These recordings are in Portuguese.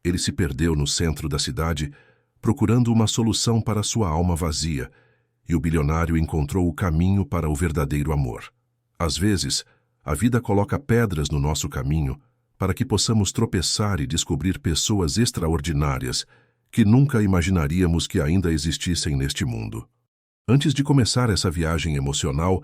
Ele se perdeu no centro da cidade, procurando uma solução para sua alma vazia, e o bilionário encontrou o caminho para o verdadeiro amor. Às vezes, a vida coloca pedras no nosso caminho para que possamos tropeçar e descobrir pessoas extraordinárias que nunca imaginaríamos que ainda existissem neste mundo. Antes de começar essa viagem emocional,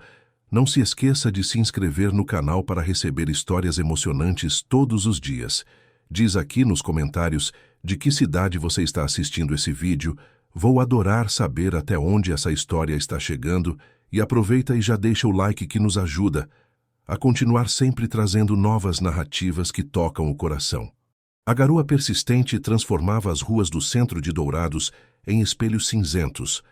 não se esqueça de se inscrever no canal para receber histórias emocionantes todos os dias. Diz aqui nos comentários de que cidade você está assistindo esse vídeo. Vou adorar saber até onde essa história está chegando e aproveita e já deixa o like que nos ajuda a continuar sempre trazendo novas narrativas que tocam o coração. A garoa persistente transformava as ruas do centro de Dourados em espelhos cinzentos,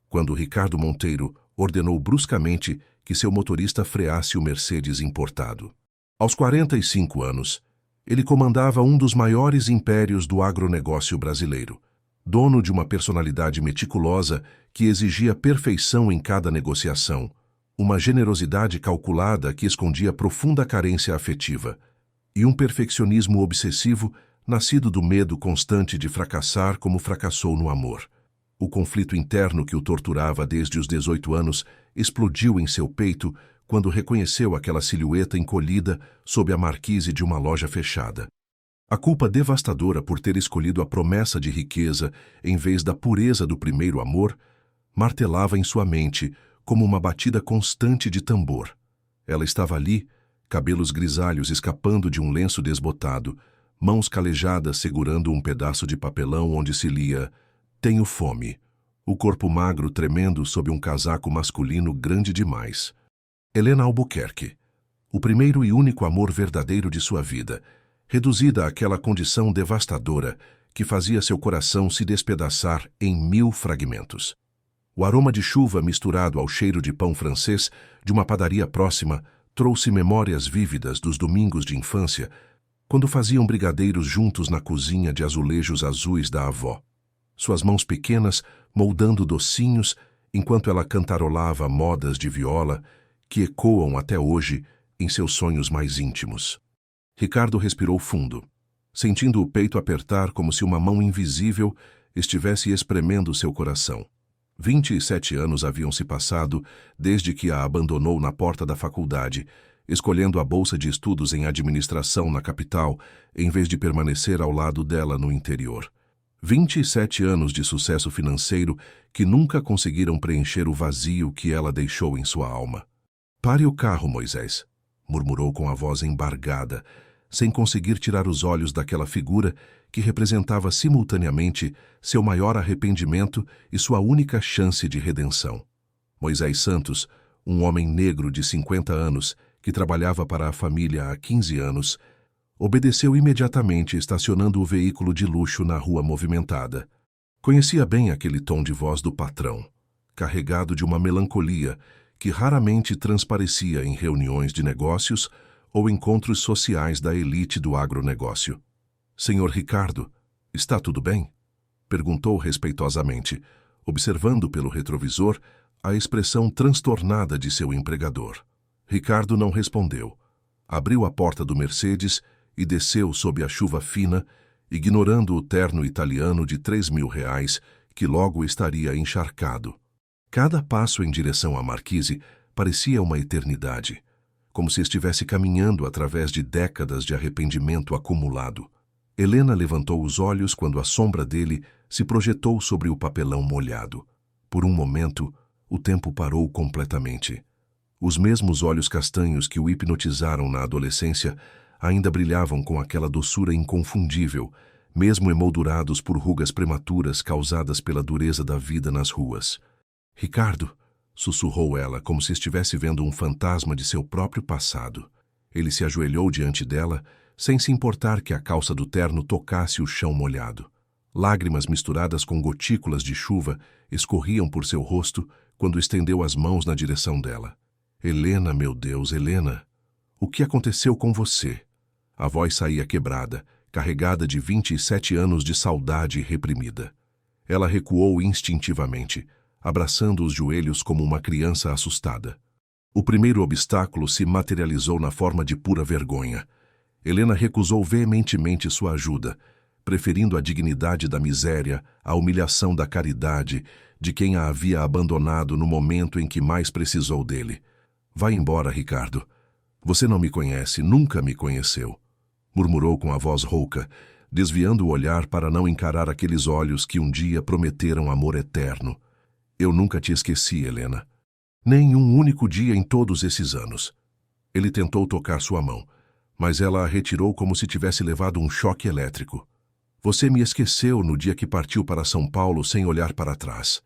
quando Ricardo Monteiro ordenou bruscamente que seu motorista freasse o Mercedes importado. Aos 45 anos, ele comandava um dos maiores impérios do agronegócio brasileiro, dono de uma personalidade meticulosa que exigia perfeição em cada negociação, uma generosidade calculada que escondia profunda carência afetiva, e um perfeccionismo obsessivo nascido do medo constante de fracassar como fracassou no amor. O conflito interno que o torturava desde os 18 anos explodiu em seu peito quando reconheceu aquela silhueta encolhida sob a marquise de uma loja fechada. A culpa devastadora por ter escolhido a promessa de riqueza em vez da pureza do primeiro amor martelava em sua mente como uma batida constante de tambor. Ela estava ali, cabelos grisalhos escapando de um lenço desbotado, mãos calejadas segurando um pedaço de papelão onde se lia "Tenho fome", o corpo magro tremendo sob um casaco masculino grande demais. Helena Albuquerque, o primeiro e único amor verdadeiro de sua vida, reduzida àquela condição devastadora que fazia seu coração se despedaçar em 1000 fragmentos. O aroma de chuva misturado ao cheiro de pão francês de uma padaria próxima trouxe memórias vívidas dos domingos de infância, quando faziam brigadeiros juntos na cozinha de azulejos azuis da avó. Suas mãos pequenas moldando docinhos enquanto ela cantarolava modas de viola que ecoam até hoje em seus sonhos mais íntimos. Ricardo respirou fundo, sentindo o peito apertar como se uma mão invisível estivesse espremendo seu coração. 27 anos haviam se passado desde que a abandonou na porta da faculdade, escolhendo a bolsa de estudos em administração na capital, em vez de permanecer ao lado dela no interior. 27 anos de sucesso financeiro que nunca conseguiram preencher o vazio que ela deixou em sua alma. "Pare o carro, Moisés", murmurou com a voz embargada, sem conseguir tirar os olhos daquela figura que representava simultaneamente seu maior arrependimento e sua única chance de redenção. Moisés Santos, um homem negro de 50 anos que trabalhava para a família há 15 anos, obedeceu imediatamente, estacionando o veículo de luxo na rua movimentada. Conhecia bem aquele tom de voz do patrão, carregado de uma melancolia que raramente transparecia em reuniões de negócios ou encontros sociais da elite do agronegócio. "Senhor Ricardo, está tudo bem?", perguntou respeitosamente, observando pelo retrovisor a expressão transtornada de seu empregador. Ricardo não respondeu. Abriu a porta do Mercedes e desceu sob a chuva fina, ignorando o terno italiano de R$ 3.000 que logo estaria encharcado. Cada passo em direção à marquise parecia uma eternidade, como se estivesse caminhando através de décadas de arrependimento acumulado. Helena levantou os olhos quando a sombra dele se projetou sobre o papelão molhado. Por um momento, o tempo parou completamente. Os mesmos olhos castanhos que o hipnotizaram na adolescência ainda brilhavam com aquela doçura inconfundível, mesmo emoldurados por rugas prematuras causadas pela dureza da vida nas ruas. "Ricardo", sussurrou ela, como se estivesse vendo um fantasma de seu próprio passado. Ele se ajoelhou diante dela, sem se importar que a calça do terno tocasse o chão molhado. Lágrimas misturadas com gotículas de chuva escorriam por seu rosto quando estendeu as mãos na direção dela. "Helena, meu Deus, Helena, o que aconteceu com você?" A voz saía quebrada, carregada de 27 anos de saudade reprimida. Ela recuou instintivamente, abraçando os joelhos como uma criança assustada. O primeiro obstáculo se materializou na forma de pura vergonha. Helena recusou veementemente sua ajuda, preferindo a dignidade da miséria à humilhação da caridade de quem a havia abandonado no momento em que mais precisou dele. Vai embora, Ricardo. Você não me conhece, nunca me conheceu, murmurou com a voz rouca, desviando o olhar para não encarar aqueles olhos que um dia prometeram amor eterno. Eu nunca te esqueci, Helena. Nem um único dia em todos esses anos. Ele tentou tocar sua mão, mas ela a retirou como se tivesse levado um choque elétrico. Você me esqueceu no dia que partiu para São Paulo sem olhar para trás.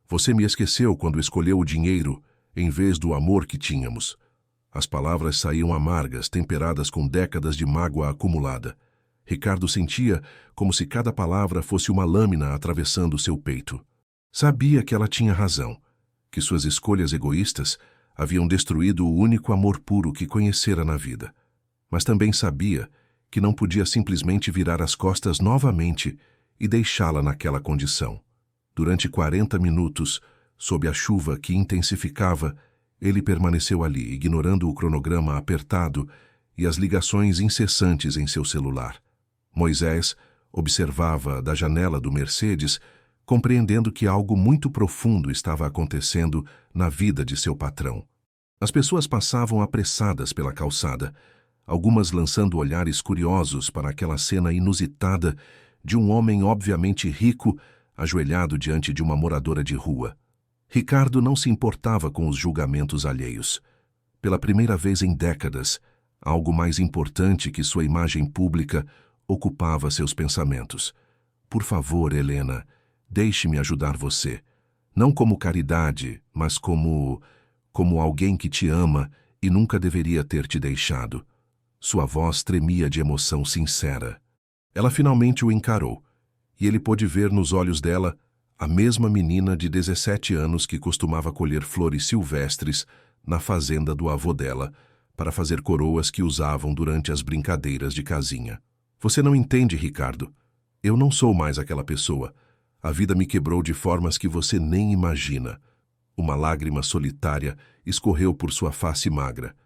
Você me esqueceu quando escolheu o dinheiro em vez do amor que tínhamos. As palavras saíam amargas, temperadas com décadas de mágoa acumulada. Ricardo sentia como se cada palavra fosse uma lâmina atravessando seu peito. Sabia que ela tinha razão, que suas escolhas egoístas haviam destruído o único amor puro que conhecera na vida. Mas também sabia que não podia simplesmente virar as costas novamente e deixá-la naquela condição. Durante 40 minutos, sob a chuva que intensificava, ele permaneceu ali, ignorando o cronograma apertado e as ligações incessantes em seu celular. Moisés observava da janela do Mercedes, compreendendo que algo muito profundo estava acontecendo na vida de seu patrão. As pessoas passavam apressadas pela calçada, algumas lançando olhares curiosos para aquela cena inusitada de um homem obviamente rico ajoelhado diante de uma moradora de rua. Ricardo não se importava com os julgamentos alheios. Pela primeira vez em décadas, algo mais importante que sua imagem pública ocupava seus pensamentos. Por favor, Helena, deixe-me ajudar você. Não como caridade, mas como alguém que te ama e nunca deveria ter te deixado. Sua voz tremia de emoção sincera. Ela finalmente o encarou, e ele pôde ver nos olhos dela a mesma menina de 17 anos que costumava colher flores silvestres na fazenda do avô dela para fazer coroas que usavam durante as brincadeiras de casinha. Você não entende, Ricardo. Eu não sou mais aquela pessoa. A vida me quebrou de formas que você nem imagina. Uma lágrima solitária escorreu por sua face magra.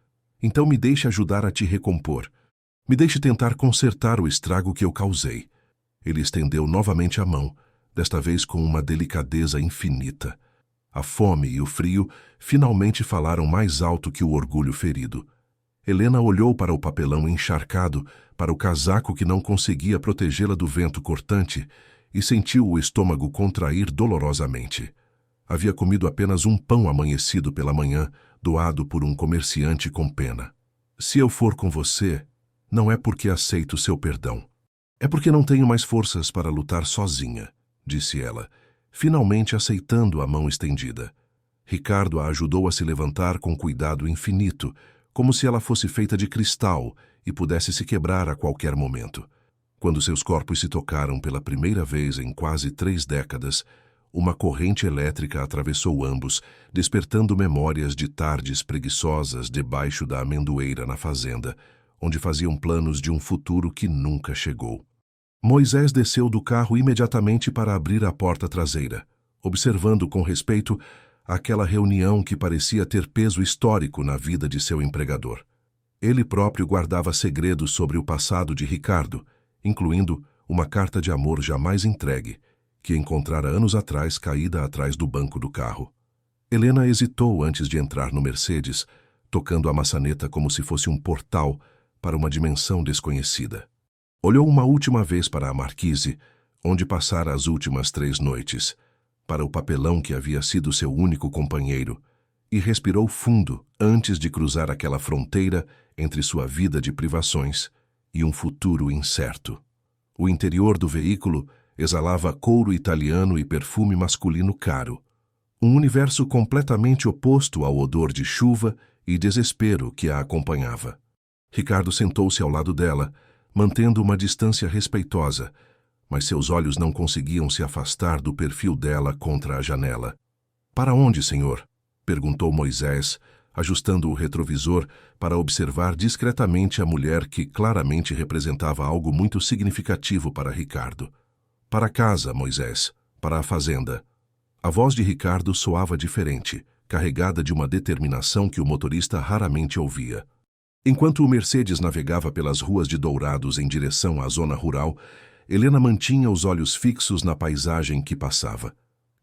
Então me deixe ajudar a te recompor. Me deixe tentar consertar o estrago que eu causei. Ele estendeu novamente a mão, desta vez com uma delicadeza infinita. A fome e o frio finalmente falaram mais alto que o orgulho ferido. Helena olhou para o papelão encharcado, para o casaco que não conseguia protegê-la do vento cortante, e sentiu o estômago contrair dolorosamente. Havia comido apenas um pão amanhecido pela manhã, doado por um comerciante com pena. Se eu for com você, não é porque aceito seu perdão. É porque não tenho mais forças para lutar sozinha, disse ela, finalmente aceitando a mão estendida. Ricardo a ajudou a se levantar com cuidado infinito, como se ela fosse feita de cristal e pudesse se quebrar a qualquer momento. Quando seus corpos se tocaram pela primeira vez em quase 3 décadas, uma corrente elétrica atravessou ambos, despertando memórias de tardes preguiçosas debaixo da amendoeira na fazenda, onde faziam planos de um futuro que nunca chegou. Moisés desceu do carro imediatamente para abrir a porta traseira, observando com respeito aquela reunião que parecia ter peso histórico na vida de seu empregador. Ele próprio guardava segredos sobre o passado de Ricardo, incluindo uma carta de amor jamais entregue, que encontrara anos atrás caída atrás do banco do carro. Helena hesitou antes de entrar no Mercedes, tocando a maçaneta como se fosse um portal para uma dimensão desconhecida. Olhou uma última vez para a marquise, onde passara as últimas 3 noites, para o papelão que havia sido seu único companheiro, e respirou fundo antes de cruzar aquela fronteira entre sua vida de privações e um futuro incerto. O interior do veículo exalava couro italiano e perfume masculino caro, um universo completamente oposto ao odor de chuva e desespero que a acompanhava. Ricardo sentou-se ao lado dela, mantendo uma distância respeitosa, mas seus olhos não conseguiam se afastar do perfil dela contra a janela. "Para onde, senhor?" perguntou Moisés, ajustando o retrovisor para observar discretamente a mulher que claramente representava algo muito significativo para Ricardo. "Para casa, Moisés, para a fazenda." A voz de Ricardo soava diferente, carregada de uma determinação que o motorista raramente ouvia. Enquanto o Mercedes navegava pelas ruas de Dourados em direção à zona rural, Helena mantinha os olhos fixos na paisagem que passava.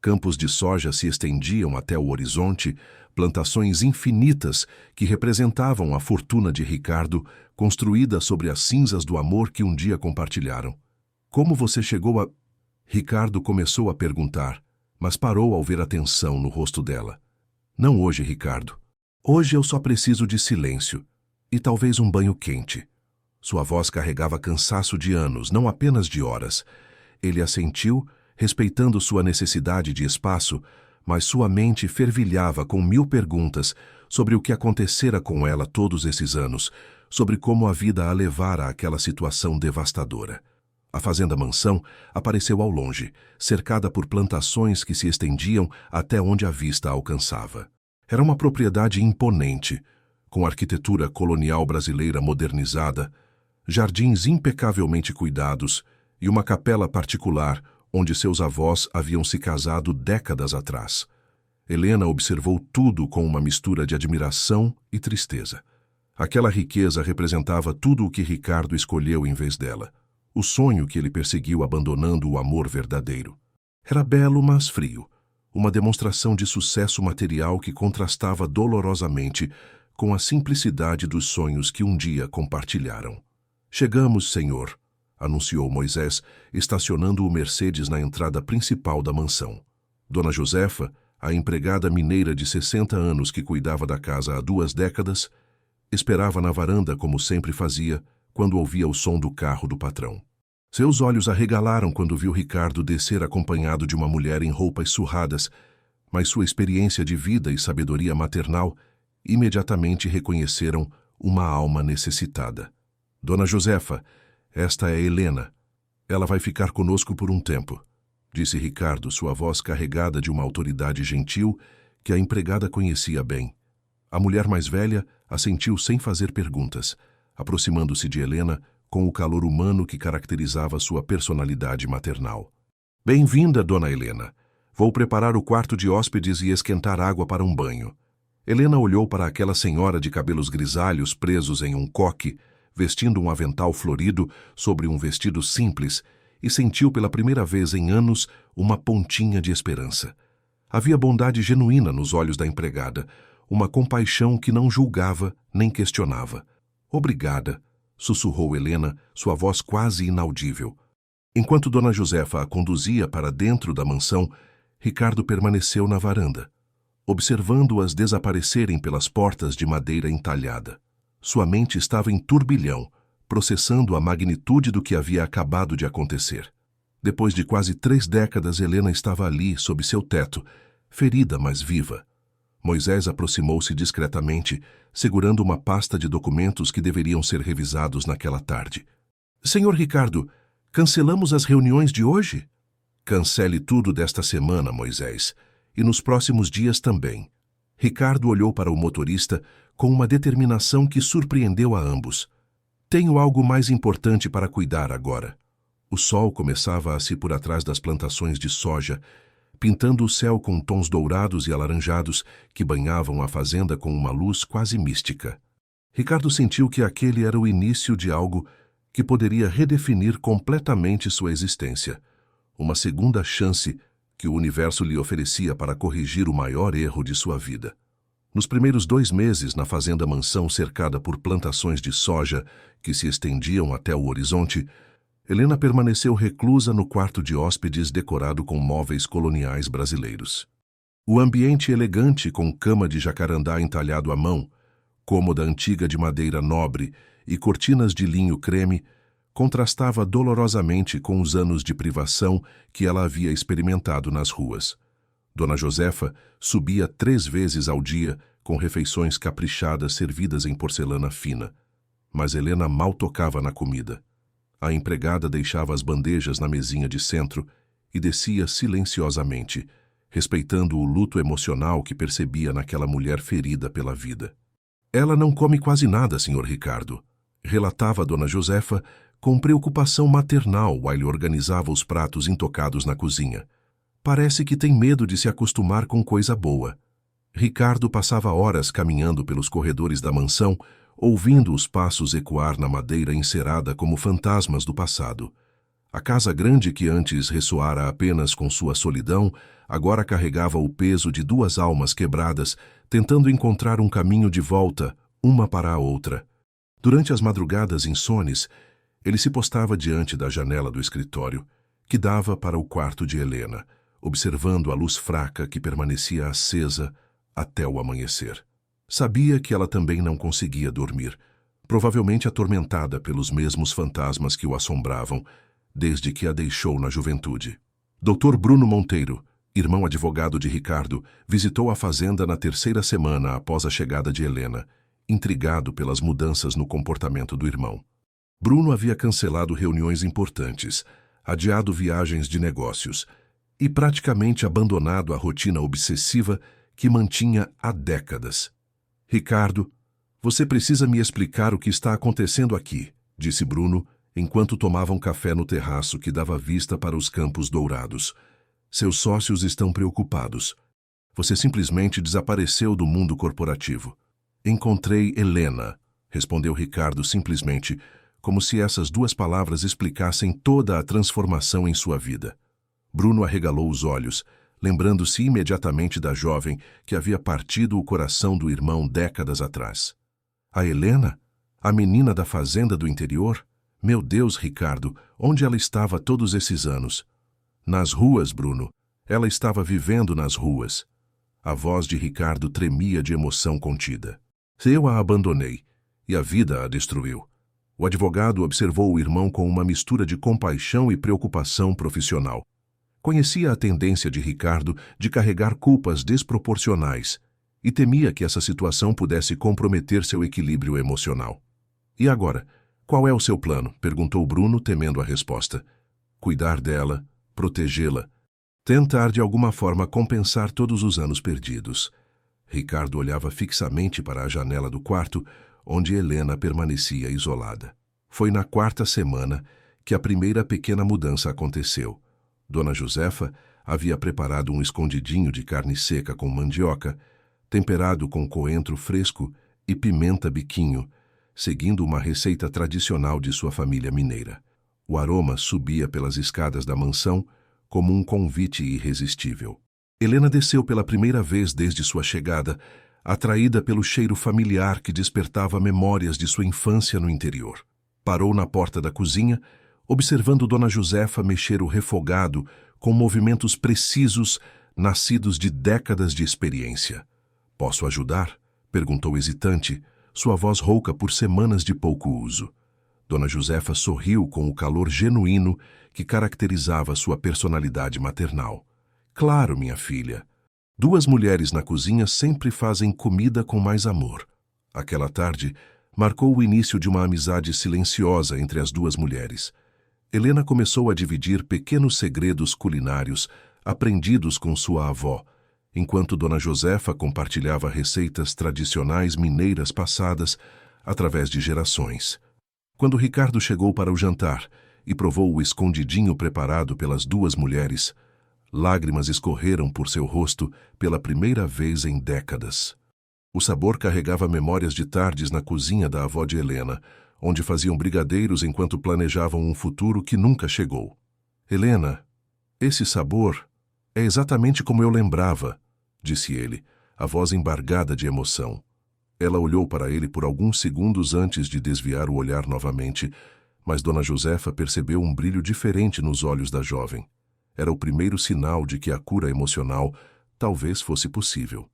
Campos de soja se estendiam até o horizonte, plantações infinitas que representavam a fortuna de Ricardo, construída sobre as cinzas do amor que um dia compartilharam. Como você chegou a... Ricardo começou a perguntar, mas parou ao ver a tensão no rosto dela. Não hoje, Ricardo. Hoje eu só preciso de silêncio e talvez um banho quente. Sua voz carregava cansaço de anos, não apenas de horas. Ele assentiu, respeitando sua necessidade de espaço, mas sua mente fervilhava com 1000 perguntas sobre o que acontecera com ela todos esses anos, sobre como a vida a levara àquela situação devastadora. A fazenda mansão apareceu ao longe, cercada por plantações que se estendiam até onde a vista alcançava. Era uma propriedade imponente, com arquitetura colonial brasileira modernizada, jardins impecavelmente cuidados e uma capela particular onde seus avós haviam se casado décadas atrás. Helena observou tudo com uma mistura de admiração e tristeza. Aquela riqueza representava tudo o que Ricardo escolheu em vez dela, o sonho que ele perseguiu abandonando o amor verdadeiro. Era belo, mas frio, uma demonstração de sucesso material que contrastava dolorosamente com a simplicidade dos sonhos que um dia compartilharam. Chegamos, Senhor, anunciou Moisés, estacionando o Mercedes na entrada principal da mansão. Dona Josefa, a empregada mineira de 60 anos que cuidava da casa há 2 décadas, esperava na varanda como sempre fazia, quando ouvia o som do carro do patrão. Seus olhos arregalaram quando viu Ricardo descer acompanhado de uma mulher em roupas surradas, mas sua experiência de vida e sabedoria maternal imediatamente reconheceram uma alma necessitada. Dona Josefa, esta é Helena. Ela vai ficar conosco por um tempo, disse Ricardo, sua voz carregada de uma autoridade gentil que a empregada conhecia bem. A mulher mais velha assentiu sem fazer perguntas, aproximando-se de Helena com o calor humano que caracterizava sua personalidade maternal. Bem-vinda, Dona Helena. Vou preparar o quarto de hóspedes e esquentar água para um banho. Helena olhou para aquela senhora de cabelos grisalhos presos em um coque, vestindo um avental florido sobre um vestido simples, e sentiu pela primeira vez em anos uma pontinha de esperança. Havia bondade genuína nos olhos da empregada, uma compaixão que não julgava nem questionava. Obrigada, sussurrou Helena, sua voz quase inaudível. Enquanto Dona Josefa a conduzia para dentro da mansão, Ricardo permaneceu na varanda, observando-as desaparecerem pelas portas de madeira entalhada. Sua mente estava em turbilhão, processando a magnitude do que havia acabado de acontecer. Depois de quase 3 décadas, Helena estava ali, sob seu teto, ferida, mas viva. Moisés aproximou-se discretamente, segurando uma pasta de documentos que deveriam ser revisados naquela tarde. Senhor Ricardo, cancelamos as reuniões de hoje? Cancele tudo desta semana, Moisés, e nos próximos dias também. Ricardo olhou para o motorista com uma determinação que surpreendeu a ambos. Tenho algo mais importante para cuidar agora. O sol começava a se por atrás das plantações de soja, pintando o céu com tons dourados e alaranjados que banhavam a fazenda com uma luz quase mística. Ricardo sentiu que aquele era o início de algo que poderia redefinir completamente sua existência. Uma segunda chance que o universo lhe oferecia para corrigir o maior erro de sua vida. Nos primeiros 2 meses na fazenda mansão cercada por plantações de soja que se estendiam até o horizonte, Helena permaneceu reclusa no quarto de hóspedes decorado com móveis coloniais brasileiros. O ambiente elegante com cama de jacarandá entalhado à mão, cômoda antiga de madeira nobre e cortinas de linho creme contrastava dolorosamente com os anos de privação que ela havia experimentado nas ruas. Dona Josefa subia 3 vezes ao dia com refeições caprichadas servidas em porcelana fina, mas Helena mal tocava na comida. A empregada deixava as bandejas na mesinha de centro e descia silenciosamente, respeitando o luto emocional que percebia naquela mulher ferida pela vida. Ela não come quase nada, Sr. Ricardo, relatava Dona Josefa com preocupação maternal while ele organizava os pratos intocados na cozinha. Parece que tem medo de se acostumar com coisa boa. Ricardo passava horas caminhando pelos corredores da mansão, ouvindo os passos ecoar na madeira encerada como fantasmas do passado. A casa grande que antes ressoara apenas com sua solidão, agora carregava o peso de duas almas quebradas, tentando encontrar um caminho de volta, uma para a outra. Durante as madrugadas insones, ele se postava diante da janela do escritório, que dava para o quarto de Helena, observando a luz fraca que permanecia acesa até o amanhecer. Sabia que ela também não conseguia dormir, provavelmente atormentada pelos mesmos fantasmas que o assombravam, desde que a deixou na juventude. Dr. Bruno Monteiro, irmão advogado de Ricardo, visitou a fazenda na terceira semana após a chegada de Helena, intrigado pelas mudanças no comportamento do irmão. Bruno havia cancelado reuniões importantes, adiado viagens de negócios e praticamente abandonado a rotina obsessiva que mantinha há décadas. Ricardo, você precisa me explicar o que está acontecendo aqui, disse Bruno, enquanto tomavam café no terraço que dava vista para os Campos Dourados. Seus sócios estão preocupados. Você simplesmente desapareceu do mundo corporativo. Encontrei Helena, respondeu Ricardo simplesmente, como se essas duas palavras explicassem toda a transformação em sua vida. Bruno arregalou os olhos, lembrando-se imediatamente da jovem que havia partido o coração do irmão décadas atrás. A Helena? A menina da fazenda do interior? Meu Deus, Ricardo, onde ela estava todos esses anos? Nas ruas, Bruno. Ela estava vivendo nas ruas. A voz de Ricardo tremia de emoção contida. Eu a abandonei, e a vida a destruiu. O advogado observou o irmão com uma mistura de compaixão e preocupação profissional. Conhecia a tendência de Ricardo de carregar culpas desproporcionais e temia que essa situação pudesse comprometer seu equilíbrio emocional. E agora, qual é o seu plano? Perguntou Bruno, temendo a resposta. Cuidar dela, protegê-la, tentar de alguma forma compensar todos os anos perdidos. Ricardo olhava fixamente para a janela do quarto, onde Helena permanecia isolada. Foi na quarta semana que a primeira pequena mudança aconteceu. Dona Josefa havia preparado um escondidinho de carne seca com mandioca, temperado com coentro fresco e pimenta biquinho, seguindo uma receita tradicional de sua família mineira. O aroma subia pelas escadas da mansão como um convite irresistível. Helena desceu pela primeira vez desde sua chegada, atraída pelo cheiro familiar que despertava memórias de sua infância no interior. Parou na porta da cozinha, observando Dona Josefa mexer o refogado com movimentos precisos nascidos de décadas de experiência. "Posso ajudar?" perguntou hesitante, sua voz rouca por semanas de pouco uso. Dona Josefa sorriu com o calor genuíno que caracterizava sua personalidade maternal. "Claro, minha filha. Duas mulheres na cozinha sempre fazem comida com mais amor." Aquela tarde marcou o início de uma amizade silenciosa entre as duas mulheres. Helena começou a dividir pequenos segredos culinários aprendidos com sua avó, enquanto Dona Josefa compartilhava receitas tradicionais mineiras passadas através de gerações. Quando Ricardo chegou para o jantar e provou o escondidinho preparado pelas duas mulheres, lágrimas escorreram por seu rosto pela primeira vez em décadas. O sabor carregava memórias de tardes na cozinha da avó de Helena, onde faziam brigadeiros enquanto planejavam um futuro que nunca chegou. "Helena, esse sabor é exatamente como eu lembrava", disse ele, a voz embargada de emoção. Ela olhou para ele por alguns segundos antes de desviar o olhar novamente, mas Dona Josefa percebeu um brilho diferente nos olhos da jovem. Era o primeiro sinal de que a cura emocional talvez fosse possível.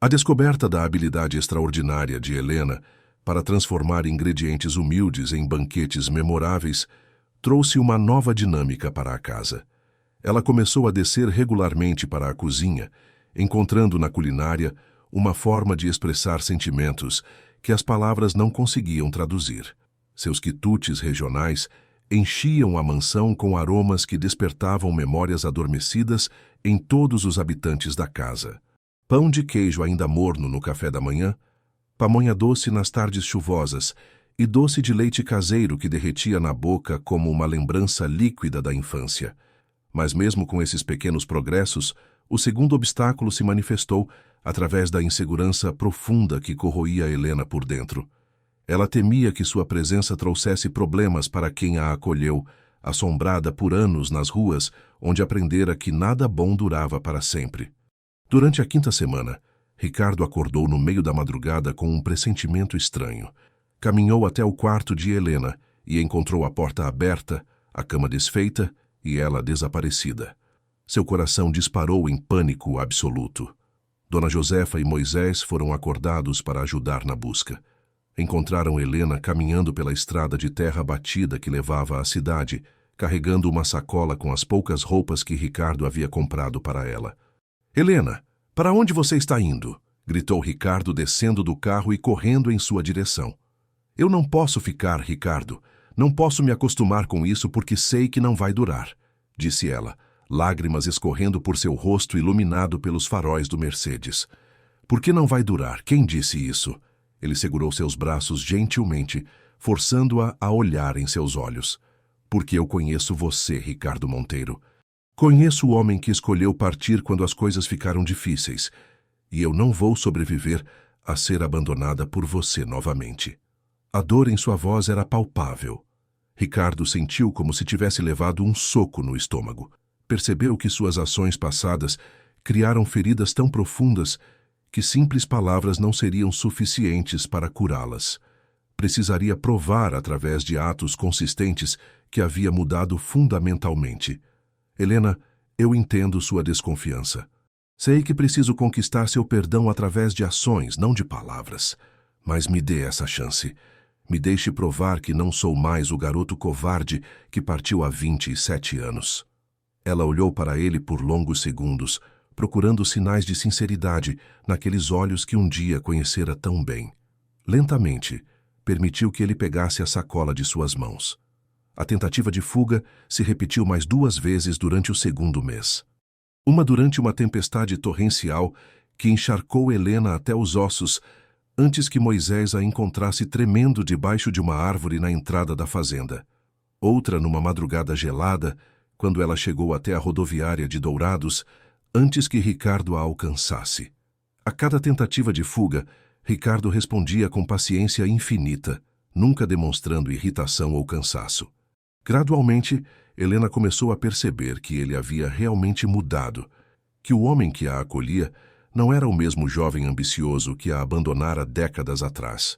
A descoberta da habilidade extraordinária de Helena para transformar ingredientes humildes em banquetes memoráveis trouxe uma nova dinâmica para a casa. Ela começou a descer regularmente para a cozinha, encontrando na culinária uma forma de expressar sentimentos que as palavras não conseguiam traduzir. Seus quitutes regionais enchiam a mansão com aromas que despertavam memórias adormecidas em todos os habitantes da casa. Pão de queijo ainda morno no café da manhã, pamonha doce nas tardes chuvosas e doce de leite caseiro que derretia na boca como uma lembrança líquida da infância. Mas mesmo com esses pequenos progressos, o segundo obstáculo se manifestou através da insegurança profunda que corroía Helena por dentro. Ela temia que sua presença trouxesse problemas para quem a acolheu, assombrada por anos nas ruas, onde aprendera que nada bom durava para sempre. Durante a 5ª semana, Ricardo acordou no meio da madrugada com um pressentimento estranho. Caminhou até o quarto de Helena e encontrou a porta aberta, a cama desfeita e ela desaparecida. Seu coração disparou em pânico absoluto. Dona Josefa e Moisés foram acordados para ajudar na busca. Encontraram Helena caminhando pela estrada de terra batida que levava à cidade, carregando uma sacola com as poucas roupas que Ricardo havia comprado para ela. "Helena, para onde você está indo?" gritou Ricardo, descendo do carro e correndo em sua direção. "Eu não posso ficar, Ricardo. Não posso me acostumar com isso porque sei que não vai durar", disse ela, lágrimas escorrendo por seu rosto iluminado pelos faróis do Mercedes. "Por que não vai durar? Quem disse isso?" Ele segurou seus braços gentilmente, forçando-a a olhar em seus olhos. "Porque eu conheço você, Ricardo Monteiro. Conheço o homem que escolheu partir quando as coisas ficaram difíceis, e eu não vou sobreviver a ser abandonada por você novamente." A dor em sua voz era palpável. Ricardo sentiu como se tivesse levado um soco no estômago. Percebeu que suas ações passadas criaram feridas tão profundas que simples palavras não seriam suficientes para curá-las. Precisaria provar através de atos consistentes que havia mudado fundamentalmente. "Helena, eu entendo sua desconfiança. Sei que preciso conquistar seu perdão através de ações, não de palavras. Mas me dê essa chance. Me deixe provar que não sou mais o garoto covarde que partiu há 27 anos. Ela olhou para ele por longos segundos, procurando sinais de sinceridade naqueles olhos que um dia conhecera tão bem. Lentamente, permitiu que ele pegasse a sacola de suas mãos. A tentativa de fuga se repetiu mais 2 vezes durante o 2º mês. Uma durante uma tempestade torrencial que encharcou Helena até os ossos, antes que Moisés a encontrasse tremendo debaixo de uma árvore na entrada da fazenda. Outra numa madrugada gelada, quando ela chegou até a rodoviária de Dourados, antes que Ricardo a alcançasse. A cada tentativa de fuga, Ricardo respondia com paciência infinita, nunca demonstrando irritação ou cansaço. Gradualmente, Helena começou a perceber que ele havia realmente mudado, que o homem que a acolhia não era o mesmo jovem ambicioso que a abandonara décadas atrás.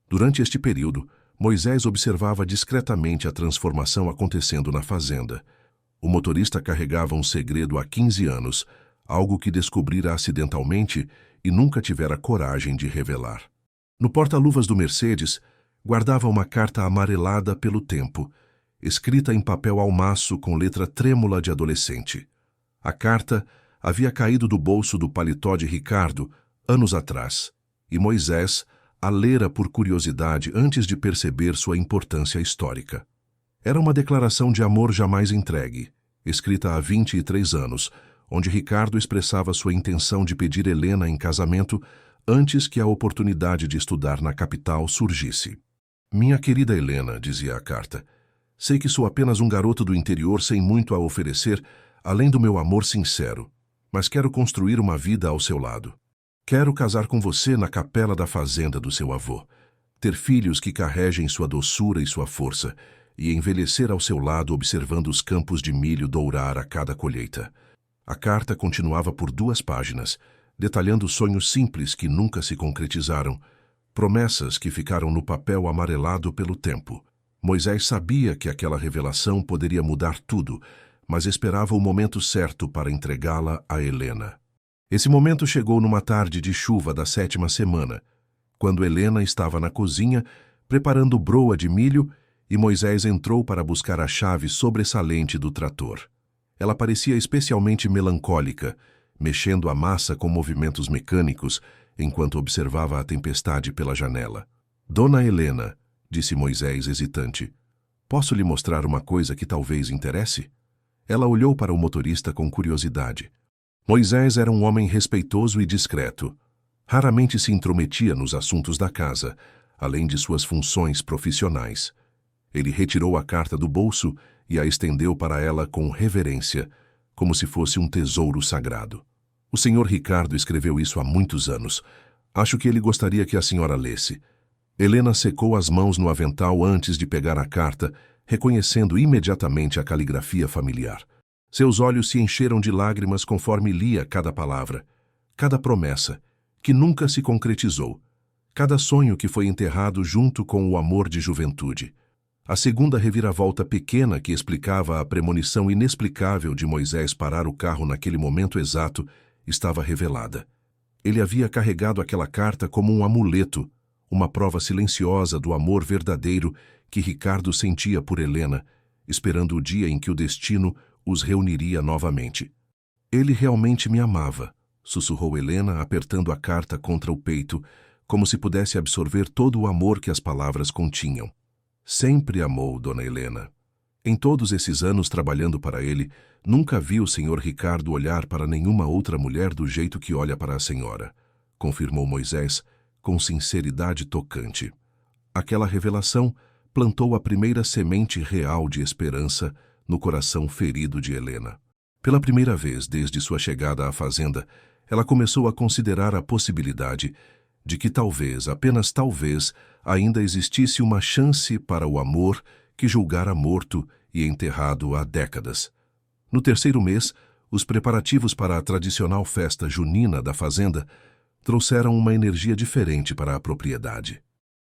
Durante este período, Moisés observava discretamente a transformação acontecendo na fazenda. O motorista carregava um segredo há 15 anos, algo que descobrira acidentalmente e nunca tivera coragem de revelar. No porta-luvas do Mercedes, guardava uma carta amarelada pelo tempo, escrita em papel almaço com letra trêmula de adolescente. A carta havia caído do bolso do paletó de Ricardo anos atrás, e Moisés a lera por curiosidade antes de perceber sua importância histórica. Era uma declaração de amor jamais entregue, escrita há 23 anos, onde Ricardo expressava sua intenção de pedir Helena em casamento antes que a oportunidade de estudar na capital surgisse. "Minha querida Helena", dizia a carta, "sei que sou apenas um garoto do interior sem muito a oferecer, além do meu amor sincero, mas quero construir uma vida ao seu lado. Quero casar com você na capela da fazenda do seu avô, ter filhos que carreguem sua doçura e sua força, e envelhecer ao seu lado observando os campos de milho dourar a cada colheita." A carta continuava por 2 páginas, detalhando sonhos simples que nunca se concretizaram, promessas que ficaram no papel amarelado pelo tempo. Moisés sabia que aquela revelação poderia mudar tudo, mas esperava o momento certo para entregá-la a Helena. Esse momento chegou numa tarde de chuva da 7ª semana, quando Helena estava na cozinha preparando broa de milho e Moisés entrou para buscar a chave sobressalente do trator. Ela parecia especialmente melancólica, mexendo a massa com movimentos mecânicos enquanto observava a tempestade pela janela. "Dona Helena", disse Moisés hesitante, "posso lhe mostrar uma coisa que talvez interesse?" Ela olhou para o motorista com curiosidade. Moisés era um homem respeitoso e discreto. Raramente se intrometia nos assuntos da casa, além de suas funções profissionais. Ele retirou a carta do bolso e a estendeu para ela com reverência, como se fosse um tesouro sagrado. "O senhor Ricardo escreveu isso há muitos anos. Acho que ele gostaria que a senhora lesse." Helena secou as mãos no avental antes de pegar a carta reconhecendo imediatamente a caligrafia familiar. Seus olhos se encheram de lágrimas conforme lia cada palavra, cada promessa, que nunca se concretizou, cada sonho que foi enterrado junto com o amor de juventude. A segunda reviravolta pequena que explicava a premonição inexplicável de Moisés parar o carro naquele momento exato estava revelada. Ele havia carregado aquela carta como um amuleto, uma prova silenciosa do amor verdadeiro que Ricardo sentia por Helena, esperando o dia em que o destino os reuniria novamente. Ele realmente me amava, sussurrou Helena, apertando a carta contra o peito, como se pudesse absorver todo o amor que as palavras continham. Sempre amou Dona Helena. Em todos esses anos trabalhando para ele, nunca vi o Sr. Ricardo olhar para nenhuma outra mulher do jeito que olha para a senhora, confirmou Moisés, com sinceridade tocante. Aquela revelação plantou a primeira semente real de esperança no coração ferido de Helena. Pela primeira vez desde sua chegada à fazenda, ela começou a considerar a possibilidade de que talvez, apenas talvez, ainda existisse uma chance para o amor que julgara morto e enterrado há décadas. No terceiro mês, os preparativos para a tradicional festa junina da fazenda trouxeram uma energia diferente para a propriedade.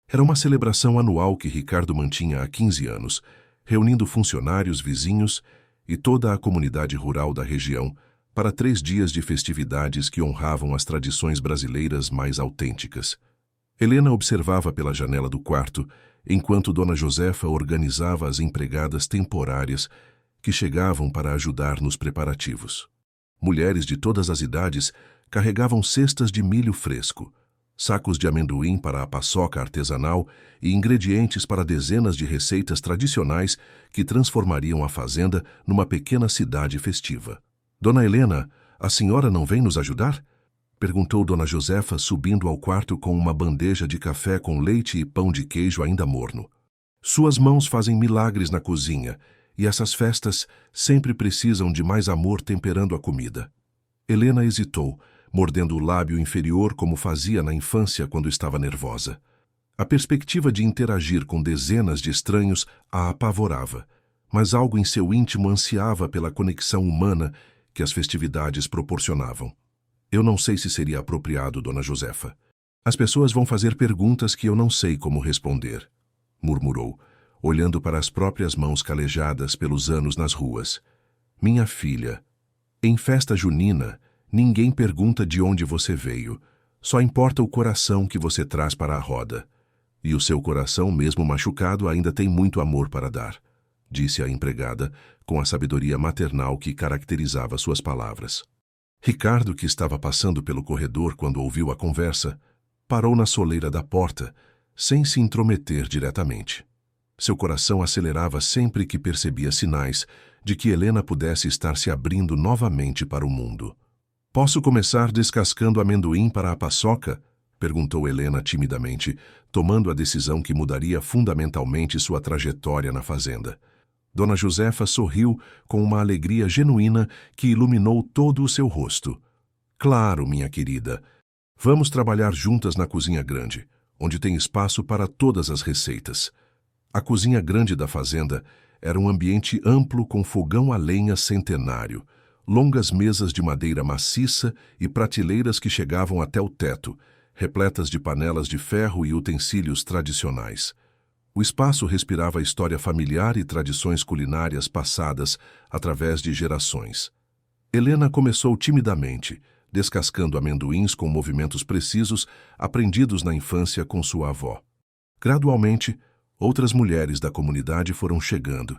Era uma celebração anual que Ricardo mantinha há 15 anos, reunindo funcionários, vizinhos e toda a comunidade rural da região para 3 dias de festividades que honravam as tradições brasileiras mais autênticas. Helena observava pela janela do quarto, enquanto Dona Josefa organizava as empregadas temporárias que chegavam para ajudar nos preparativos. Mulheres de todas as idades carregavam cestas de milho fresco, sacos de amendoim para a paçoca artesanal e ingredientes para dezenas de receitas tradicionais que transformariam a fazenda numa pequena cidade festiva. Dona Helena, a senhora não vem nos ajudar? Perguntou Dona Josefa, subindo ao quarto com uma bandeja de café com leite e pão de queijo ainda morno. Suas mãos fazem milagres na cozinha, e essas festas sempre precisam de mais amor temperando a comida. Helena hesitou, mordendo o lábio inferior como fazia na infância quando estava nervosa. A perspectiva de interagir com dezenas de estranhos a apavorava, mas algo em seu íntimo ansiava pela conexão humana que as festividades proporcionavam. Eu não sei se seria apropriado, Dona Josefa. As pessoas vão fazer perguntas que eu não sei como responder, murmurou, olhando para as próprias mãos calejadas pelos anos nas ruas. Minha filha, em festa junina, ninguém pergunta de onde você veio. Só importa o coração que você traz para a roda. E o seu coração, mesmo machucado, ainda tem muito amor para dar, disse a empregada, com a sabedoria maternal que caracterizava suas palavras. Ricardo, que estava passando pelo corredor quando ouviu a conversa, parou na soleira da porta, sem se intrometer diretamente. Seu coração acelerava sempre que percebia sinais de que Helena pudesse estar se abrindo novamente para o mundo. Posso começar descascando amendoim para a paçoca? Perguntou Helena timidamente, tomando a decisão que mudaria fundamentalmente sua trajetória na fazenda. Dona Josefa sorriu com uma alegria genuína que iluminou todo o seu rosto. Claro, minha querida. Vamos trabalhar juntas na cozinha grande, onde tem espaço para todas as receitas. A cozinha grande da fazenda era um ambiente amplo com fogão a lenha centenário, longas mesas de madeira maciça e prateleiras que chegavam até o teto, repletas de panelas de ferro e utensílios tradicionais. O espaço respirava a história familiar e tradições culinárias passadas através de gerações. Helena começou timidamente, descascando amendoins com movimentos precisos aprendidos na infância com sua avó. Gradualmente, outras mulheres da comunidade foram chegando,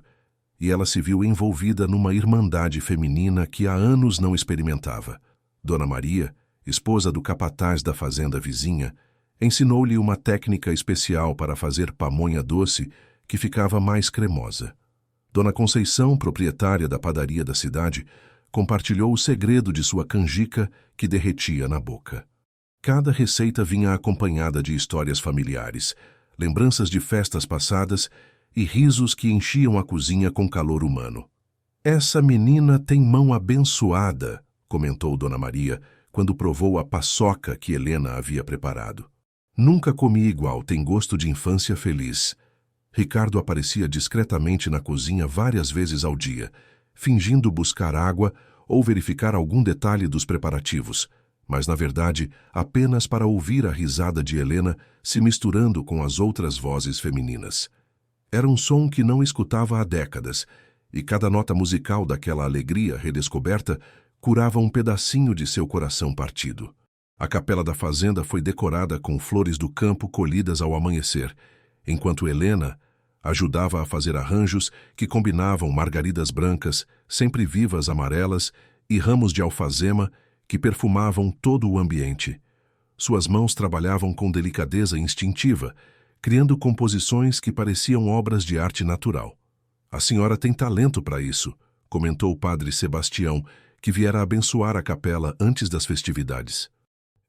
e ela se viu envolvida numa irmandade feminina que há anos não experimentava. Dona Maria, esposa do capataz da fazenda vizinha, ensinou-lhe uma técnica especial para fazer pamonha doce que ficava mais cremosa. Dona Conceição, proprietária da padaria da cidade, compartilhou o segredo de sua canjica que derretia na boca. Cada receita vinha acompanhada de histórias familiares, lembranças de festas passadas e risos que enchiam a cozinha com calor humano. Essa menina tem mão abençoada, comentou Dona Maria, quando provou a paçoca que Helena havia preparado. Nunca comi igual, tem gosto de infância feliz. Ricardo aparecia discretamente na cozinha várias vezes ao dia, fingindo buscar água ou verificar algum detalhe dos preparativos, mas, na verdade, apenas para ouvir a risada de Helena se misturando com as outras vozes femininas. Era um som que não escutava há décadas, e cada nota musical daquela alegria redescoberta curava um pedacinho de seu coração partido. A capela da fazenda foi decorada com flores do campo colhidas ao amanhecer, enquanto Helena ajudava a fazer arranjos que combinavam margaridas brancas, sempre vivas amarelas, e ramos de alfazema que perfumavam todo o ambiente. Suas mãos trabalhavam com delicadeza instintiva, criando composições que pareciam obras de arte natural. "A senhora tem talento para isso", comentou o padre Sebastião, que viera abençoar a capela antes das festividades.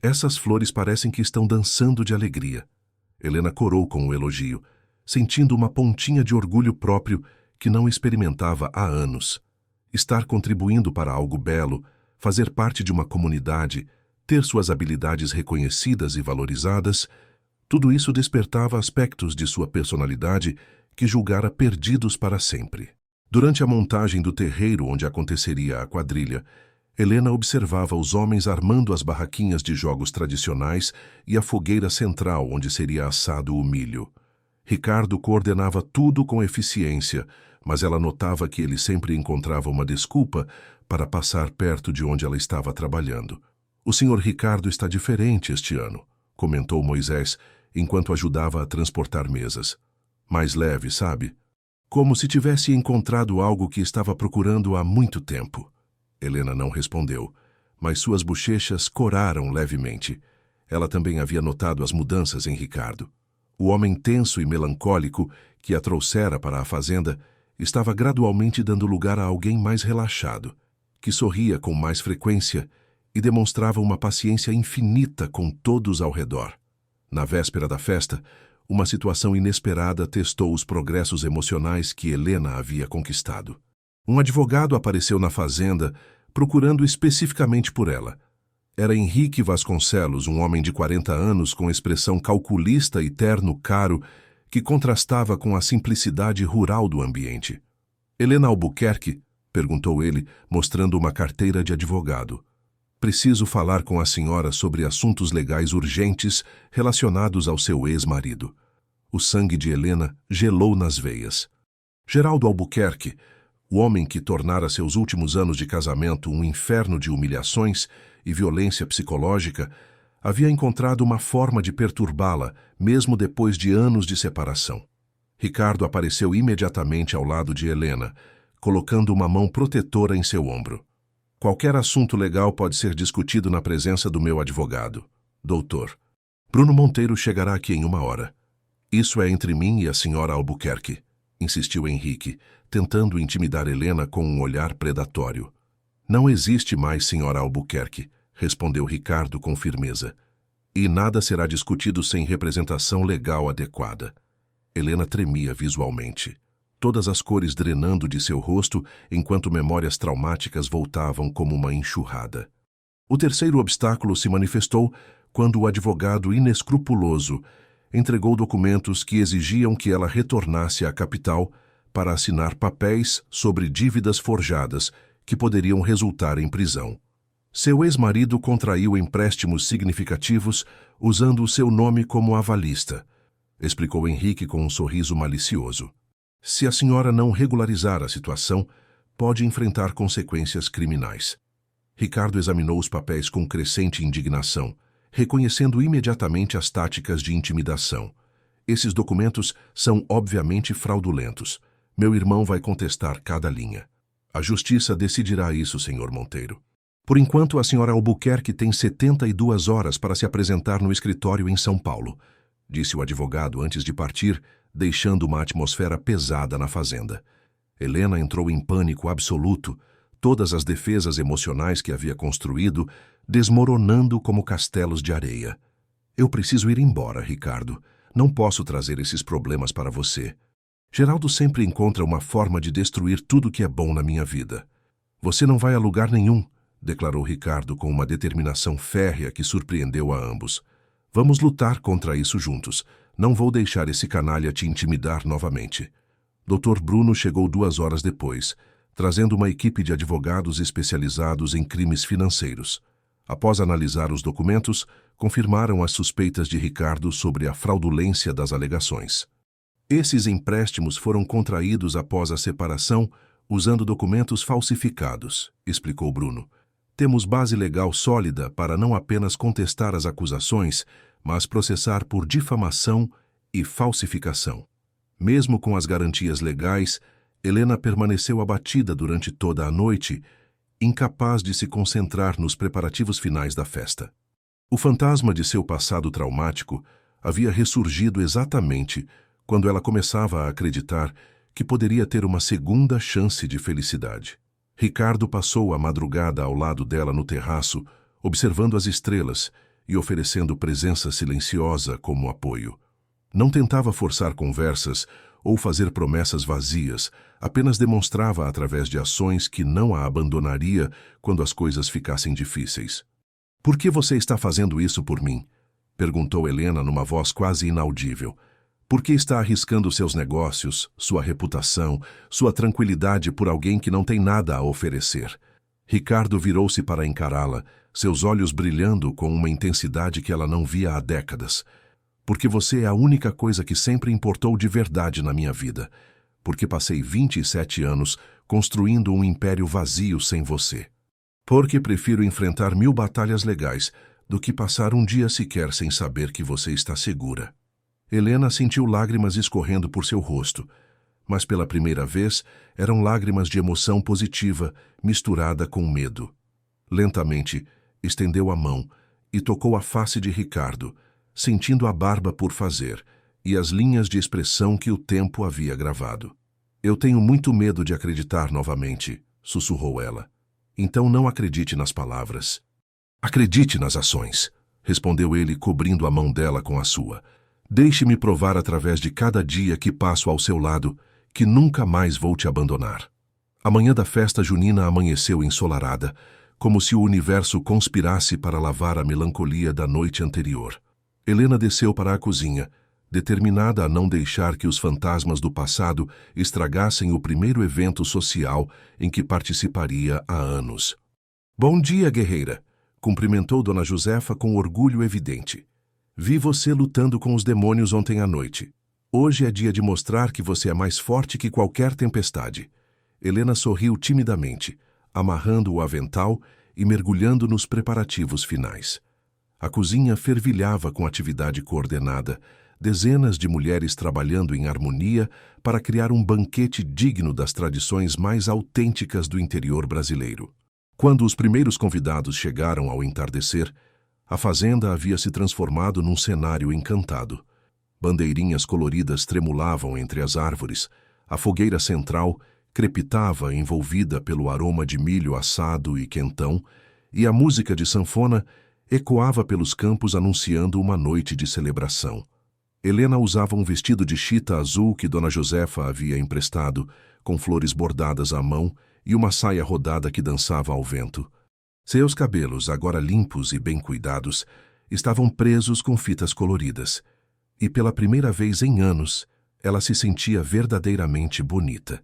"Essas flores parecem que estão dançando de alegria." Helena corou com o elogio, sentindo uma pontinha de orgulho próprio que não experimentava há anos. Estar contribuindo para algo belo, fazer parte de uma comunidade, ter suas habilidades reconhecidas e valorizadas, tudo isso despertava aspectos de sua personalidade que julgara perdidos para sempre. Durante a montagem do terreiro onde aconteceria a quadrilha, Helena observava os homens armando as barraquinhas de jogos tradicionais e a fogueira central onde seria assado o milho. Ricardo coordenava tudo com eficiência, mas ela notava que ele sempre encontrava uma desculpa para passar perto de onde ela estava trabalhando. "O senhor Ricardo está diferente este ano", comentou Moisés, enquanto ajudava a transportar mesas. "Mais leve, sabe? Como se tivesse encontrado algo que estava procurando há muito tempo." Helena não respondeu, mas suas bochechas coraram levemente. Ela também havia notado as mudanças em Ricardo. O homem tenso e melancólico que a trouxera para a fazenda estava gradualmente dando lugar a alguém mais relaxado, que sorria com mais frequência e demonstrava uma paciência infinita com todos ao redor. Na véspera da festa, uma situação inesperada testou os progressos emocionais que Helena havia conquistado. Um advogado apareceu na fazenda procurando especificamente por ela. Era Henrique Vasconcelos, um homem de 40 anos com expressão calculista e terno caro que contrastava com a simplicidade rural do ambiente. "Helena Albuquerque?", perguntou ele, mostrando uma carteira de advogado. "Preciso falar com a senhora sobre assuntos legais urgentes relacionados ao seu ex-marido." O sangue de Helena gelou nas veias. Geraldo Albuquerque, o homem que tornara seus últimos anos de casamento um inferno de humilhações e violência psicológica, havia encontrado uma forma de perturbá-la, mesmo depois de anos de separação. Ricardo apareceu imediatamente ao lado de Helena, colocando uma mão protetora em seu ombro. "Qualquer assunto legal pode ser discutido na presença do meu advogado, doutor. Bruno Monteiro chegará aqui em 1 hora. Isso é entre mim e a senhora Albuquerque", insistiu Henrique, tentando intimidar Helena com um olhar predatório. "Não existe mais senhora Albuquerque", respondeu Ricardo com firmeza. "E nada será discutido sem representação legal adequada." Helena tremia visualmente, todas as cores drenando de seu rosto enquanto memórias traumáticas voltavam como uma enxurrada. O terceiro obstáculo se manifestou quando o advogado inescrupuloso entregou documentos que exigiam que ela retornasse à capital para assinar papéis sobre dívidas forjadas que poderiam resultar em prisão. Seu ex-marido contraiu empréstimos significativos usando o seu nome como avalista, explicou Henrique com um sorriso malicioso. "Se a senhora não regularizar a situação, pode enfrentar consequências criminais." Ricardo examinou os papéis com crescente indignação, reconhecendo imediatamente as táticas de intimidação. "Esses documentos são obviamente fraudulentos. Meu irmão vai contestar cada linha. A justiça decidirá isso, senhor Monteiro. Por enquanto, a senhora Albuquerque tem 72 horas para se apresentar no escritório em São Paulo", disse o advogado antes de partir, deixando uma atmosfera pesada na fazenda. Helena entrou em pânico absoluto, todas as defesas emocionais que havia construído desmoronando como castelos de areia. "Eu preciso ir embora, Ricardo. Não posso trazer esses problemas para você. Geraldo sempre encontra uma forma de destruir tudo que é bom na minha vida." "Você não vai a lugar nenhum", declarou Ricardo com uma determinação férrea que surpreendeu a ambos. "Vamos lutar contra isso juntos, Não vou deixar esse canalha te intimidar novamente. Dr. Bruno chegou 2 horas depois, trazendo uma equipe de advogados especializados em crimes financeiros. Após analisar os documentos, confirmaram as suspeitas de Ricardo sobre a fraudulência das alegações. Esses empréstimos foram contraídos após a separação, usando documentos falsificados, explicou Bruno. Temos base legal sólida para não apenas contestar as acusações, mas processar por difamação e falsificação. Mesmo com as garantias legais, Helena permaneceu abatida durante toda a noite, incapaz de se concentrar nos preparativos finais da festa. O fantasma de seu passado traumático havia ressurgido exatamente quando ela começava a acreditar que poderia ter uma segunda chance de felicidade. Ricardo passou a madrugada ao lado dela no terraço, observando as estrelas e oferecendo presença silenciosa como apoio. Não tentava forçar conversas ou fazer promessas vazias, apenas demonstrava através de ações que não a abandonaria quando as coisas ficassem difíceis. "Por que você está fazendo isso por mim?" perguntou Helena numa voz quase inaudível. "Por que está arriscando seus negócios, sua reputação, sua tranquilidade por alguém que não tem nada a oferecer?" Ricardo virou-se para encará-la, seus olhos brilhando com uma intensidade que ela não via há décadas. "Porque você é a única coisa que sempre importou de verdade na minha vida. Porque passei 27 anos construindo um império vazio sem você. Porque prefiro enfrentar 1000 batalhas legais do que passar um dia sequer sem saber que você está segura." Helena sentiu lágrimas escorrendo por seu rosto, mas pela primeira vez eram lágrimas de emoção positiva misturada com medo. Lentamente, estendeu a mão e tocou a face de Ricardo, sentindo a barba por fazer e as linhas de expressão que o tempo havia gravado. "Eu tenho muito medo de acreditar novamente", sussurrou ela. "Então não acredite nas palavras. Acredite nas ações", respondeu ele, cobrindo a mão dela com a sua. "Deixe-me provar através de cada dia que passo ao seu lado que nunca mais vou te abandonar." A manhã da festa junina amanheceu ensolarada, como se o universo conspirasse para lavar a melancolia da noite anterior. Helena desceu para a cozinha, determinada a não deixar que os fantasmas do passado estragassem o primeiro evento social em que participaria há anos. "Bom dia, guerreira", cumprimentou Dona Josefa com orgulho evidente. "Vi você lutando com os demônios ontem à noite. Hoje é dia de mostrar que você é mais forte que qualquer tempestade." Helena sorriu timidamente, amarrando o avental e mergulhando nos preparativos finais. A cozinha fervilhava com atividade coordenada, dezenas de mulheres trabalhando em harmonia para criar um banquete digno das tradições mais autênticas do interior brasileiro. Quando os primeiros convidados chegaram ao entardecer, a fazenda havia se transformado num cenário encantado. Bandeirinhas coloridas tremulavam entre as árvores, a fogueira central crepitava envolvida pelo aroma de milho assado e quentão, e a música de sanfona ecoava pelos campos anunciando uma noite de celebração. Helena usava um vestido de chita azul que Dona Josefa havia emprestado, com flores bordadas à mão e uma saia rodada que dançava ao vento. Seus cabelos, agora limpos e bem cuidados, estavam presos com fitas coloridas, e pela primeira vez em anos, ela se sentia verdadeiramente bonita.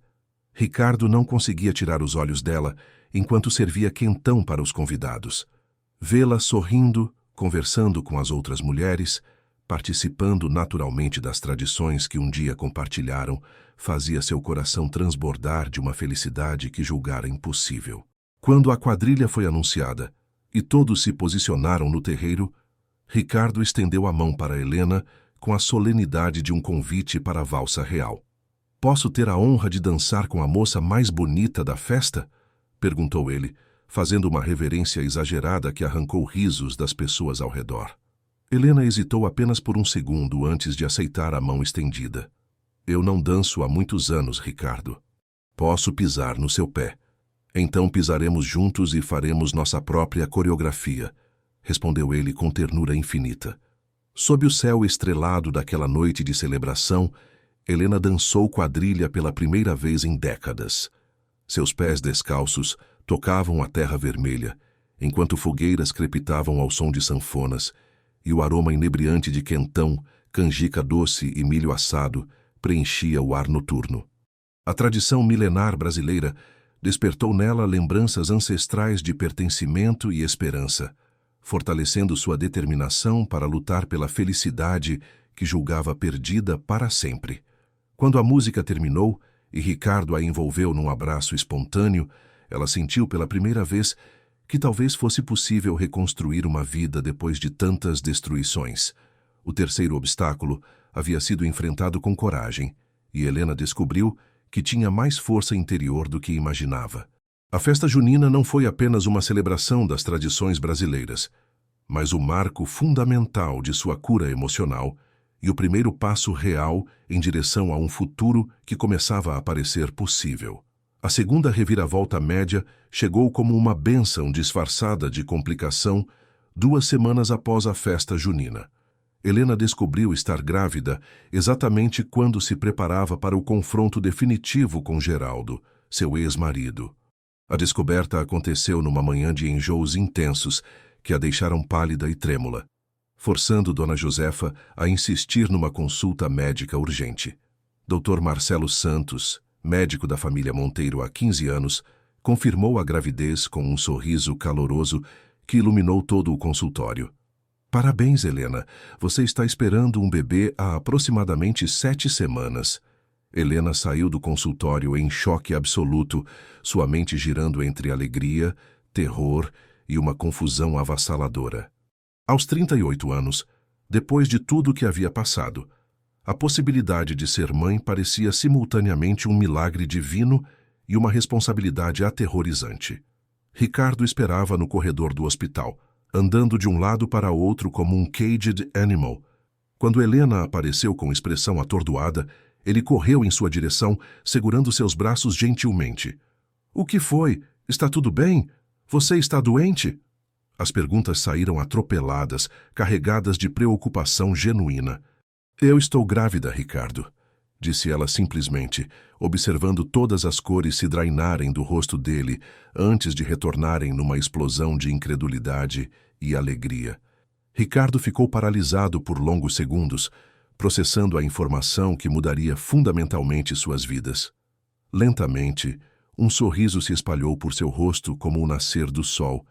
Ricardo não conseguia tirar os olhos dela enquanto servia quentão para os convidados. Vê-la sorrindo, conversando com as outras mulheres, participando naturalmente das tradições que um dia compartilharam, fazia seu coração transbordar de uma felicidade que julgara impossível. Quando a quadrilha foi anunciada e todos se posicionaram no terreiro, Ricardo estendeu a mão para Helena com a solenidade de um convite para a valsa real. "Posso ter a honra de dançar com a moça mais bonita da festa?" perguntou ele, fazendo uma reverência exagerada que arrancou risos das pessoas ao redor. Helena hesitou apenas por um segundo antes de aceitar a mão estendida. "Eu não danço há muitos anos, Ricardo. Posso pisar no seu pé. Então pisaremos juntos e faremos nossa própria coreografia", respondeu ele com ternura infinita. Sob o céu estrelado daquela noite de celebração, Helena dançou quadrilha pela primeira vez em décadas. Seus pés descalços tocavam a terra vermelha, enquanto fogueiras crepitavam ao som de sanfonas, e o aroma inebriante de quentão canjica doce e milho assado preenchia o ar noturno. A tradição milenar brasileira despertou nela lembranças ancestrais de pertencimento e esperança, fortalecendo sua determinação para lutar pela felicidade que julgava perdida para sempre. Quando a música terminou e Ricardo a envolveu num abraço espontâneo, ela sentiu pela primeira vez que talvez fosse possível reconstruir uma vida depois de tantas destruições. O terceiro obstáculo havia sido enfrentado com coragem, e Helena descobriu que tinha mais força interior do que imaginava. A festa junina não foi apenas uma celebração das tradições brasileiras, mas o marco fundamental de sua cura emocional e o primeiro passo real em direção a um futuro que começava a parecer possível. A segunda reviravolta média chegou como uma bênção disfarçada de complicação 2 semanas após a festa junina. Helena descobriu estar grávida exatamente quando se preparava para o confronto definitivo com Geraldo, seu ex-marido. A descoberta aconteceu numa manhã de enjoos intensos que a deixaram pálida e trêmula, forçando Dona Josefa a insistir numa consulta médica urgente. Dr. Marcelo Santos, médico da família Monteiro há 15 anos, confirmou a gravidez com um sorriso caloroso que iluminou todo o consultório. Parabéns, Helena. Você está esperando um bebê há aproximadamente 7 semanas. Helena saiu do consultório em choque absoluto, sua mente girando entre alegria, terror e uma confusão avassaladora. Aos 38 anos, depois de tudo que havia passado, a possibilidade de ser mãe parecia simultaneamente um milagre divino e uma responsabilidade aterrorizante. Ricardo esperava no corredor do hospital, andando de um lado para outro como um caged animal. Quando Helena apareceu com expressão atordoada, ele correu em sua direção, segurando seus braços gentilmente. — O que foi? Está tudo bem? Você está doente? As perguntas saíram atropeladas, carregadas de preocupação genuína. — Eu estou grávida, Ricardo, disse ela simplesmente, observando todas as cores se drainarem do rosto dele antes de retornarem numa explosão de incredulidade e alegria. Ricardo ficou paralisado por longos segundos, processando a informação que mudaria fundamentalmente suas vidas. Lentamente, um sorriso se espalhou por seu rosto como o nascer do sol,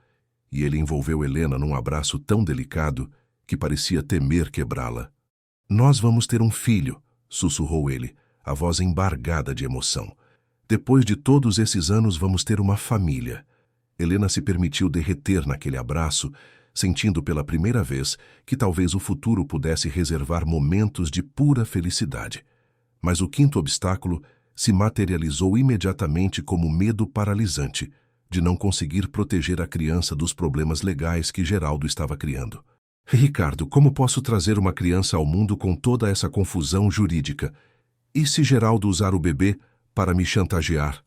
e ele envolveu Helena num abraço tão delicado que parecia temer quebrá-la. — Nós vamos ter um filho, sussurrou ele, a voz embargada de emoção. Depois de todos esses anos vamos ter uma família. Helena se permitiu derreter naquele abraço, sentindo pela primeira vez que talvez o futuro pudesse reservar momentos de pura felicidade. Mas o quinto obstáculo se materializou imediatamente como medo paralisante de não conseguir proteger a criança dos problemas legais que Geraldo estava criando. — Ricardo, como posso trazer uma criança ao mundo com toda essa confusão jurídica? E se Geraldo usar o bebê para me chantagear?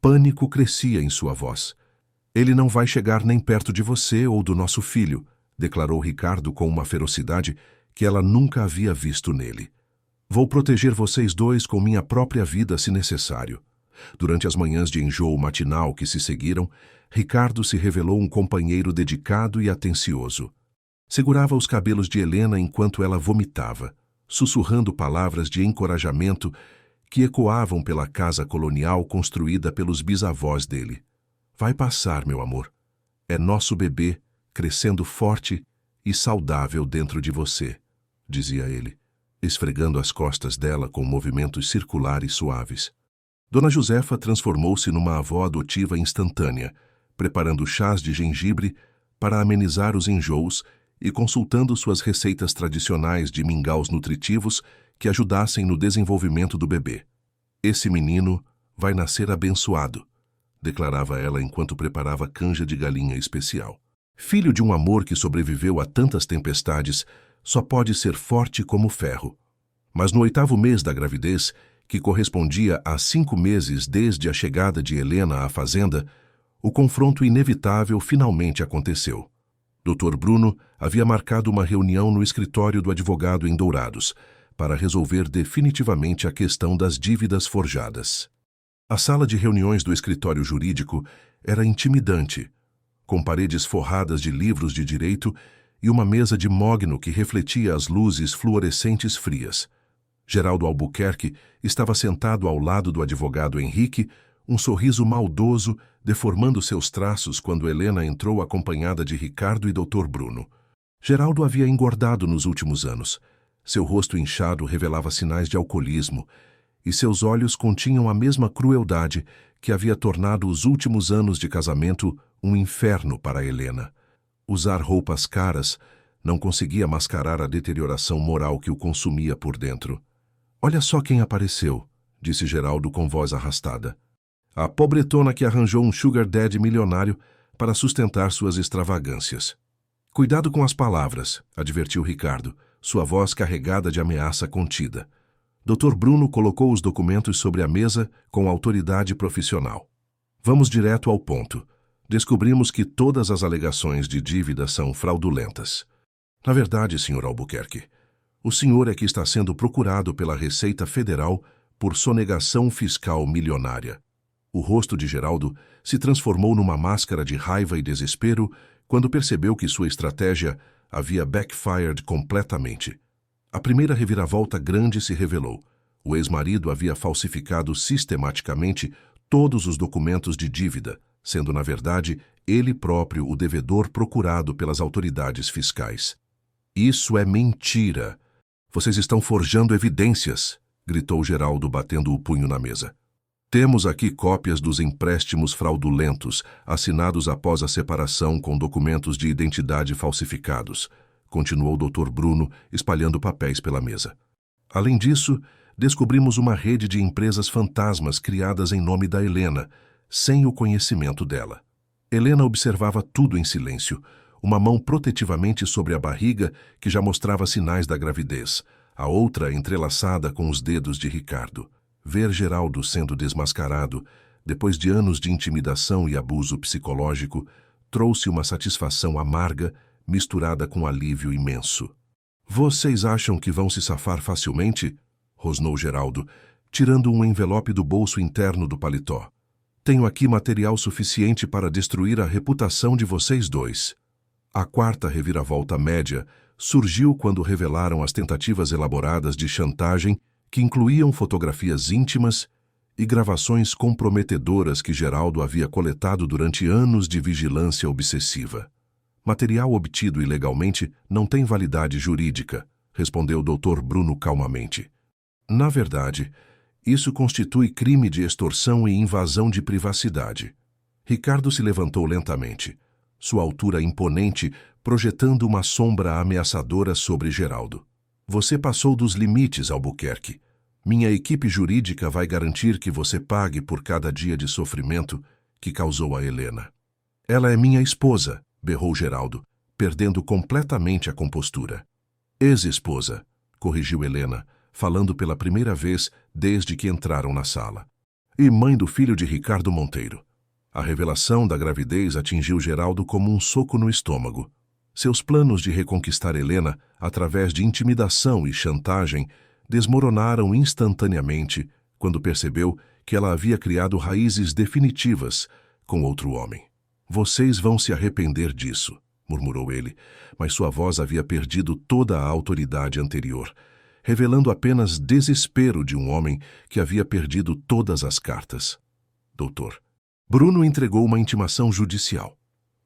Pânico crescia em sua voz. — Ele não vai chegar nem perto de você ou do nosso filho, declarou Ricardo com uma ferocidade que ela nunca havia visto nele. Vou proteger vocês dois com minha própria vida se necessário. Durante as manhãs de enjoo matinal que se seguiram, Ricardo se revelou um companheiro dedicado e atencioso. Segurava os cabelos de Helena enquanto ela vomitava, sussurrando palavras de encorajamento que ecoavam pela casa colonial construída pelos bisavós dele. — Vai passar, meu amor. É nosso bebê, crescendo forte e saudável dentro de você, dizia ele, esfregando as costas dela com movimentos circulares suaves. Dona Josefa transformou-se numa avó adotiva instantânea, preparando chás de gengibre para amenizar os enjoos e consultando suas receitas tradicionais de mingaus nutritivos que ajudassem no desenvolvimento do bebê. — Esse menino vai nascer abençoado, declarava ela enquanto preparava canja de galinha especial. Filho de um amor que sobreviveu a tantas tempestades, só pode ser forte como ferro. Mas no 8º mês da gravidez, que correspondia a 5 meses desde a chegada de Helena à fazenda, o confronto inevitável finalmente aconteceu. Dr. Bruno havia marcado uma reunião no escritório do advogado em Dourados para resolver definitivamente a questão das dívidas forjadas. A sala de reuniões do escritório jurídico era intimidante, com paredes forradas de livros de direito e uma mesa de mogno que refletia as luzes fluorescentes frias. Geraldo Albuquerque estava sentado ao lado do advogado Henrique, um sorriso maldoso deformando seus traços quando Helena entrou acompanhada de Ricardo e Dr. Bruno. Geraldo havia engordado nos últimos anos. Seu rosto inchado revelava sinais de alcoolismo, e seus olhos continham a mesma crueldade que havia tornado os últimos anos de casamento um inferno para Helena. Usar roupas caras não conseguia mascarar a deterioração moral que o consumia por dentro. "Olha só quem apareceu", disse Geraldo com voz arrastada. "A pobretona que arranjou um sugar daddy milionário para sustentar suas extravagâncias." "Cuidado com as palavras", advertiu Ricardo, sua voz carregada de ameaça contida. Dr. Bruno colocou os documentos sobre a mesa com autoridade profissional. "Vamos direto ao ponto. Descobrimos que todas as alegações de dívida são fraudulentas. Na verdade, Sr. Albuquerque, o senhor é que está sendo procurado pela Receita Federal por sonegação fiscal milionária." O rosto de Geraldo se transformou numa máscara de raiva e desespero quando percebeu que sua estratégia havia backfired completamente. A primeira reviravolta grande se revelou. O ex-marido havia falsificado sistematicamente todos os documentos de dívida, sendo, na verdade, ele próprio o devedor procurado pelas autoridades fiscais. "Isso é mentira! Vocês estão forjando evidências!" gritou Geraldo, batendo o punho na mesa. "Temos aqui cópias dos empréstimos fraudulentos, assinados após a separação com documentos de identidade falsificados", continuou o Dr. Bruno, espalhando papéis pela mesa. "Além disso, descobrimos uma rede de empresas fantasmas criadas em nome da Helena, sem o conhecimento dela. Helena observava tudo em silêncio, uma mão protetivamente sobre a barriga que já mostrava sinais da gravidez, a outra entrelaçada com os dedos de Ricardo. Ver Geraldo sendo desmascarado, depois de anos de intimidação e abuso psicológico, trouxe uma satisfação amarga, misturada com alívio imenso. "Vocês acham que vão se safar facilmente?" rosnou Geraldo, tirando um envelope do bolso interno do paletó. "Tenho aqui material suficiente para destruir a reputação de vocês dois." A quarta reviravolta média surgiu quando revelaram as tentativas elaboradas de chantagem que incluíam fotografias íntimas e gravações comprometedoras que Geraldo havia coletado durante anos de vigilância obsessiva. "Material obtido ilegalmente não tem validade jurídica", respondeu Dr. Bruno calmamente. "Na verdade, isso constitui crime de extorsão e invasão de privacidade." Ricardo se levantou lentamente, sua altura imponente projetando uma sombra ameaçadora sobre Geraldo. "Você passou dos limites, Albuquerque. Minha equipe jurídica vai garantir que você pague por cada dia de sofrimento que causou a Helena." "Ela é minha esposa", berrou Geraldo, perdendo completamente a compostura. "Ex-esposa", corrigiu Helena, falando pela primeira vez desde que entraram na sala. "E mãe do filho de Ricardo Monteiro." A revelação da gravidez atingiu Geraldo como um soco no estômago. Seus planos de reconquistar Helena, através de intimidação e chantagem, desmoronaram instantaneamente quando percebeu que ela havia criado raízes definitivas com outro homem. "Vocês vão se arrepender disso", murmurou ele, mas sua voz havia perdido toda a autoridade anterior, revelando apenas desespero de um homem que havia perdido todas as cartas. "Doutor." Bruno entregou uma intimação judicial.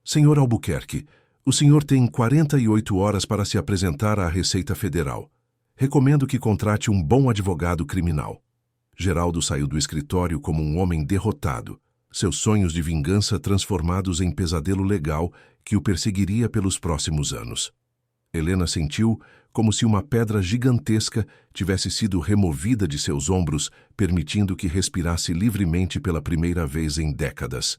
"Senhor Albuquerque, o senhor tem 48 horas para se apresentar à Receita Federal. Recomendo que contrate um bom advogado criminal." Geraldo saiu do escritório como um homem derrotado, seus sonhos de vingança transformados em pesadelo legal que o perseguiria pelos próximos anos. Helena sentiu como se uma pedra gigantesca tivesse sido removida de seus ombros, permitindo que respirasse livremente pela primeira vez em décadas.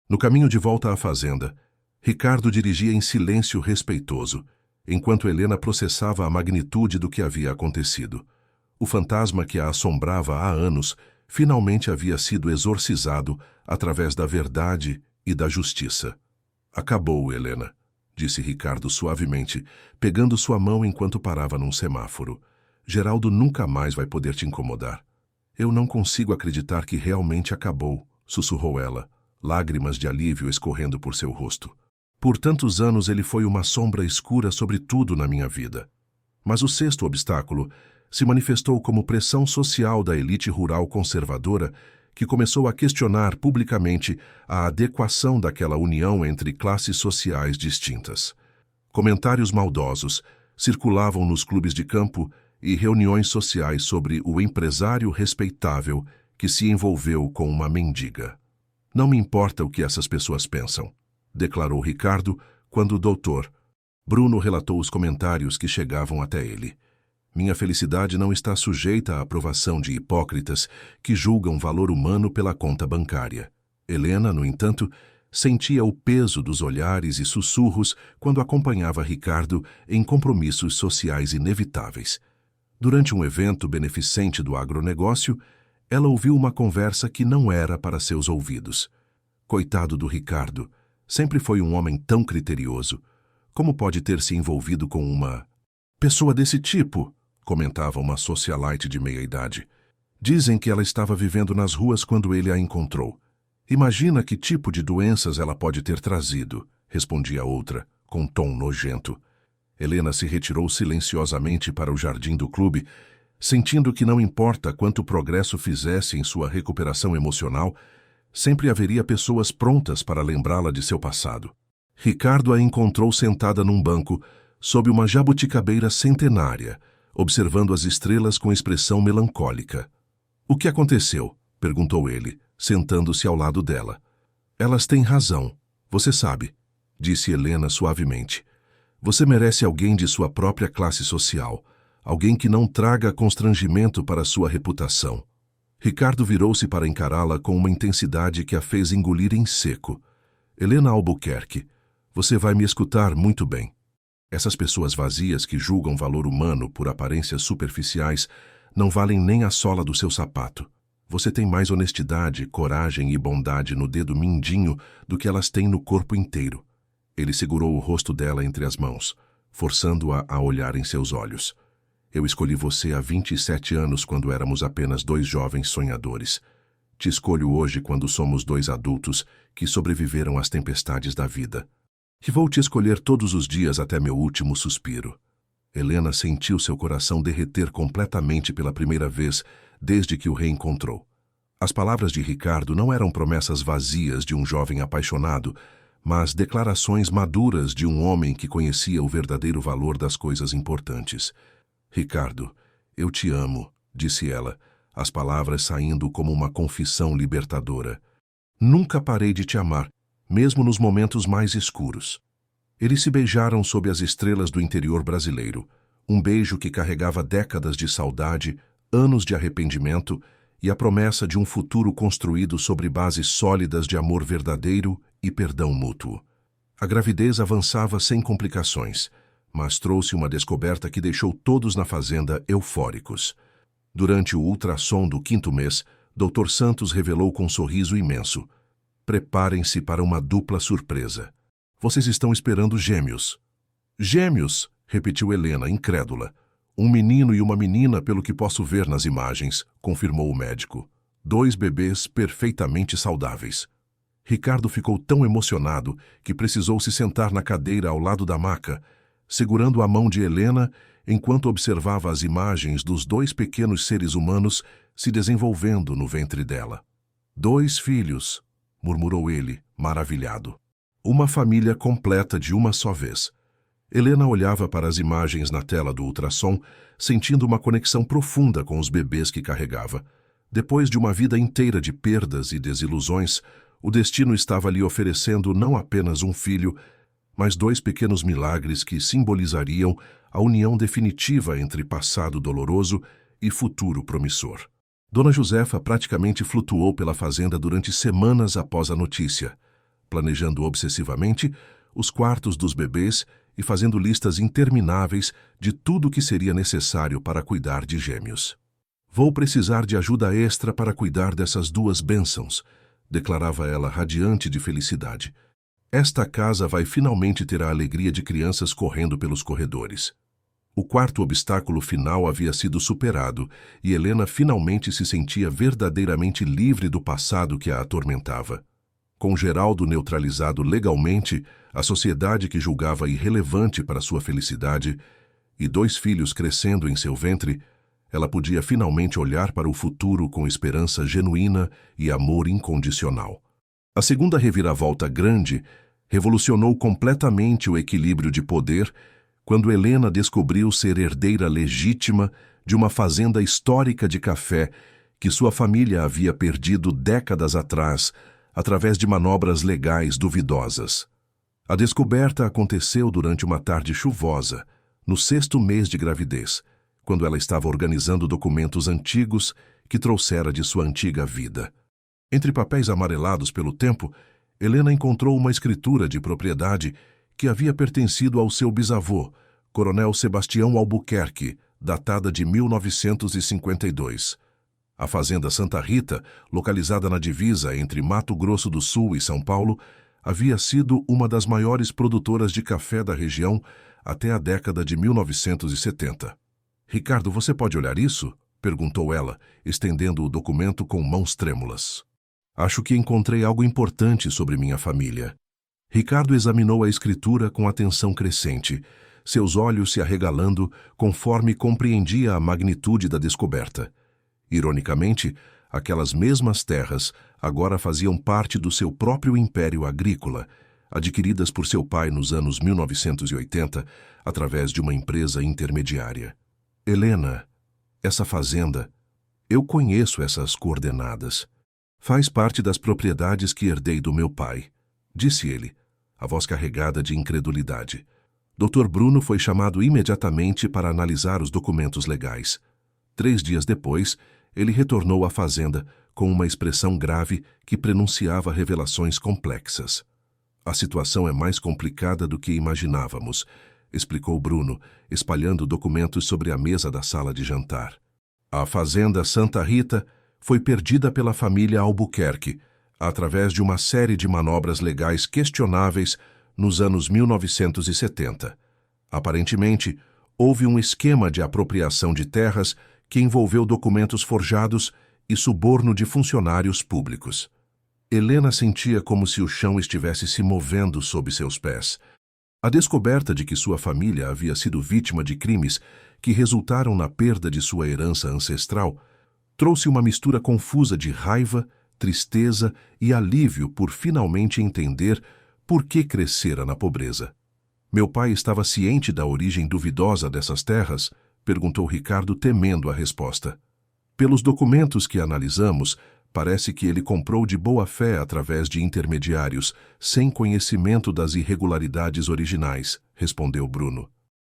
No caminho de volta à fazenda, Ricardo dirigia em silêncio respeitoso, enquanto Helena processava a magnitude do que havia acontecido. O fantasma que a assombrava há anos finalmente havia sido exorcizado através da verdade e da justiça. "Acabou, Helena", disse Ricardo suavemente, pegando sua mão enquanto parava num semáforo. "Geraldo nunca mais vai poder te incomodar." "Eu não consigo acreditar que realmente acabou", sussurrou ela, lágrimas de alívio escorrendo por seu rosto. Por tantos anos ele foi uma sombra escura sobre tudo na minha vida. Mas o sexto obstáculo se manifestou como pressão social da elite rural conservadora que começou a questionar publicamente a adequação daquela união entre classes sociais distintas. Comentários maldosos circulavam nos clubes de campo e reuniões sociais sobre o empresário respeitável que se envolveu com uma mendiga. Não me importa o que essas pessoas pensam, declarou Ricardo quando o doutor Bruno relatou os comentários que chegavam até ele. Minha felicidade não está sujeita à aprovação de hipócritas que julgam valor humano pela conta bancária. Helena, no entanto, sentia o peso dos olhares e sussurros quando acompanhava Ricardo em compromissos sociais inevitáveis. Durante um evento beneficente do agronegócio, ela ouviu uma conversa que não era para seus ouvidos. Coitado do Ricardo, sempre foi um homem tão criterioso. Como pode ter se envolvido com uma pessoa desse tipo? Comentava uma socialite de meia-idade. Dizem que ela estava vivendo nas ruas quando ele a encontrou. Imagina que tipo de doenças ela pode ter trazido, respondia outra, com tom nojento. Helena se retirou silenciosamente para o jardim do clube, sentindo que não importa quanto progresso fizesse em sua recuperação emocional, sempre haveria pessoas prontas para lembrá-la de seu passado. Ricardo a encontrou sentada num banco, sob uma jabuticabeira centenária, observando as estrelas com expressão melancólica. — O que aconteceu? Perguntou ele, sentando-se ao lado dela. — Elas têm razão, você sabe, disse Helena suavemente. Você merece alguém de sua própria classe social, alguém que não traga constrangimento para sua reputação. Ricardo virou-se para encará-la com uma intensidade que a fez engolir em seco. — Helena Albuquerque, você vai me escutar muito bem. Essas pessoas vazias que julgam valor humano por aparências superficiais não valem nem a sola do seu sapato. Você tem mais honestidade, coragem e bondade no dedo mindinho do que elas têm no corpo inteiro. Ele segurou o rosto dela entre as mãos, forçando-a a olhar em seus olhos. Eu escolhi você há 27 anos quando éramos apenas dois jovens sonhadores. Te escolho hoje quando somos dois adultos que sobreviveram às tempestades da vida. E vou te escolher todos os dias até meu último suspiro. Helena sentiu seu coração derreter completamente pela primeira vez desde que o reencontrou. As palavras de Ricardo não eram promessas vazias de um jovem apaixonado, mas declarações maduras de um homem que conhecia o verdadeiro valor das coisas importantes. Ricardo, eu te amo, disse ela, as palavras saindo como uma confissão libertadora. Nunca parei de te amar, mesmo nos momentos mais escuros. Eles se beijaram sob as estrelas do interior brasileiro, um beijo que carregava décadas de saudade, anos de arrependimento e a promessa de um futuro construído sobre bases sólidas de amor verdadeiro e perdão mútuo. A gravidez avançava sem complicações, mas trouxe uma descoberta que deixou todos na fazenda eufóricos. Durante o ultrassom do 5º mês, Dr. Santos revelou com um sorriso imenso: preparem-se para uma dupla surpresa. Vocês estão esperando gêmeos. Gêmeos, repetiu Helena, incrédula. Um menino e uma menina, pelo que posso ver nas imagens, confirmou o médico. 2 bebês perfeitamente saudáveis. Ricardo ficou tão emocionado que precisou se sentar na cadeira ao lado da maca, segurando a mão de Helena enquanto observava as imagens dos 2 pequenos seres humanos se desenvolvendo no ventre dela. 2 filhos, murmurou ele, maravilhado. Uma família completa de uma só vez. Helena olhava para as imagens na tela do ultrassom, sentindo uma conexão profunda com os bebês que carregava. Depois de uma vida inteira de perdas e desilusões, o destino estava lhe oferecendo não apenas um filho, mas 2 pequenos milagres que simbolizariam a união definitiva entre passado doloroso e futuro promissor. Dona Josefa praticamente flutuou pela fazenda durante semanas após a notícia, planejando obsessivamente os quartos dos bebês e fazendo listas intermináveis de tudo o que seria necessário para cuidar de gêmeos. Vou precisar de ajuda extra para cuidar dessas 2 bênçãos, declarava ela radiante de felicidade. Esta casa vai finalmente ter a alegria de crianças correndo pelos corredores. O 4º obstáculo final havia sido superado e Helena finalmente se sentia verdadeiramente livre do passado que a atormentava. Com Geraldo neutralizado legalmente, a sociedade que julgava irrelevante para sua felicidade, e 2 filhos crescendo em seu ventre, ela podia finalmente olhar para o futuro com esperança genuína e amor incondicional. A segunda reviravolta grande revolucionou completamente o equilíbrio de poder quando Helena descobriu ser herdeira legítima de uma fazenda histórica de café que sua família havia perdido décadas atrás através de manobras legais duvidosas. A descoberta aconteceu durante uma tarde chuvosa, no 6º mês de gravidez, quando ela estava organizando documentos antigos que trouxera de sua antiga vida. Entre papéis amarelados pelo tempo, Helena encontrou uma escritura de propriedade que havia pertencido ao seu bisavô, Coronel Sebastião Albuquerque, datada de 1952. A Fazenda Santa Rita, localizada na divisa entre Mato Grosso do Sul e São Paulo, havia sido uma das maiores produtoras de café da região até a década de 1970. "Ricardo, você pode olhar isso?" perguntou ela, estendendo o documento com mãos trêmulas. "Acho que encontrei algo importante sobre minha família." Ricardo examinou a escritura com atenção crescente, seus olhos se arregalando conforme compreendia a magnitude da descoberta. Ironicamente, aquelas mesmas terras agora faziam parte do seu próprio império agrícola, adquiridas por seu pai nos anos 1980, através de uma empresa intermediária. "Helena, essa fazenda, eu conheço essas coordenadas. Faz parte das propriedades que herdei do meu pai", disse ele, a voz carregada de incredulidade. Dr. Bruno foi chamado imediatamente para analisar os documentos legais. 3 dias depois, ele retornou à fazenda com uma expressão grave que prenunciava revelações complexas. "A situação é mais complicada do que imaginávamos", explicou Bruno, espalhando documentos sobre a mesa da sala de jantar. "A Fazenda Santa Rita foi perdida pela família Albuquerque, através de uma série de manobras legais questionáveis nos anos 1970. Aparentemente, houve um esquema de apropriação de terras que envolveu documentos forjados e suborno de funcionários públicos." Helena sentia como se o chão estivesse se movendo sob seus pés. A descoberta de que sua família havia sido vítima de crimes que resultaram na perda de sua herança ancestral trouxe uma mistura confusa de raiva, tristeza e alívio por finalmente entender por que crescera na pobreza. "Meu pai estava ciente da origem duvidosa dessas terras?" perguntou Ricardo, temendo a resposta. "Pelos documentos que analisamos, parece que ele comprou de boa fé através de intermediários, sem conhecimento das irregularidades originais", respondeu Bruno.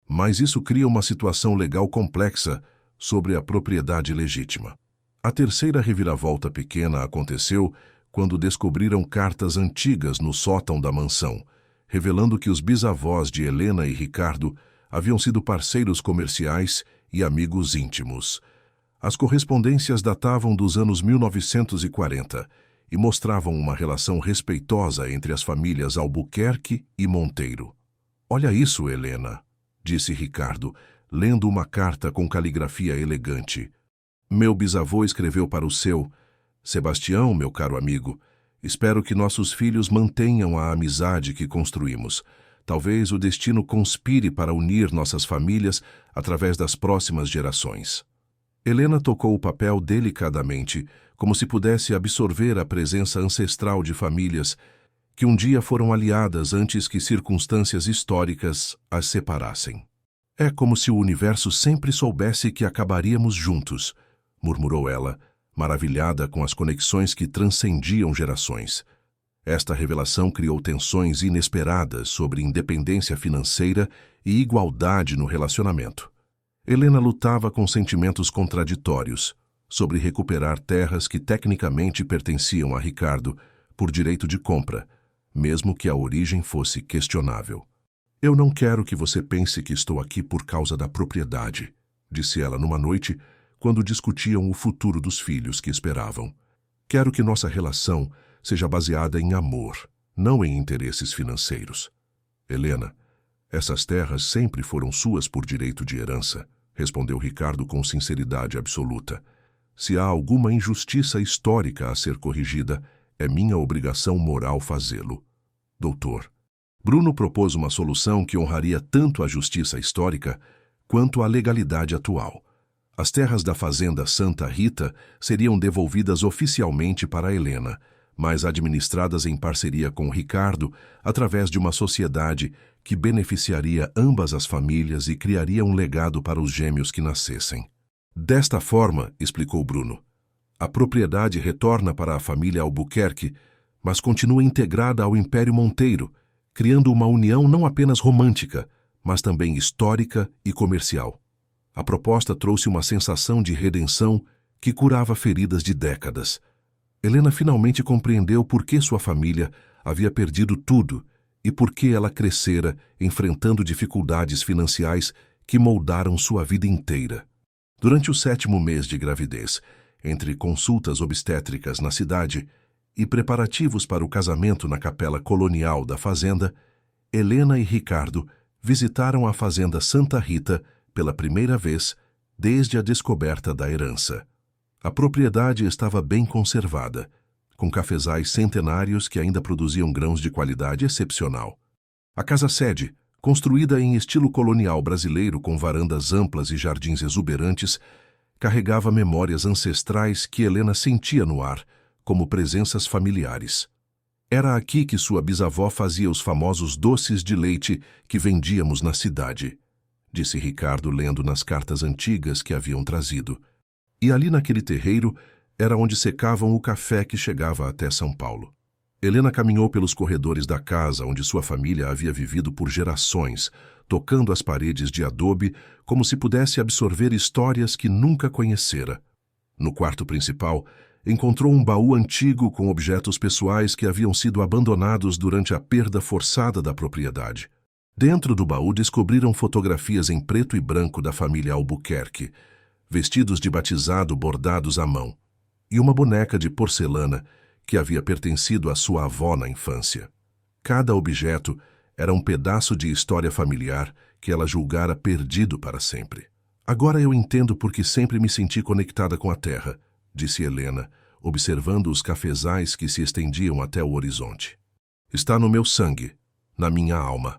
"Mas isso cria uma situação legal complexa sobre a propriedade legítima." A terceira reviravolta pequena aconteceu quando descobriram cartas antigas no sótão da mansão, revelando que os bisavós de Helena e Ricardo haviam sido parceiros comerciais e amigos íntimos. As correspondências datavam dos anos 1940 e mostravam uma relação respeitosa entre as famílias Albuquerque e Monteiro. "Olha isso, Helena", disse Ricardo, lendo uma carta com caligrafia elegante. "Meu bisavô escreveu para o seu: Sebastião, meu caro amigo, espero que nossos filhos mantenham a amizade que construímos. Talvez o destino conspire para unir nossas famílias através das próximas gerações." Helena tocou o papel delicadamente, como se pudesse absorver a presença ancestral de famílias que um dia foram aliadas antes que circunstâncias históricas as separassem. "É como se o universo sempre soubesse que acabaríamos juntos", murmurou ela, maravilhada com as conexões que transcendiam gerações. Esta revelação criou tensões inesperadas sobre independência financeira e igualdade no relacionamento. Helena lutava com sentimentos contraditórios sobre recuperar terras que tecnicamente pertenciam a Ricardo por direito de compra, mesmo que a origem fosse questionável. "Eu não quero que você pense que estou aqui por causa da propriedade", disse ela numa noite quando discutiam o futuro dos filhos que esperavam. "Quero que nossa relação seja baseada em amor, não em interesses financeiros." "Helena, essas terras sempre foram suas por direito de herança", respondeu Ricardo com sinceridade absoluta. "Se há alguma injustiça histórica a ser corrigida, É minha obrigação moral fazê-lo. Doutor. Bruno propôs uma solução que honraria tanto a justiça histórica quanto a legalidade atual. As terras da fazenda Santa Rita seriam devolvidas oficialmente para Helena, mas administradas em parceria com Ricardo através de uma sociedade que beneficiaria ambas as famílias e criaria um legado para os gêmeos que nascessem. Desta forma, explicou Bruno, a propriedade retorna para a família Albuquerque, mas continua integrada ao Império Monteiro, criando uma união não apenas romântica, mas também histórica e comercial. A proposta trouxe uma sensação de redenção que curava feridas de décadas. Helena finalmente compreendeu por que sua família havia perdido tudo e por que ela crescera enfrentando dificuldades financiais que moldaram sua vida inteira. Durante o 7º mês de gravidez, entre consultas obstétricas na cidade e preparativos para o casamento na capela colonial da fazenda, Helena e Ricardo visitaram a fazenda Santa Rita pela primeira vez desde a descoberta da herança. A propriedade estava bem conservada, com cafezais centenários que ainda produziam grãos de qualidade excepcional. A casa-sede, construída em estilo colonial brasileiro com varandas amplas e jardins exuberantes, carregava memórias ancestrais que Helena sentia no ar, como presenças familiares. Era aqui que sua bisavó fazia os famosos doces de leite que vendíamos na cidade, disse Ricardo lendo nas cartas antigas que haviam trazido. E ali naquele terreiro era onde secavam o café que chegava até São Paulo. Helena caminhou pelos corredores da casa onde sua família havia vivido por gerações, tocando as paredes de adobe como se pudesse absorver histórias que nunca conhecera. No quarto principal, encontrou um baú antigo com objetos pessoais que haviam sido abandonados durante a perda forçada da propriedade. Dentro do baú descobriram fotografias em preto e branco da família Albuquerque, vestidos de batizado bordados à mão, e uma boneca de porcelana que havia pertencido à sua avó na infância. Cada objeto era um pedaço de história familiar que ela julgara perdido para sempre. Agora eu entendo por que sempre me senti conectada com a terra, disse Helena, observando os cafezais que se estendiam até o horizonte. Está no meu sangue, na minha alma.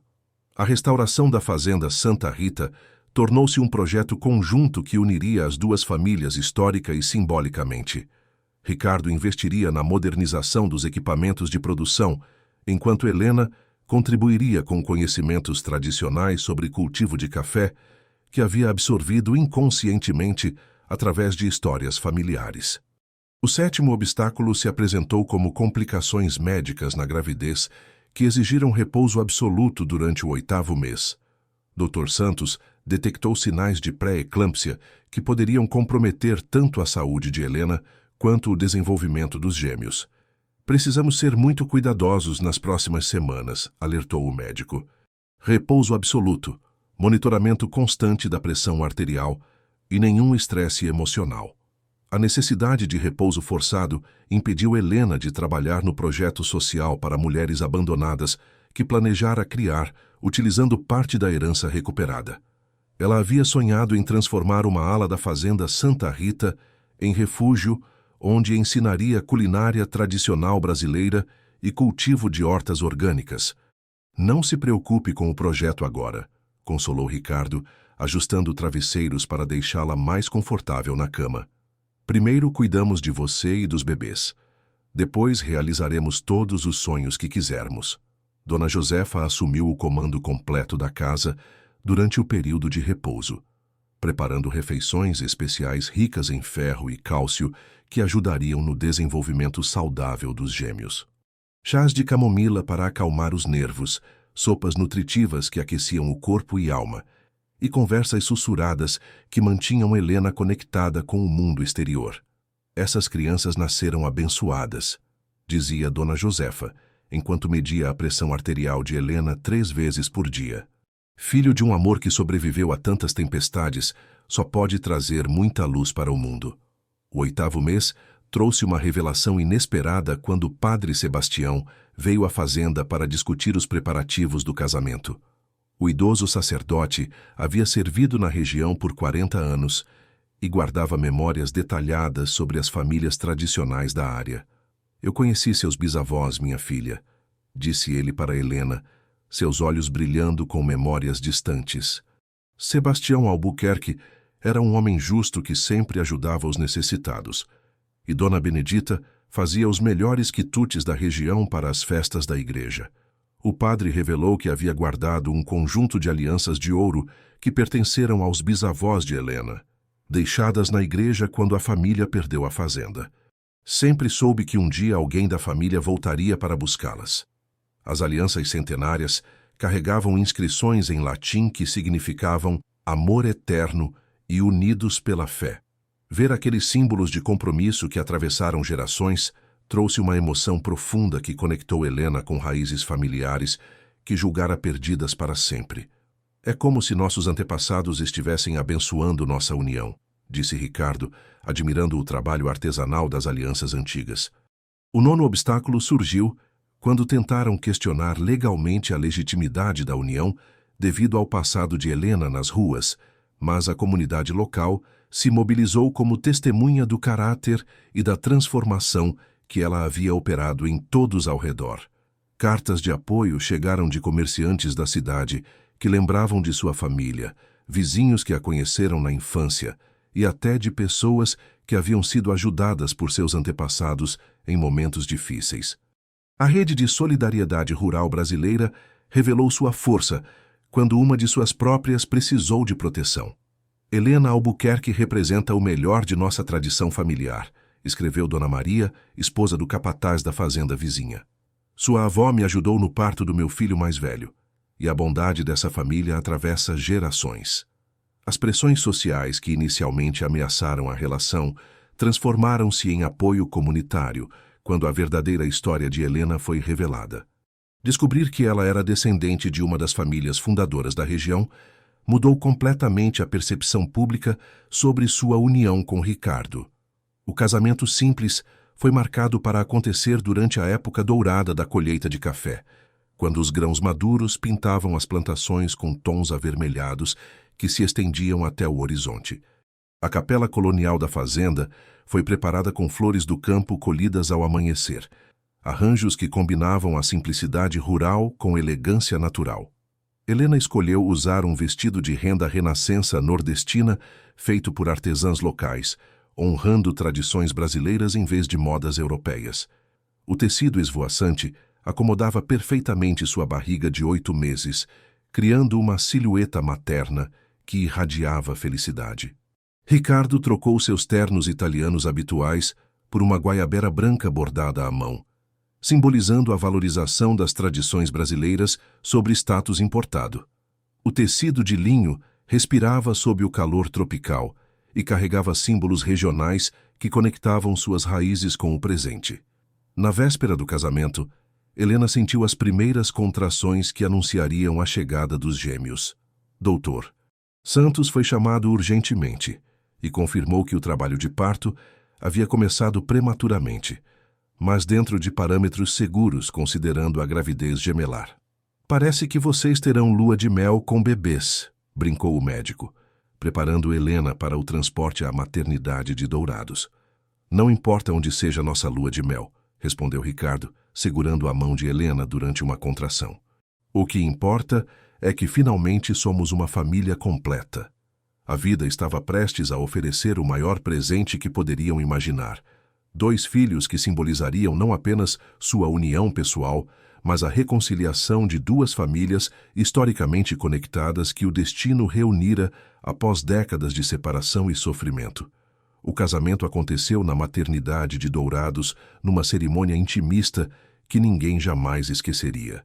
A restauração da fazenda Santa Rita tornou-se um projeto conjunto que uniria as duas famílias histórica e simbolicamente. Ricardo investiria na modernização dos equipamentos de produção, enquanto Helena contribuiria com conhecimentos tradicionais sobre cultivo de café que havia absorvido inconscientemente através de histórias familiares. O 7º obstáculo se apresentou como complicações médicas na gravidez que exigiram repouso absoluto durante o 8º mês. Dr. Santos detectou sinais de pré-eclâmpsia que poderiam comprometer tanto a saúde de Helena quanto o desenvolvimento dos gêmeos. Precisamos ser muito cuidadosos nas próximas semanas, alertou o médico. Repouso absoluto, monitoramento constante da pressão arterial e nenhum estresse emocional. A necessidade de repouso forçado impediu Helena de trabalhar no projeto social para mulheres abandonadas que planejara criar, utilizando parte da herança recuperada. Ela havia sonhado em transformar uma ala da fazenda Santa Rita em refúgio onde ensinaria culinária tradicional brasileira e cultivo de hortas orgânicas. Não se preocupe com o projeto agora, consolou Ricardo, ajustando travesseiros para deixá-la mais confortável na cama. Primeiro cuidamos de você e dos bebês. Depois realizaremos todos os sonhos que quisermos. Dona Josefa assumiu o comando completo da casa durante o período de repouso, preparando refeições especiais ricas em ferro e cálcio que ajudariam no desenvolvimento saudável dos gêmeos. Chás de camomila para acalmar os nervos, sopas nutritivas que aqueciam o corpo e alma, e conversas sussurradas que mantinham Helena conectada com o mundo exterior. Essas crianças nasceram abençoadas, dizia Dona Josefa, enquanto media a pressão arterial de Helena 3 vezes por dia. Filho de um amor que sobreviveu a tantas tempestades, só pode trazer muita luz para o mundo. O 8º mês trouxe uma revelação inesperada quando o padre Sebastião veio à fazenda para discutir os preparativos do casamento. O idoso sacerdote havia servido na região por 40 anos e guardava memórias detalhadas sobre as famílias tradicionais da área. Eu conheci seus bisavós, minha filha, disse ele para Helena, seus olhos brilhando com memórias distantes. Sebastião Albuquerque era um homem justo que sempre ajudava os necessitados, e Dona Benedita fazia os melhores quitutes da região para as festas da igreja. O padre revelou que havia guardado um conjunto de alianças de ouro que pertenceram aos bisavós de Helena, deixadas na igreja quando a família perdeu a fazenda. Sempre soube que um dia alguém da família voltaria para buscá-las. As alianças centenárias carregavam inscrições em latim que significavam amor eterno e unidos pela fé. Ver aqueles símbolos de compromisso que atravessaram gerações trouxe uma emoção profunda que conectou Helena com raízes familiares que julgara perdidas para sempre. É como se nossos antepassados estivessem abençoando nossa união, disse Ricardo, admirando o trabalho artesanal das alianças antigas. O nono obstáculo surgiu quando tentaram questionar legalmente a legitimidade da união devido ao passado de Helena nas ruas, mas a comunidade local se mobilizou como testemunha do caráter e da transformação que ela havia operado em todos ao redor. Cartas de apoio chegaram de comerciantes da cidade que lembravam de sua família, vizinhos que a conheceram na infância e até de pessoas que haviam sido ajudadas por seus antepassados em momentos difíceis. A rede de solidariedade rural brasileira revelou sua força quando uma de suas próprias precisou de proteção. Helena Albuquerque representa o melhor de nossa tradição familiar, escreveu Dona Maria, esposa do capataz da fazenda vizinha. Sua avó me ajudou no parto do meu filho mais velho, e a bondade dessa família atravessa gerações. As pressões sociais que inicialmente ameaçaram a relação transformaram-se em apoio comunitário quando a verdadeira história de Helena foi revelada. Descobrir que ela era descendente de uma das famílias fundadoras da região mudou completamente a percepção pública sobre sua união com Ricardo. O casamento simples foi marcado para acontecer durante a época dourada da colheita de café, quando os grãos maduros pintavam as plantações com tons avermelhados que se estendiam até o horizonte. A capela colonial da fazenda foi preparada com flores do campo colhidas ao amanhecer, arranjos que combinavam a simplicidade rural com elegância natural. Helena escolheu usar um vestido de renda renascença nordestina feito por artesãs locais, honrando tradições brasileiras em vez de modas europeias. O tecido esvoaçante acomodava perfeitamente sua barriga de 8 meses, criando uma silhueta materna que irradiava felicidade. Ricardo trocou seus ternos italianos habituais por uma guaiabera branca bordada à mão, simbolizando a valorização das tradições brasileiras sobre status importado. O tecido de linho respirava sob o calor tropical e carregava símbolos regionais que conectavam suas raízes com o presente. Na véspera do casamento, Helena sentiu as primeiras contrações que anunciariam a chegada dos gêmeos. Doutor Santos foi chamado urgentemente e confirmou que o trabalho de parto havia começado prematuramente, mas dentro de parâmetros seguros considerando a gravidez gemelar. Parece que vocês terão lua de mel com bebês, brincou o médico, preparando Helena para o transporte à maternidade de Dourados. Não importa onde seja nossa lua de mel, respondeu Ricardo, segurando a mão de Helena durante uma contração. O que importa é que finalmente somos uma família completa. A vida estava prestes a oferecer o maior presente que poderiam imaginar. 2 filhos que simbolizariam não apenas sua união pessoal, mas a reconciliação de 2 famílias historicamente conectadas que o destino reunira após décadas de separação e sofrimento. O casamento aconteceu na maternidade de Dourados, numa cerimônia intimista que ninguém jamais esqueceria.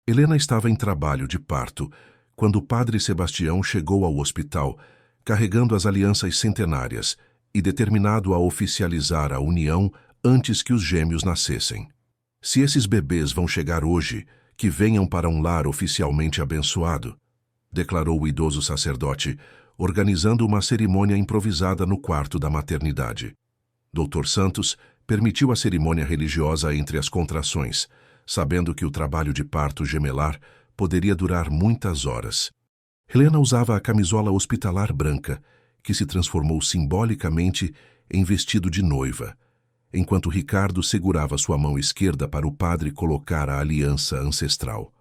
Helena estava em trabalho de parto quando o padre Sebastião chegou ao hospital, carregando as alianças centenárias e determinado a oficializar a união antes que os gêmeos nascessem. Se esses bebês vão chegar hoje, que venham para um lar oficialmente abençoado, declarou o idoso sacerdote, organizando uma cerimônia improvisada no quarto da maternidade. Dr. Santos permitiu a cerimônia religiosa entre as contrações, sabendo que o trabalho de parto gemelar poderia durar muitas horas. Helena usava a camisola hospitalar branca, que se transformou simbolicamente em vestido de noiva. enquanto Ricardo segurava sua mão esquerda para o padre colocar a aliança ancestral.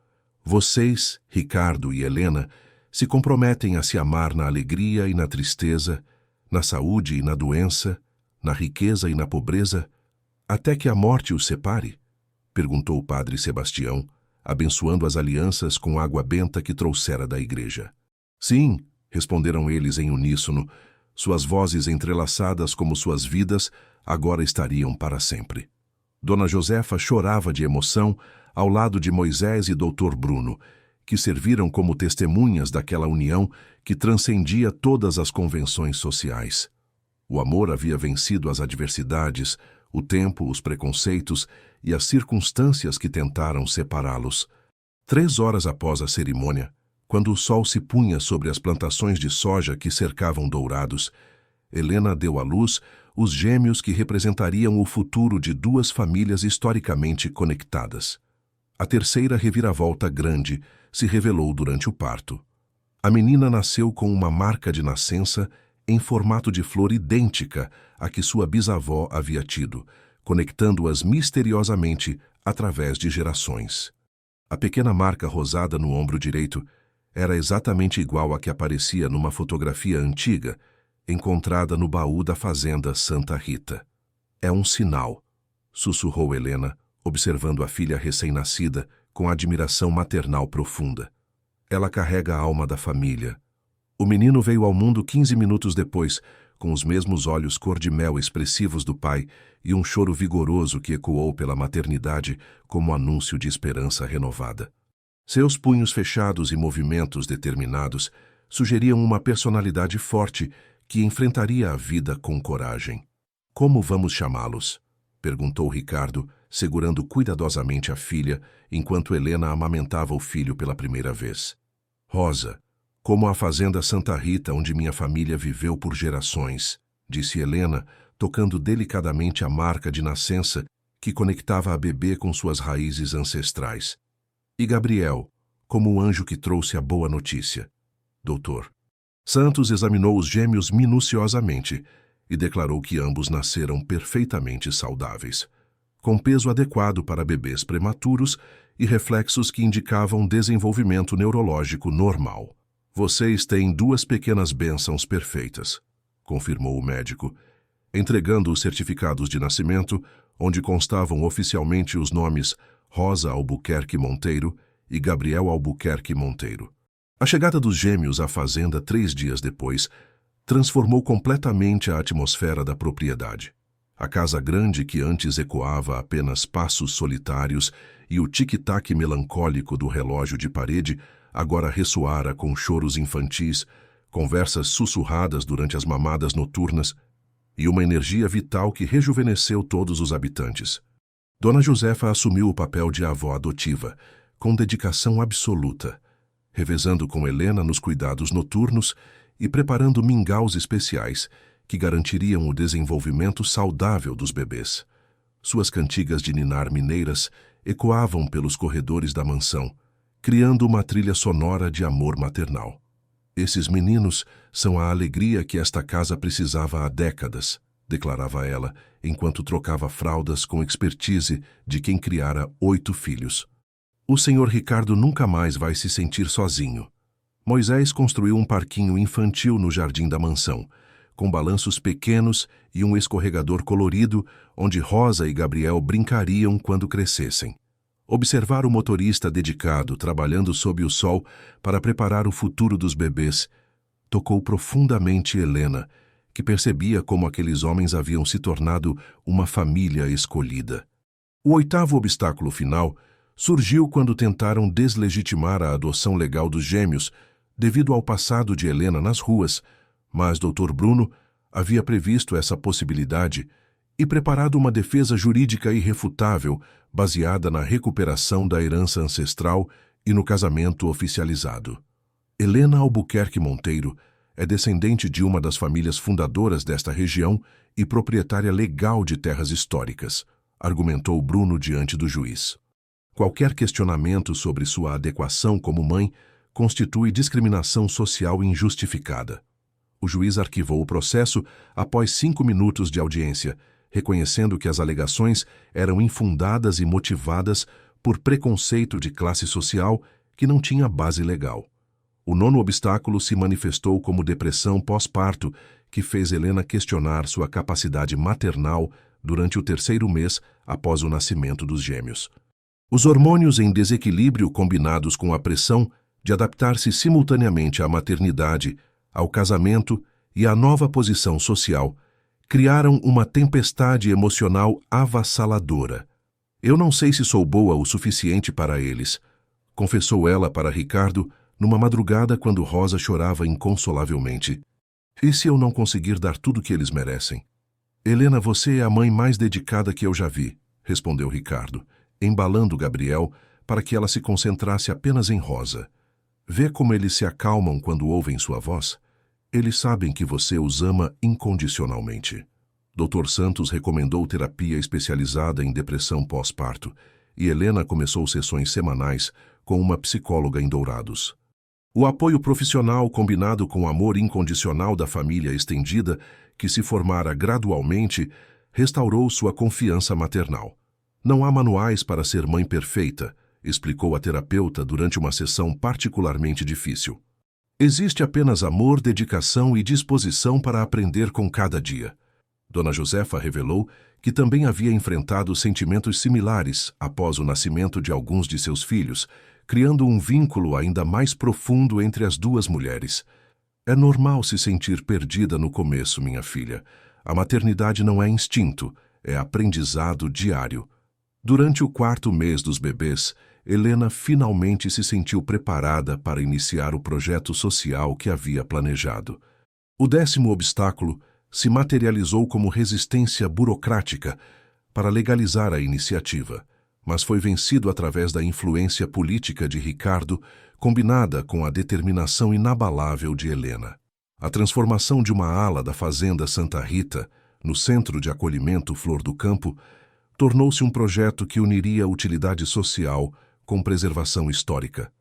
Vocês, Ricardo e Helena, se comprometem a se amar na alegria e na tristeza, na saúde e na doença, na riqueza e na pobreza, até que a morte os separe? Perguntou o padre Sebastião, abençoando as alianças com água benta que trouxera da igreja. Sim, responderam eles em uníssono, suas vozes entrelaçadas como suas vidas agora estariam para sempre. Dona Josefa chorava de emoção ao lado de Moisés e Dr. Bruno, que serviram como testemunhas daquela união que transcendia todas as convenções sociais. O amor havia vencido as adversidades, o tempo, os preconceitos e as circunstâncias que tentaram separá-los. 3 horas após a cerimônia, quando o sol se punha sobre as plantações de soja que cercavam Dourados, Helena deu à luz os gêmeos que representariam o futuro de 2 famílias historicamente conectadas. A terceira reviravolta grande se revelou durante o parto. A menina nasceu com uma marca de nascença em formato de flor idêntica à que sua bisavó havia tido, conectando-as misteriosamente através de gerações. A pequena marca rosada no ombro direito era exatamente igual à que aparecia numa fotografia antiga, encontrada no baú da fazenda Santa Rita. É um sinal, sussurrou Helena, observando a filha recém-nascida com admiração maternal profunda. Ela carrega a alma da família. O menino veio ao mundo 15 minutos depois, com os mesmos olhos cor-de-mel expressivos do pai e um choro vigoroso que ecoou pela maternidade como anúncio de esperança renovada. Seus punhos fechados e movimentos determinados sugeriam uma personalidade forte que enfrentaria a vida com coragem. Como vamos chamá-los? Perguntou Ricardo, segurando cuidadosamente a filha, enquanto Helena amamentava o filho pela primeira vez. Rosa, como a fazenda Santa Rita, onde minha família viveu por gerações, disse Helena, tocando delicadamente a marca de nascença que conectava a bebê com suas raízes ancestrais. E Gabriel, como o anjo que trouxe a boa notícia. Doutor. Santos examinou os gêmeos minuciosamente e declarou que ambos nasceram perfeitamente saudáveis, com peso adequado para bebês prematuros e reflexos que indicavam desenvolvimento neurológico normal. Vocês têm 2 pequenas bênçãos perfeitas, confirmou o médico, entregando os certificados de nascimento, onde constavam oficialmente os nomes Rosa Albuquerque Monteiro e Gabriel Albuquerque Monteiro. A chegada dos gêmeos à fazenda 3 dias depois transformou completamente a atmosfera da propriedade. A casa grande, que antes ecoava apenas passos solitários e o tic-tac melancólico do relógio de parede, agora ressoara com choros infantis, conversas sussurradas durante as mamadas noturnas e uma energia vital que rejuvenesceu todos os habitantes. Dona Josefa assumiu o papel de avó adotiva, com dedicação absoluta, revezando com Helena nos cuidados noturnos e preparando mingaus especiais que garantiriam o desenvolvimento saudável dos bebês. Suas cantigas de ninar mineiras ecoavam pelos corredores da mansão, criando uma trilha sonora de amor maternal. Esses meninos são a alegria que esta casa precisava há décadas, declarava ela, enquanto trocava fraldas com expertise de quem criara 8 filhos. O senhor Ricardo nunca mais vai se sentir sozinho. Moisés construiu um parquinho infantil no jardim da mansão, com balanços pequenos e um escorregador colorido onde Rosa e Gabriel brincariam quando crescessem. Observar o motorista dedicado trabalhando sob o sol para preparar o futuro dos bebês tocou profundamente Helena, que percebia como aqueles homens haviam se tornado uma família escolhida. O 8º obstáculo final surgiu quando tentaram deslegitimar a adoção legal dos gêmeos devido ao passado de Helena nas ruas, mas Dr. Bruno havia previsto essa possibilidade e preparado uma defesa jurídica irrefutável baseada na recuperação da herança ancestral e no casamento oficializado. Helena Albuquerque Monteiro é descendente de uma das famílias fundadoras desta região e proprietária legal de terras históricas, argumentou Bruno diante do juiz. Qualquer questionamento sobre sua adequação como mãe constitui discriminação social injustificada. O juiz arquivou o processo após 5 minutos de audiência, reconhecendo que as alegações eram infundadas e motivadas por preconceito de classe social que não tinha base legal. O nono obstáculo se manifestou como depressão pós-parto, que fez Helena questionar sua capacidade maternal durante o 3º mês após o nascimento dos gêmeos. Os hormônios em desequilíbrio combinados com a pressão de adaptar-se simultaneamente à maternidade, ao casamento e à nova posição social criaram uma tempestade emocional avassaladora. Eu não sei se sou boa o suficiente para eles, confessou ela para Ricardo numa madrugada quando Rosa chorava inconsolavelmente. E se eu não conseguir dar tudo que eles merecem? Helena, você é a mãe mais dedicada que eu já vi, respondeu Ricardo, embalando Gabriel para que ela se concentrasse apenas em Rosa. Vê como eles se acalmam quando ouvem sua voz? Eles sabem que você os ama incondicionalmente. Dr. Santos recomendou terapia especializada em depressão pós-parto e Helena começou sessões semanais com uma psicóloga em Dourados. O apoio profissional combinado com o amor incondicional da família estendida, que se formara gradualmente, restaurou sua confiança maternal. Não há manuais para ser mãe perfeita, explicou a terapeuta durante uma sessão particularmente difícil. Existe apenas amor, dedicação e disposição para aprender com cada dia. Dona Josefa revelou que também havia enfrentado sentimentos similares após o nascimento de alguns de seus filhos, criando um vínculo ainda mais profundo entre as duas mulheres. É normal se sentir perdida no começo, minha filha. A maternidade não é instinto, é aprendizado diário. Durante o 4º mês dos bebês, Helena finalmente se sentiu preparada para iniciar o projeto social que havia planejado. O 10º obstáculo se materializou como resistência burocrática para legalizar a iniciativa, mas foi vencido através da influência política de Ricardo, combinada com a determinação inabalável de Helena. A transformação de uma ala da Fazenda Santa Rita, no Centro de Acolhimento Flor do Campo, tornou-se um projeto que uniria utilidade social com preservação histórica.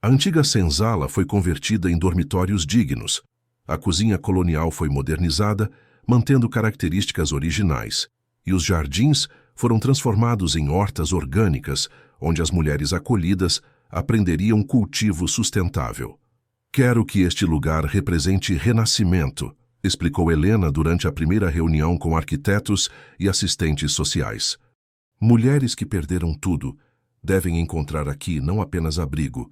A antiga senzala foi convertida em dormitórios dignos. A cozinha colonial foi modernizada, mantendo características originais, e os jardins foram transformados em hortas orgânicas, onde as mulheres acolhidas aprenderiam cultivo sustentável. Quero que este lugar represente renascimento, explicou Helena durante a primeira reunião com arquitetos e assistentes sociais. Mulheres que perderam tudo devem encontrar aqui não apenas abrigo,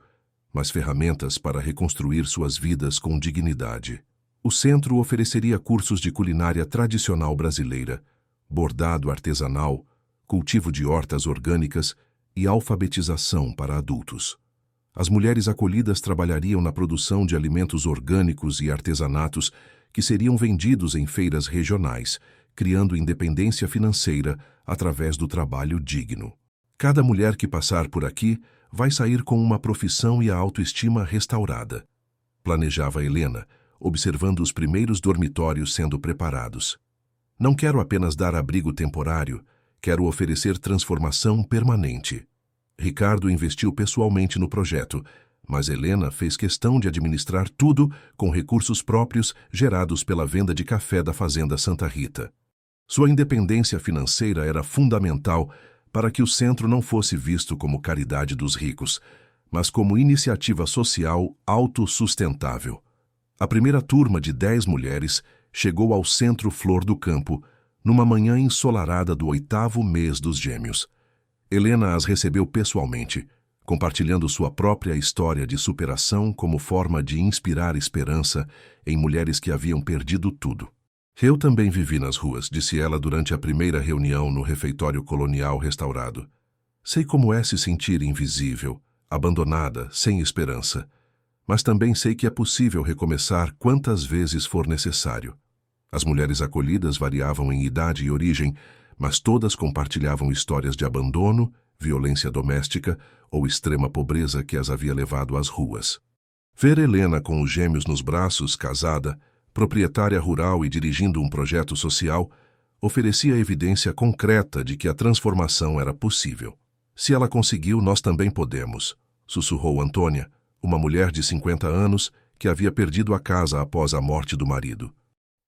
mas ferramentas para reconstruir suas vidas com dignidade. O centro ofereceria cursos de culinária tradicional brasileira, bordado artesanal, cultivo de hortas orgânicas e alfabetização para adultos. As mulheres acolhidas trabalhariam na produção de alimentos orgânicos e artesanatos que seriam vendidos em feiras regionais, criando independência financeira através do trabalho digno. Cada mulher que passar por aqui vai sair com uma profissão e a autoestima restaurada, planejava Helena, observando os primeiros dormitórios sendo preparados. Não quero apenas dar abrigo temporário, quero oferecer transformação permanente. Ricardo investiu pessoalmente no projeto, mas Helena fez questão de administrar tudo com recursos próprios gerados pela venda de café da Fazenda Santa Rita. Sua independência financeira era fundamental para que o centro não fosse visto como caridade dos ricos, mas como iniciativa social autossustentável. A primeira turma de 10 mulheres chegou ao Centro Flor do Campo numa manhã ensolarada do 8º mês dos gêmeos. Helena as recebeu pessoalmente, compartilhando sua própria história de superação como forma de inspirar esperança em mulheres que haviam perdido tudo. Eu também vivi nas ruas, disse ela durante a primeira reunião no refeitório colonial restaurado. Sei como é se sentir invisível, abandonada, sem esperança. Mas também sei que é possível recomeçar quantas vezes for necessário. As mulheres acolhidas variavam em idade e origem, mas todas compartilhavam histórias de abandono, violência doméstica ou extrema pobreza que as havia levado às ruas. Ver Helena com os gêmeos nos braços, casada, proprietária rural e dirigindo um projeto social, oferecia evidência concreta de que a transformação era possível. Se ela conseguiu, nós também podemos, sussurrou Antônia, uma mulher de 50 anos que havia perdido a casa após a morte do marido.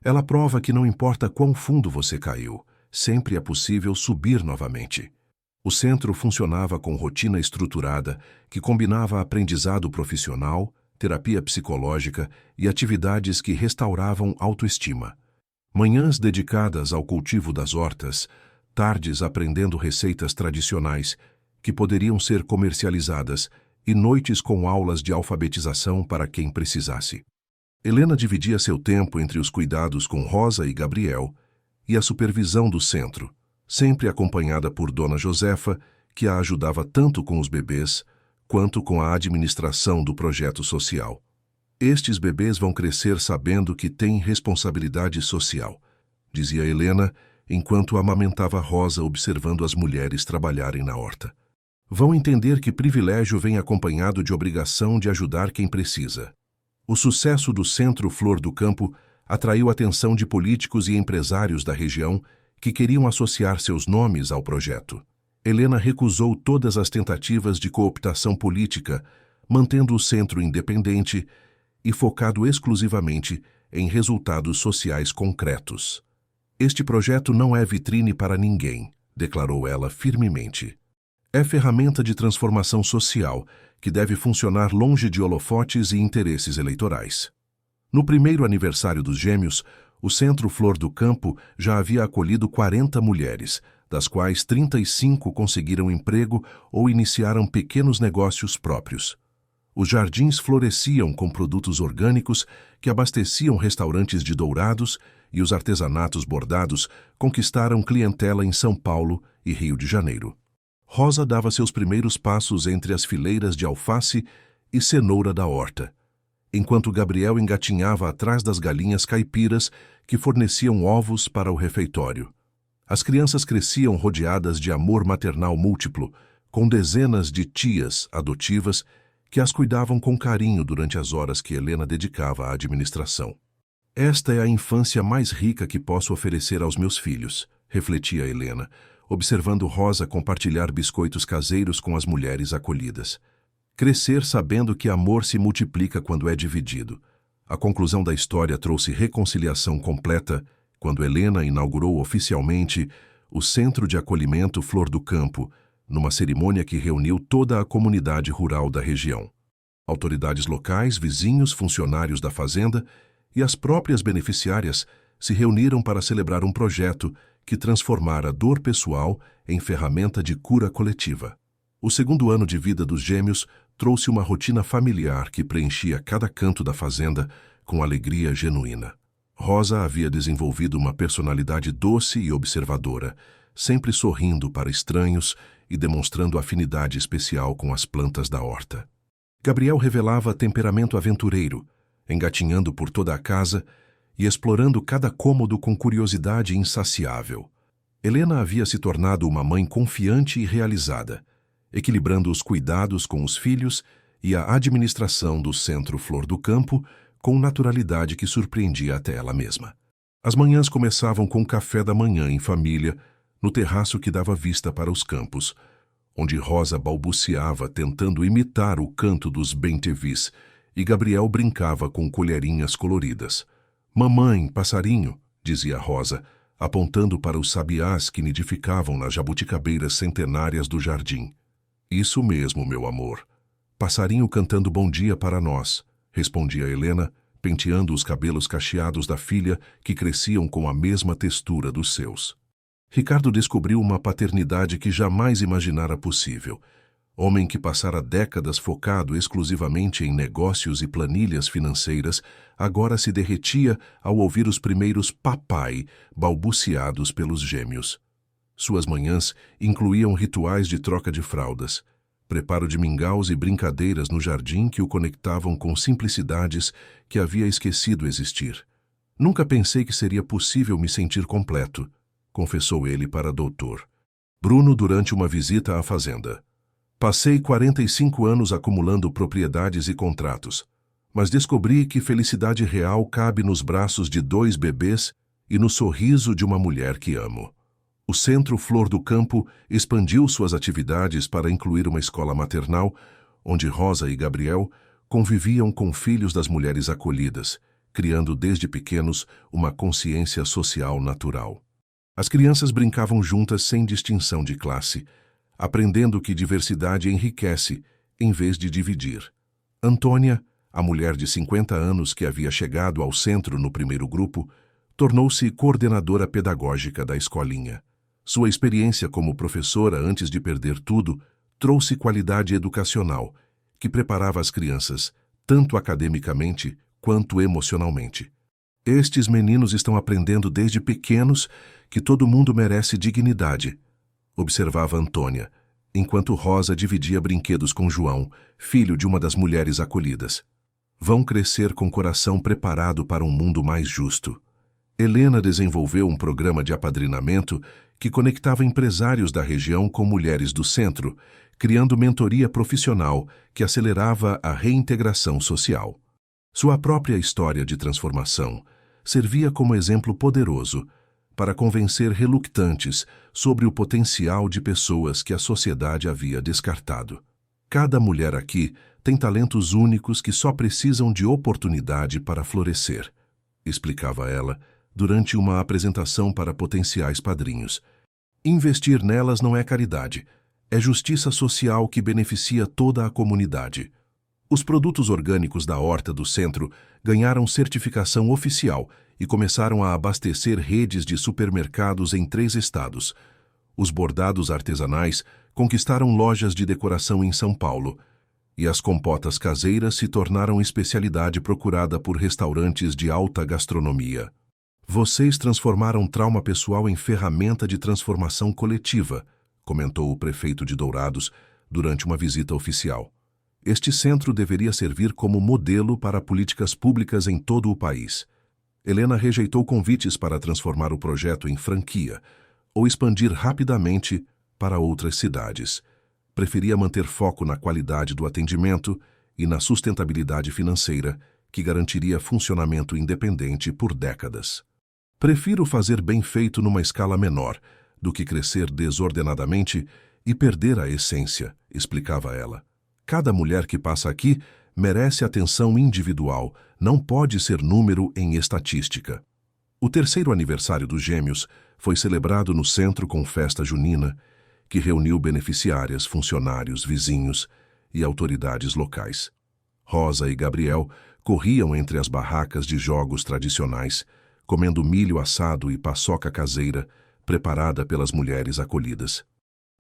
Ela prova que não importa quão fundo você caiu, sempre é possível subir novamente. O centro funcionava com rotina estruturada que combinava aprendizado profissional, terapia psicológica e atividades que restauravam autoestima. Manhãs dedicadas ao cultivo das hortas, tardes aprendendo receitas tradicionais que poderiam ser comercializadas e noites com aulas de alfabetização para quem precisasse. Helena dividia seu tempo entre os cuidados com Rosa e Gabriel e a supervisão do centro, sempre acompanhada por Dona Josefa, que a ajudava tanto com os bebês quanto com a administração do projeto social. Estes bebês vão crescer sabendo que têm responsabilidade social, dizia Helena, enquanto amamentava Rosa observando as mulheres trabalharem na horta. Vão entender que privilégio vem acompanhado de obrigação de ajudar quem precisa. O sucesso do Centro Flor do Campo atraiu a atenção de políticos e empresários da região que queriam associar seus nomes ao projeto. Helena recusou todas as tentativas de cooptação política, mantendo o centro independente e focado exclusivamente em resultados sociais concretos. Este projeto não é vitrine para ninguém, declarou ela firmemente. É ferramenta de transformação social que deve funcionar longe de holofotes e interesses eleitorais. No primeiro aniversário dos Gêmeos, o Centro Flor do Campo já havia acolhido 40 mulheres, das quais 35 conseguiram emprego ou iniciaram pequenos negócios próprios. Os jardins floresciam com produtos orgânicos que abasteciam restaurantes de Dourados e os artesanatos bordados conquistaram clientela em São Paulo e Rio de Janeiro. Rosa dava seus primeiros passos entre as fileiras de alface e cenoura da horta, enquanto Gabriel engatinhava atrás das galinhas caipiras que forneciam ovos para o refeitório. As crianças cresciam rodeadas de amor maternal múltiplo, com dezenas de tias adotivas que as cuidavam com carinho durante as horas que Helena dedicava à administração. Esta é a infância mais rica que posso oferecer aos meus filhos, refletia Helena, observando Rosa compartilhar biscoitos caseiros com as mulheres acolhidas. Crescer sabendo que amor se multiplica quando é dividido. A conclusão da história trouxe reconciliação completa quando Helena inaugurou oficialmente o Centro de Acolhimento Flor do Campo, numa cerimônia que reuniu toda a comunidade rural da região. Autoridades locais, vizinhos, funcionários da fazenda e as próprias beneficiárias se reuniram para celebrar um projeto que transformara a dor pessoal em ferramenta de cura coletiva. O segundo ano de vida dos Gêmeos trouxe uma rotina familiar que preenchia cada canto da fazenda com alegria genuína. Rosa havia desenvolvido uma personalidade doce e observadora, sempre sorrindo para estranhos e demonstrando afinidade especial com as plantas da horta. Gabriel revelava temperamento aventureiro, engatinhando por toda a casa e explorando cada cômodo com curiosidade insaciável. Helena havia se tornado uma mãe confiante e realizada, equilibrando os cuidados com os filhos e a administração do Centro Flor do Campo com naturalidade que surpreendia até ela mesma. As manhãs começavam com café da manhã em família, no terraço que dava vista para os campos, onde Rosa balbuciava tentando imitar o canto dos bem-te-vis e Gabriel brincava com colherinhas coloridas. «Mamãe, passarinho», dizia Rosa, apontando para os sabiás que nidificavam nas jabuticabeiras centenárias do jardim. «Isso mesmo, meu amor. Passarinho cantando bom dia para nós», respondia Helena, penteando os cabelos cacheados da filha que cresciam com a mesma textura dos seus. Ricardo descobriu uma paternidade que jamais imaginara possível. Homem que passara décadas focado exclusivamente em negócios e planilhas financeiras, agora se derretia ao ouvir os primeiros papai balbuciados pelos gêmeos. Suas manhãs incluíam rituais de troca de fraldas, preparo de mingaus e brincadeiras no jardim que o conectavam com simplicidades que havia esquecido existir. «Nunca pensei que seria possível me sentir completo», confessou ele para doutor Bruno durante uma visita à fazenda. «Passei 45 anos acumulando propriedades e contratos, mas descobri que felicidade real cabe nos braços de 2 bebês e no sorriso de uma mulher que amo». O Centro Flor do Campo expandiu suas atividades para incluir uma escola maternal, onde Rosa e Gabriel conviviam com filhos das mulheres acolhidas, criando desde pequenos uma consciência social natural. As crianças brincavam juntas sem distinção de classe, aprendendo que diversidade enriquece em vez de dividir. Antônia, a mulher de 50 anos que havia chegado ao centro no primeiro grupo, tornou-se coordenadora pedagógica da escolinha. Sua experiência como professora antes de perder tudo trouxe qualidade educacional, que preparava as crianças, tanto academicamente quanto emocionalmente. Estes meninos estão aprendendo desde pequenos que todo mundo merece dignidade, observava Antônia, enquanto Rosa dividia brinquedos com João, filho de uma das mulheres acolhidas. Vão crescer com o coração preparado para um mundo mais justo. Helena desenvolveu um programa de apadrinamento que conectava empresários da região com mulheres do centro, criando mentoria profissional que acelerava a reintegração social. Sua própria história de transformação servia como exemplo poderoso para convencer relutantes sobre o potencial de pessoas que a sociedade havia descartado. Cada mulher aqui tem talentos únicos que só precisam de oportunidade para florescer, explicava ela durante uma apresentação para potenciais padrinhos. Investir nelas não é caridade, é justiça social que beneficia toda a comunidade. Os produtos orgânicos da horta do centro ganharam certificação oficial e começaram a abastecer redes de supermercados em 3 estados. Os bordados artesanais conquistaram lojas de decoração em São Paulo, e as compotas caseiras se tornaram especialidade procurada por restaurantes de alta gastronomia. Vocês transformaram trauma pessoal em ferramenta de transformação coletiva, comentou o prefeito de Dourados durante uma visita oficial. Este centro deveria servir como modelo para políticas públicas em todo o país. Helena rejeitou convites para transformar o projeto em franquia ou expandir rapidamente para outras cidades. Preferia manter foco na qualidade do atendimento e na sustentabilidade financeira, que garantiria funcionamento independente por décadas. Prefiro fazer bem feito numa escala menor do que crescer desordenadamente e perder a essência, explicava ela. Cada mulher que passa aqui merece atenção individual, não pode ser número em estatística. O 3º aniversário dos Gêmeos foi celebrado no centro com festa junina, que reuniu beneficiárias, funcionários, vizinhos e autoridades locais. Rosa e Gabriel corriam entre as barracas de jogos tradicionais, comendo milho assado e paçoca caseira, preparada pelas mulheres acolhidas.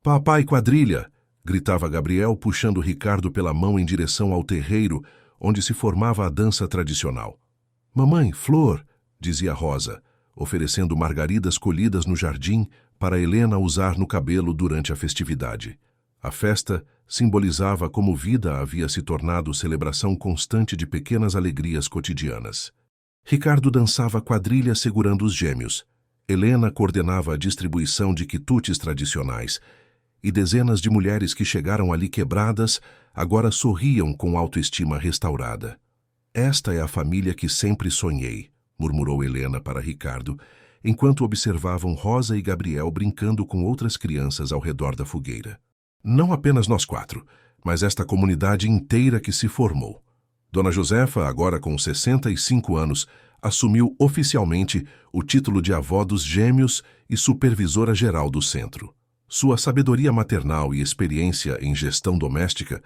"Papai quadrilha!" gritava Gabriel, puxando Ricardo pela mão em direção ao terreiro, onde se formava a dança tradicional. "Mamãe, flor!" dizia Rosa, oferecendo margaridas colhidas no jardim para Helena usar no cabelo durante a festividade. A festa simbolizava como vida havia se tornado celebração constante de pequenas alegrias cotidianas. Ricardo dançava quadrilha segurando os gêmeos. Helena coordenava a distribuição de quitutes tradicionais, e dezenas de mulheres que chegaram ali quebradas agora sorriam com autoestima restaurada. "Esta é a família que sempre sonhei", murmurou Helena para Ricardo, enquanto observavam Rosa e Gabriel brincando com outras crianças ao redor da fogueira. "Não apenas nós 4, mas esta comunidade inteira que se formou." Dona Josefa, agora com 65 anos, assumiu oficialmente o título de avó dos gêmeos e supervisora geral do centro. Sua sabedoria maternal e experiência em gestão doméstica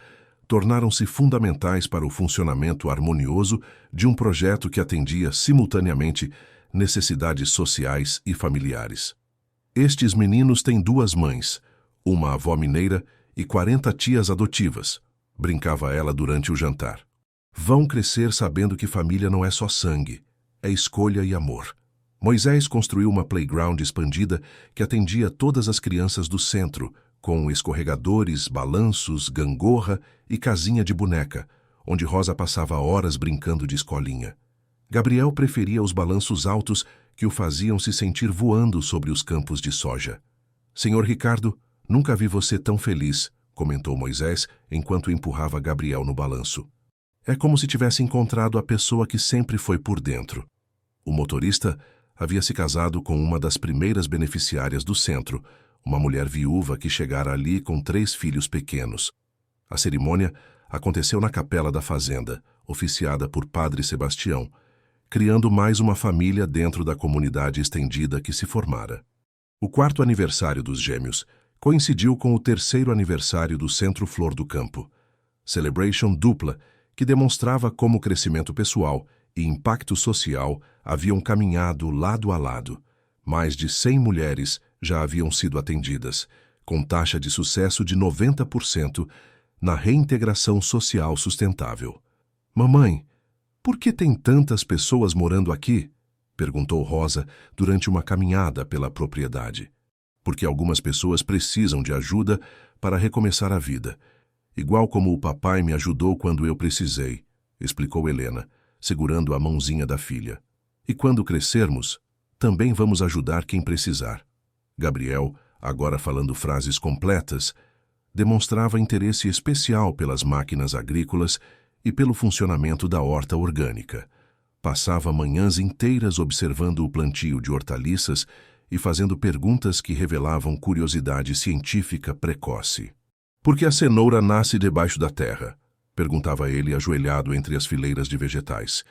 tornaram-se fundamentais para o funcionamento harmonioso de um projeto que atendia simultaneamente necessidades sociais e familiares. "Estes meninos têm 2 mães, uma avó mineira e 40 tias adotivas", brincava ela durante o jantar. "Vão crescer sabendo que família não é só sangue, é escolha e amor." Moisés construiu uma playground expandida que atendia todas as crianças do centro, com escorregadores, balanços, gangorra e casinha de boneca, onde Rosa passava horas brincando de escolinha. Gabriel preferia os balanços altos que o faziam se sentir voando sobre os campos de soja. "Senhor Ricardo, nunca vi você tão feliz", comentou Moisés enquanto empurrava Gabriel no balanço. "É como se tivesse encontrado a pessoa que sempre foi por dentro." O motorista havia se casado com uma das primeiras beneficiárias do centro, uma mulher viúva que chegara ali com 3 filhos pequenos. A cerimônia aconteceu na capela da fazenda, oficiada por Padre Sebastião, criando mais uma família dentro da comunidade estendida que se formara. O quarto aniversário dos gêmeos coincidiu com o terceiro aniversário do Centro Flor do Campo. Celebration dupla, que demonstrava como o crescimento pessoal e impacto social haviam caminhado lado a lado. Mais de 100 mulheres já haviam sido atendidas, com taxa de sucesso de 90% na reintegração social sustentável. Mamãe, por que tem tantas pessoas morando aqui? Perguntou Rosa durante uma caminhada pela propriedade. Porque algumas pessoas precisam de ajuda para recomeçar a vida, igual como o papai me ajudou quando eu precisei, explicou Helena, segurando a mãozinha da filha. E quando crescermos, também vamos ajudar quem precisar. Gabriel, agora falando frases completas, demonstrava interesse especial pelas máquinas agrícolas e pelo funcionamento da horta orgânica. Passava manhãs inteiras observando o plantio de hortaliças e fazendo perguntas que revelavam curiosidade científica precoce. Por que a cenoura nasce debaixo da terra? Perguntava ele ajoelhado entre as fileiras de vegetais.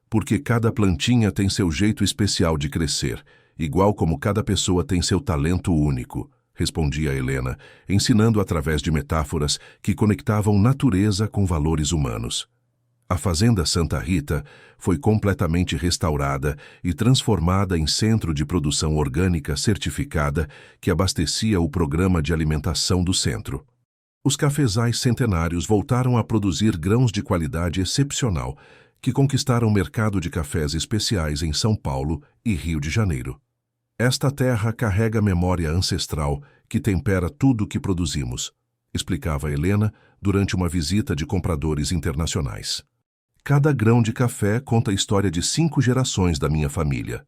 Porque cada plantinha tem seu jeito especial de crescer, igual como cada pessoa tem seu talento único, respondia Helena, ensinando através de metáforas que conectavam natureza com valores humanos. A Fazenda Santa Rita foi completamente restaurada e transformada em centro de produção orgânica certificada que abastecia o programa de alimentação do centro. Os cafezais centenários voltaram a produzir grãos de qualidade excepcional, que conquistaram o mercado de cafés especiais em São Paulo e Rio de Janeiro. Esta terra carrega memória ancestral que tempera tudo o que produzimos, explicava Helena durante uma visita de compradores internacionais. Cada grão de café conta a história de 5 gerações da minha família.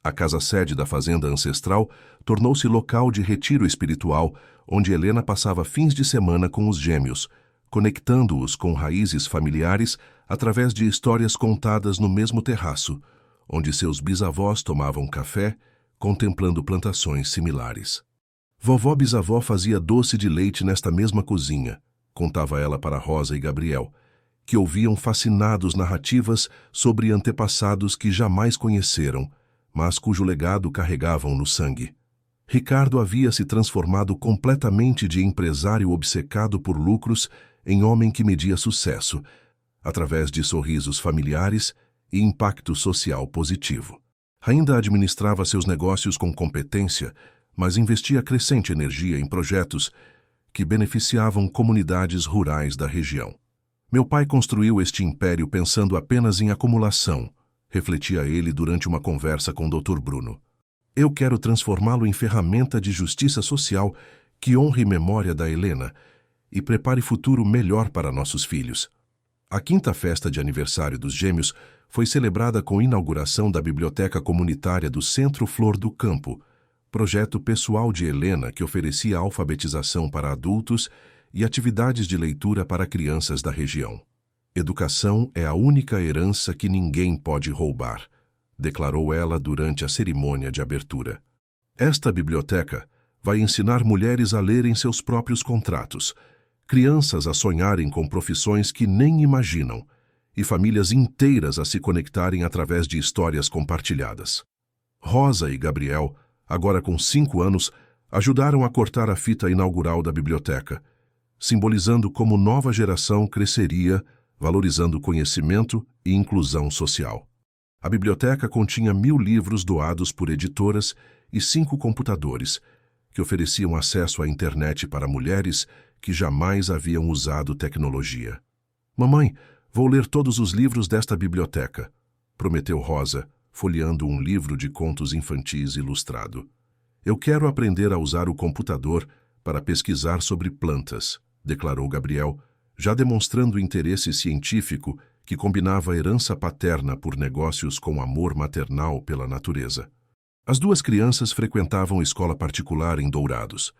A casa-sede da fazenda ancestral tornou-se local de retiro espiritual, onde Helena passava fins de semana com os gêmeos, conectando-os com raízes familiares através de histórias contadas no mesmo terraço, onde seus bisavós tomavam café, contemplando plantações similares. Vovó-bisavó fazia doce de leite nesta mesma cozinha, contava ela para Rosa e Gabriel, que ouviam fascinados narrativas sobre antepassados que jamais conheceram, mas cujo legado carregavam no sangue. Ricardo havia se transformado completamente de empresário obcecado por lucros em homem que media sucesso, através de sorrisos familiares e impacto social positivo. Ainda administrava seus negócios com competência, mas investia crescente energia em projetos que beneficiavam comunidades rurais da região. Meu pai construiu este império pensando apenas em acumulação, refletia ele durante uma conversa com o Dr. Bruno. Eu quero transformá-lo em ferramenta de justiça social que honre memória da Helena e prepare futuro melhor para nossos filhos. A 5ª festa de aniversário dos gêmeos foi celebrada com a inauguração da Biblioteca Comunitária do Centro Flor do Campo, projeto pessoal de Helena que oferecia alfabetização para adultos e atividades de leitura para crianças da região. Educação é a única herança que ninguém pode roubar, declarou ela durante a cerimônia de abertura. Esta biblioteca vai ensinar mulheres a lerem seus próprios contratos, crianças a sonharem com profissões que nem imaginam e famílias inteiras a se conectarem através de histórias compartilhadas. Rosa e Gabriel, agora com 5 anos, ajudaram a cortar a fita inaugural da biblioteca, simbolizando como nova geração cresceria, valorizando conhecimento e inclusão social. A biblioteca continha 1000 livros doados por editoras e 5 computadores, que ofereciam acesso à internet para mulheres que jamais haviam usado tecnologia. Mamãe, vou ler todos os livros desta biblioteca, prometeu Rosa, folheando um livro de contos infantis ilustrado. Eu quero aprender a usar o computador para pesquisar sobre plantas, declarou Gabriel, já demonstrando interesse científico que combinava a herança paterna por negócios com amor maternal pela natureza. As 2 crianças frequentavam escola particular em Dourados,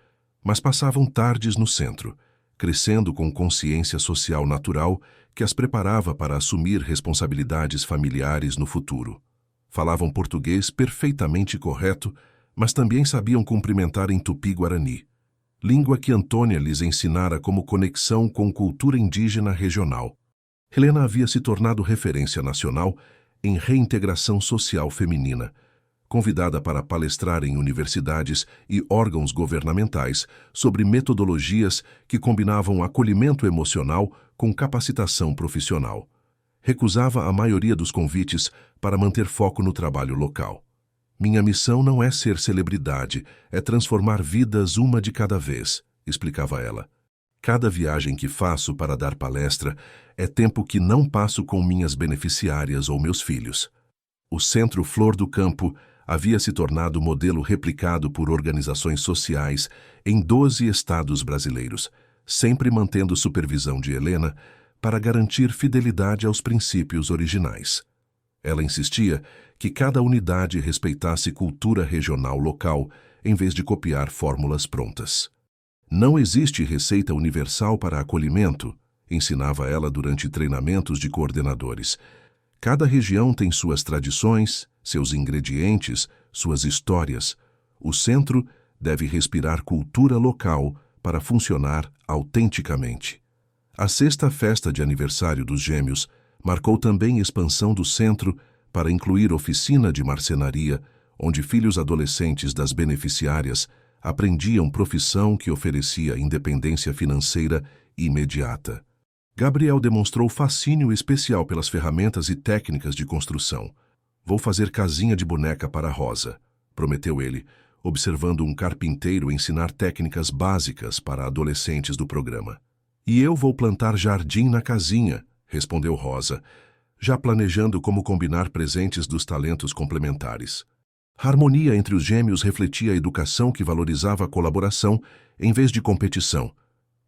mas passavam tardes no centro, crescendo com consciência social natural que as preparava para assumir responsabilidades familiares no futuro. Falavam português perfeitamente correto, mas também sabiam cumprimentar em tupi-guarani, língua que Antônia lhes ensinara como conexão com cultura indígena regional. Helena havia se tornado referência nacional em reintegração social feminina, convidada para palestrar em universidades e órgãos governamentais sobre metodologias que combinavam acolhimento emocional com capacitação profissional. Recusava a maioria dos convites para manter foco no trabalho local. Minha missão não é ser celebridade, é transformar vidas uma de cada vez, explicava ela. Cada viagem que faço para dar palestra é tempo que não passo com minhas beneficiárias ou meus filhos. O Centro Flor do Campo havia se tornado modelo replicado por organizações sociais em 12 estados brasileiros, sempre mantendo supervisão de Helena para garantir fidelidade aos princípios originais. Ela insistia que cada unidade respeitasse cultura regional local em vez de copiar fórmulas prontas. Não existe receita universal para acolhimento, ensinava ela durante treinamentos de coordenadores. Cada região tem suas tradições, seus ingredientes, suas histórias. O centro deve respirar cultura local para funcionar autenticamente. A 6ª festa de aniversário dos Gêmeos marcou também expansão do centro para incluir oficina de marcenaria, onde filhos adolescentes das beneficiárias aprendiam profissão que oferecia independência financeira imediata. Gabriel demonstrou fascínio especial pelas ferramentas e técnicas de construção. Vou fazer casinha de boneca para Rosa, prometeu ele, observando um carpinteiro ensinar técnicas básicas para adolescentes do programa. E eu vou plantar jardim na casinha, respondeu Rosa, já planejando como combinar presentes dos talentos complementares. A harmonia entre os gêmeos refletia a educação que valorizava a colaboração em vez de competição,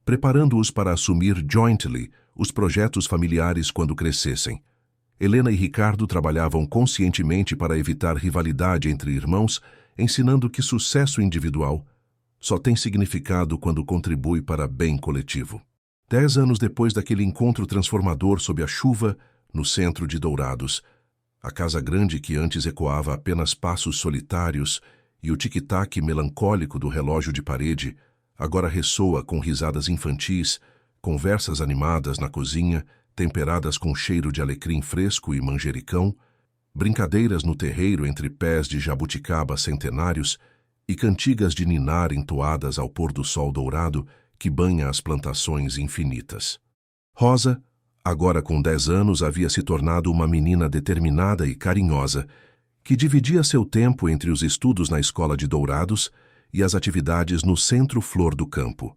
preparando-os para assumir jointly os projetos familiares quando crescessem. Helena e Ricardo trabalhavam conscientemente para evitar rivalidade entre irmãos, ensinando que sucesso individual só tem significado quando contribui para bem coletivo. 10 anos depois daquele encontro transformador sob a chuva no centro de Dourados, a casa grande que antes ecoava apenas passos solitários e o tic-tac melancólico do relógio de parede, agora ressoa com risadas infantis, conversas animadas na cozinha, temperadas com cheiro de alecrim fresco e manjericão, brincadeiras no terreiro entre pés de jabuticaba centenários e cantigas de ninar entoadas ao pôr do sol dourado que banha as plantações infinitas. Rosa, agora com 10 anos, havia se tornado uma menina determinada e carinhosa, que dividia seu tempo entre os estudos na escola de Dourados e as atividades no Centro Flor do Campo.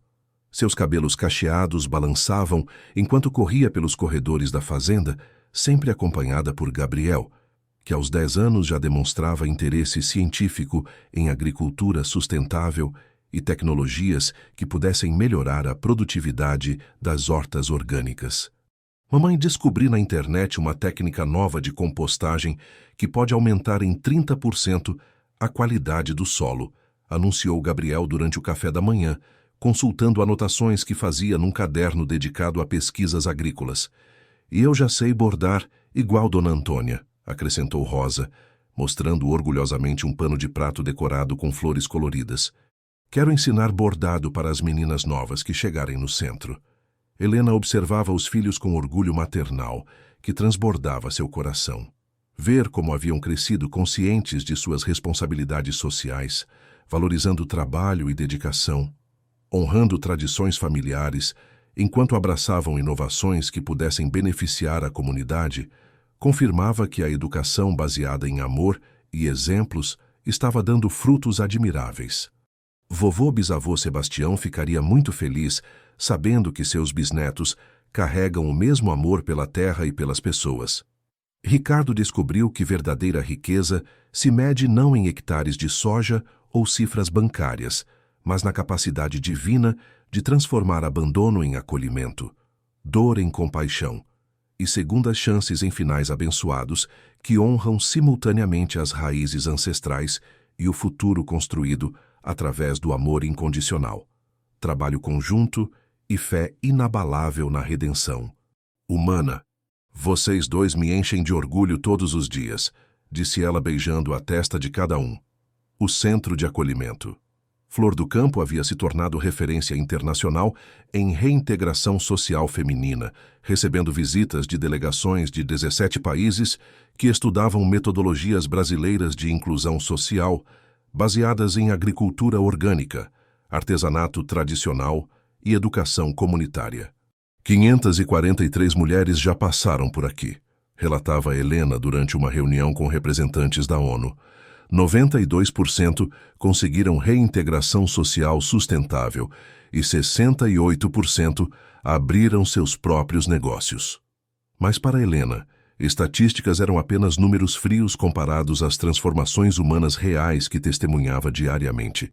Seus cabelos cacheados balançavam enquanto corria pelos corredores da fazenda, sempre acompanhada por Gabriel, que aos 10 anos já demonstrava interesse científico em agricultura sustentável e tecnologias que pudessem melhorar a produtividade das hortas orgânicas. Mamãe descobriu na internet uma técnica nova de compostagem que pode aumentar em 30% a qualidade do solo, anunciou Gabriel durante o café da manhã, consultando anotações que fazia num caderno dedicado a pesquisas agrícolas. E eu já sei bordar igual Dona Antônia, acrescentou Rosa, mostrando orgulhosamente um pano de prato decorado com flores coloridas. Quero ensinar bordado para as meninas novas que chegarem no centro. Helena observava os filhos com orgulho maternal, que transbordava seu coração. Ver como haviam crescido conscientes de suas responsabilidades sociais, valorizando trabalho e dedicação, honrando tradições familiares, enquanto abraçavam inovações que pudessem beneficiar a comunidade, confirmava que a educação baseada em amor e exemplos estava dando frutos admiráveis. Vovô-bisavô Sebastião ficaria muito feliz sabendo que seus bisnetos carregam o mesmo amor pela terra e pelas pessoas. Ricardo descobriu que verdadeira riqueza se mede não em hectares de soja ou cifras bancárias, mas na capacidade divina de transformar abandono em acolhimento, dor em compaixão e segundas chances em finais abençoados que honram simultaneamente as raízes ancestrais e o futuro construído através do amor incondicional, trabalho conjunto e fé inabalável na redenção. Humana, vocês dois me enchem de orgulho todos os dias, disse ela beijando a testa de cada um. O centro de acolhimento. Flor do Campo havia se tornado referência internacional em reintegração social feminina, recebendo visitas de delegações de 17 países que estudavam metodologias brasileiras de inclusão social baseadas em agricultura orgânica, artesanato tradicional e educação comunitária. 543 mulheres já passaram por aqui, relatava Helena durante uma reunião com representantes da ONU. 92% conseguiram reintegração social sustentável e 68% abriram seus próprios negócios. Mas para Helena, estatísticas eram apenas números frios comparados às transformações humanas reais que testemunhava diariamente.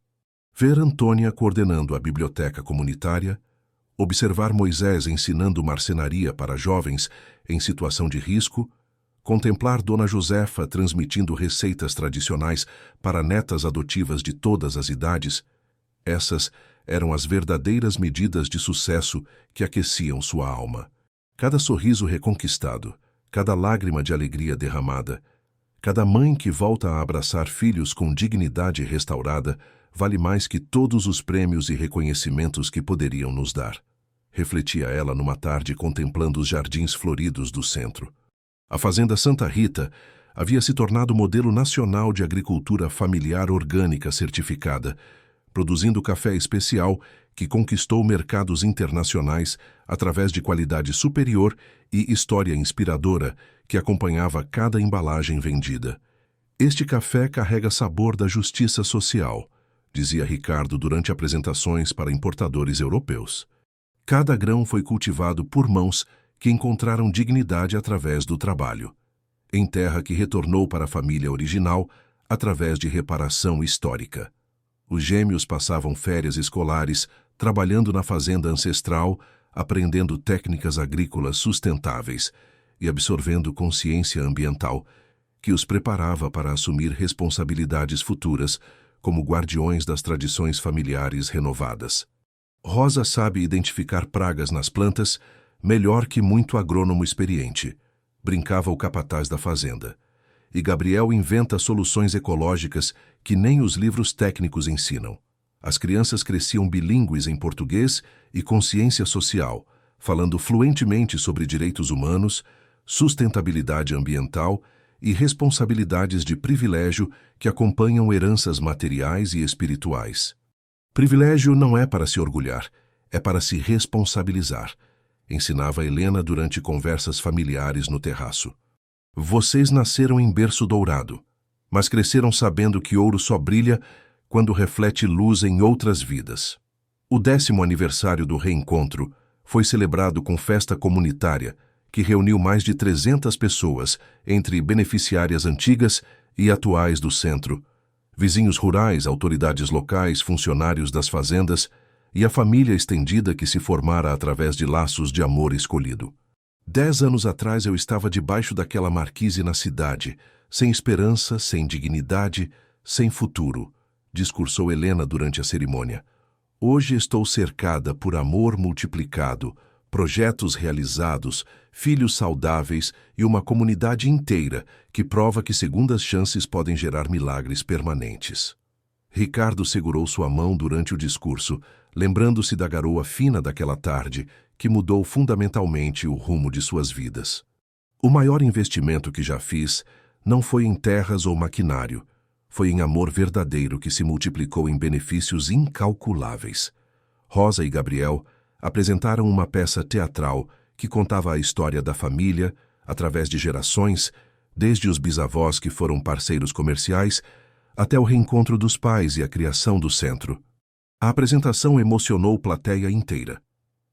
Ver Antônia coordenando a biblioteca comunitária, observar Moisés ensinando marcenaria para jovens em situação de risco, contemplar Dona Josefa transmitindo receitas tradicionais para netas adotivas de todas as idades, essas eram as verdadeiras medidas de sucesso que aqueciam sua alma. Cada sorriso reconquistado, cada lágrima de alegria derramada, cada mãe que volta a abraçar filhos com dignidade restaurada, vale mais que todos os prêmios e reconhecimentos que poderiam nos dar. Refletia ela numa tarde contemplando os jardins floridos do centro. A Fazenda Santa Rita havia se tornado modelo nacional de agricultura familiar orgânica certificada, produzindo café especial que conquistou mercados internacionais através de qualidade superior e história inspiradora que acompanhava cada embalagem vendida. Este café carrega sabor da justiça social, dizia Ricardo durante apresentações para importadores europeus. Cada grão foi cultivado por mãos que encontraram dignidade através do trabalho, em terra que retornou para a família original através de reparação histórica. Os gêmeos passavam férias escolares trabalhando na fazenda ancestral, aprendendo técnicas agrícolas sustentáveis e absorvendo consciência ambiental que os preparava para assumir responsabilidades futuras como guardiões das tradições familiares renovadas. Rosa sabe identificar pragas nas plantas melhor que muito agrônomo experiente, brincava o capataz da fazenda. E Gabriel inventa soluções ecológicas que nem os livros técnicos ensinam. As crianças cresciam bilíngues em português e consciência social, falando fluentemente sobre direitos humanos, sustentabilidade ambiental e responsabilidades de privilégio que acompanham heranças materiais e espirituais. Privilégio não é para se orgulhar, é para se responsabilizar, ensinava Helena durante conversas familiares no terraço. Vocês nasceram em berço dourado, mas cresceram sabendo que ouro só brilha quando reflete luz em outras vidas. O 10º aniversário do reencontro foi celebrado com festa comunitária que reuniu mais de 300 pessoas, entre beneficiárias antigas e atuais do centro, vizinhos rurais, autoridades locais, funcionários das fazendas e a família estendida que se formara através de laços de amor escolhido. 10 anos atrás eu estava debaixo daquela marquise na cidade, sem esperança, sem dignidade, sem futuro, discursou Helena durante a cerimônia. Hoje estou cercada por amor multiplicado, projetos realizados, filhos saudáveis e uma comunidade inteira que prova que segundas chances podem gerar milagres permanentes. Ricardo segurou sua mão durante o discurso, lembrando-se da garoa fina daquela tarde, que mudou fundamentalmente o rumo de suas vidas. O maior investimento que já fiz não foi em terras ou maquinário, foi em amor verdadeiro que se multiplicou em benefícios incalculáveis. Rosa e Gabriel apresentaram uma peça teatral que contava a história da família, através de gerações, desde os bisavós que foram parceiros comerciais, até o reencontro dos pais e a criação do centro. A apresentação emocionou a plateia inteira,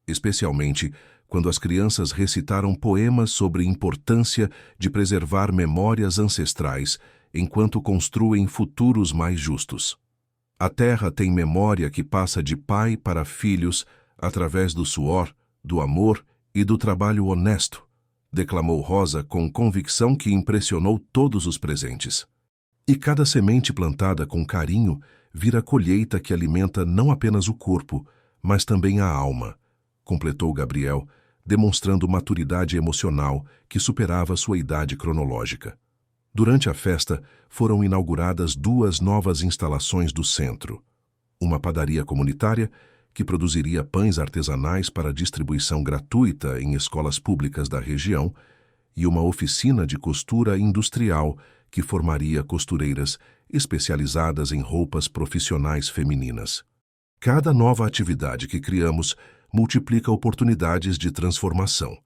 especialmente quando as crianças recitaram poemas sobre a importância de preservar memórias ancestrais enquanto construem futuros mais justos. A terra tem memória que passa de pai para filhos através do suor, do amor e do trabalho honesto, declamou Rosa com convicção que impressionou todos os presentes. E cada semente plantada com carinho vira colheita que alimenta não apenas o corpo, mas também a alma, completou Gabriel, demonstrando maturidade emocional que superava sua idade cronológica. Durante a festa, foram inauguradas 2 novas instalações do centro. Uma padaria comunitária, que produziria pães artesanais para distribuição gratuita em escolas públicas da região, e uma oficina de costura industrial que formaria costureiras especializadas em roupas profissionais femininas. Cada nova atividade que criamos multiplica oportunidades de transformação,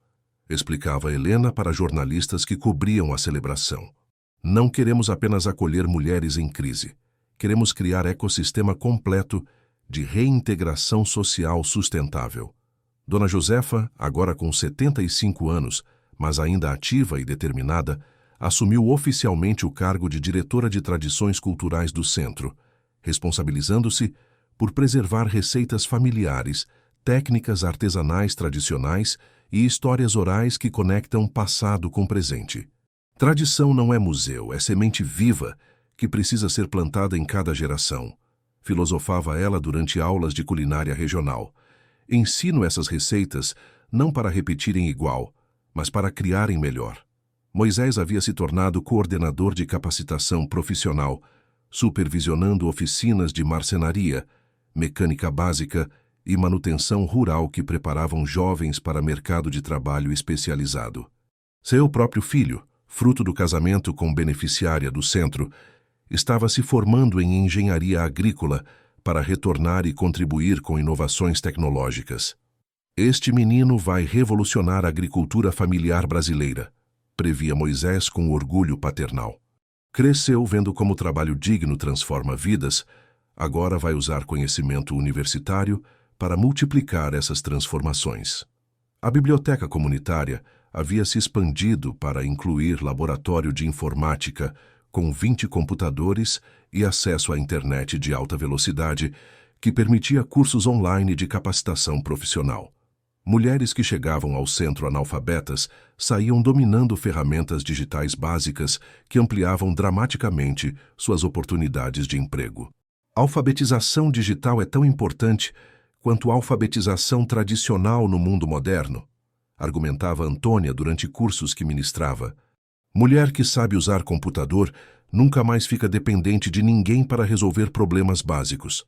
explicava Helena para jornalistas que cobriam a celebração. Não queremos apenas acolher mulheres em crise. Queremos criar ecossistema completo de reintegração social sustentável. Dona Josefa, agora com 75 anos, mas ainda ativa e determinada, assumiu oficialmente o cargo de diretora de tradições culturais do centro, responsabilizando-se por preservar receitas familiares, técnicas artesanais tradicionais e histórias orais que conectam passado com presente. Tradição não é museu, é semente viva que precisa ser plantada em cada geração, filosofava ela durante aulas de culinária regional. Ensino essas receitas não para repetirem igual, mas para criarem melhor. Moisés havia se tornado coordenador de capacitação profissional, supervisionando oficinas de marcenaria, mecânica básica e manutenção rural que preparavam jovens para mercado de trabalho especializado. Seu próprio filho, fruto do casamento com beneficiária do centro, estava se formando em engenharia agrícola para retornar e contribuir com inovações tecnológicas. Este menino vai revolucionar a agricultura familiar brasileira, previa Moisés com orgulho paternal. Cresceu vendo como o trabalho digno transforma vidas, agora vai usar conhecimento universitário para multiplicar essas transformações. A biblioteca comunitária havia se expandido para incluir laboratório de informática com 20 computadores e acesso à internet de alta velocidade, que permitia cursos online de capacitação profissional. Mulheres que chegavam ao centro analfabetas saíam dominando ferramentas digitais básicas que ampliavam dramaticamente suas oportunidades de emprego. A alfabetização digital é tão importante quanto a alfabetização tradicional no mundo moderno, argumentava Antônia durante cursos que ministrava. Mulher que sabe usar computador nunca mais fica dependente de ninguém para resolver problemas básicos.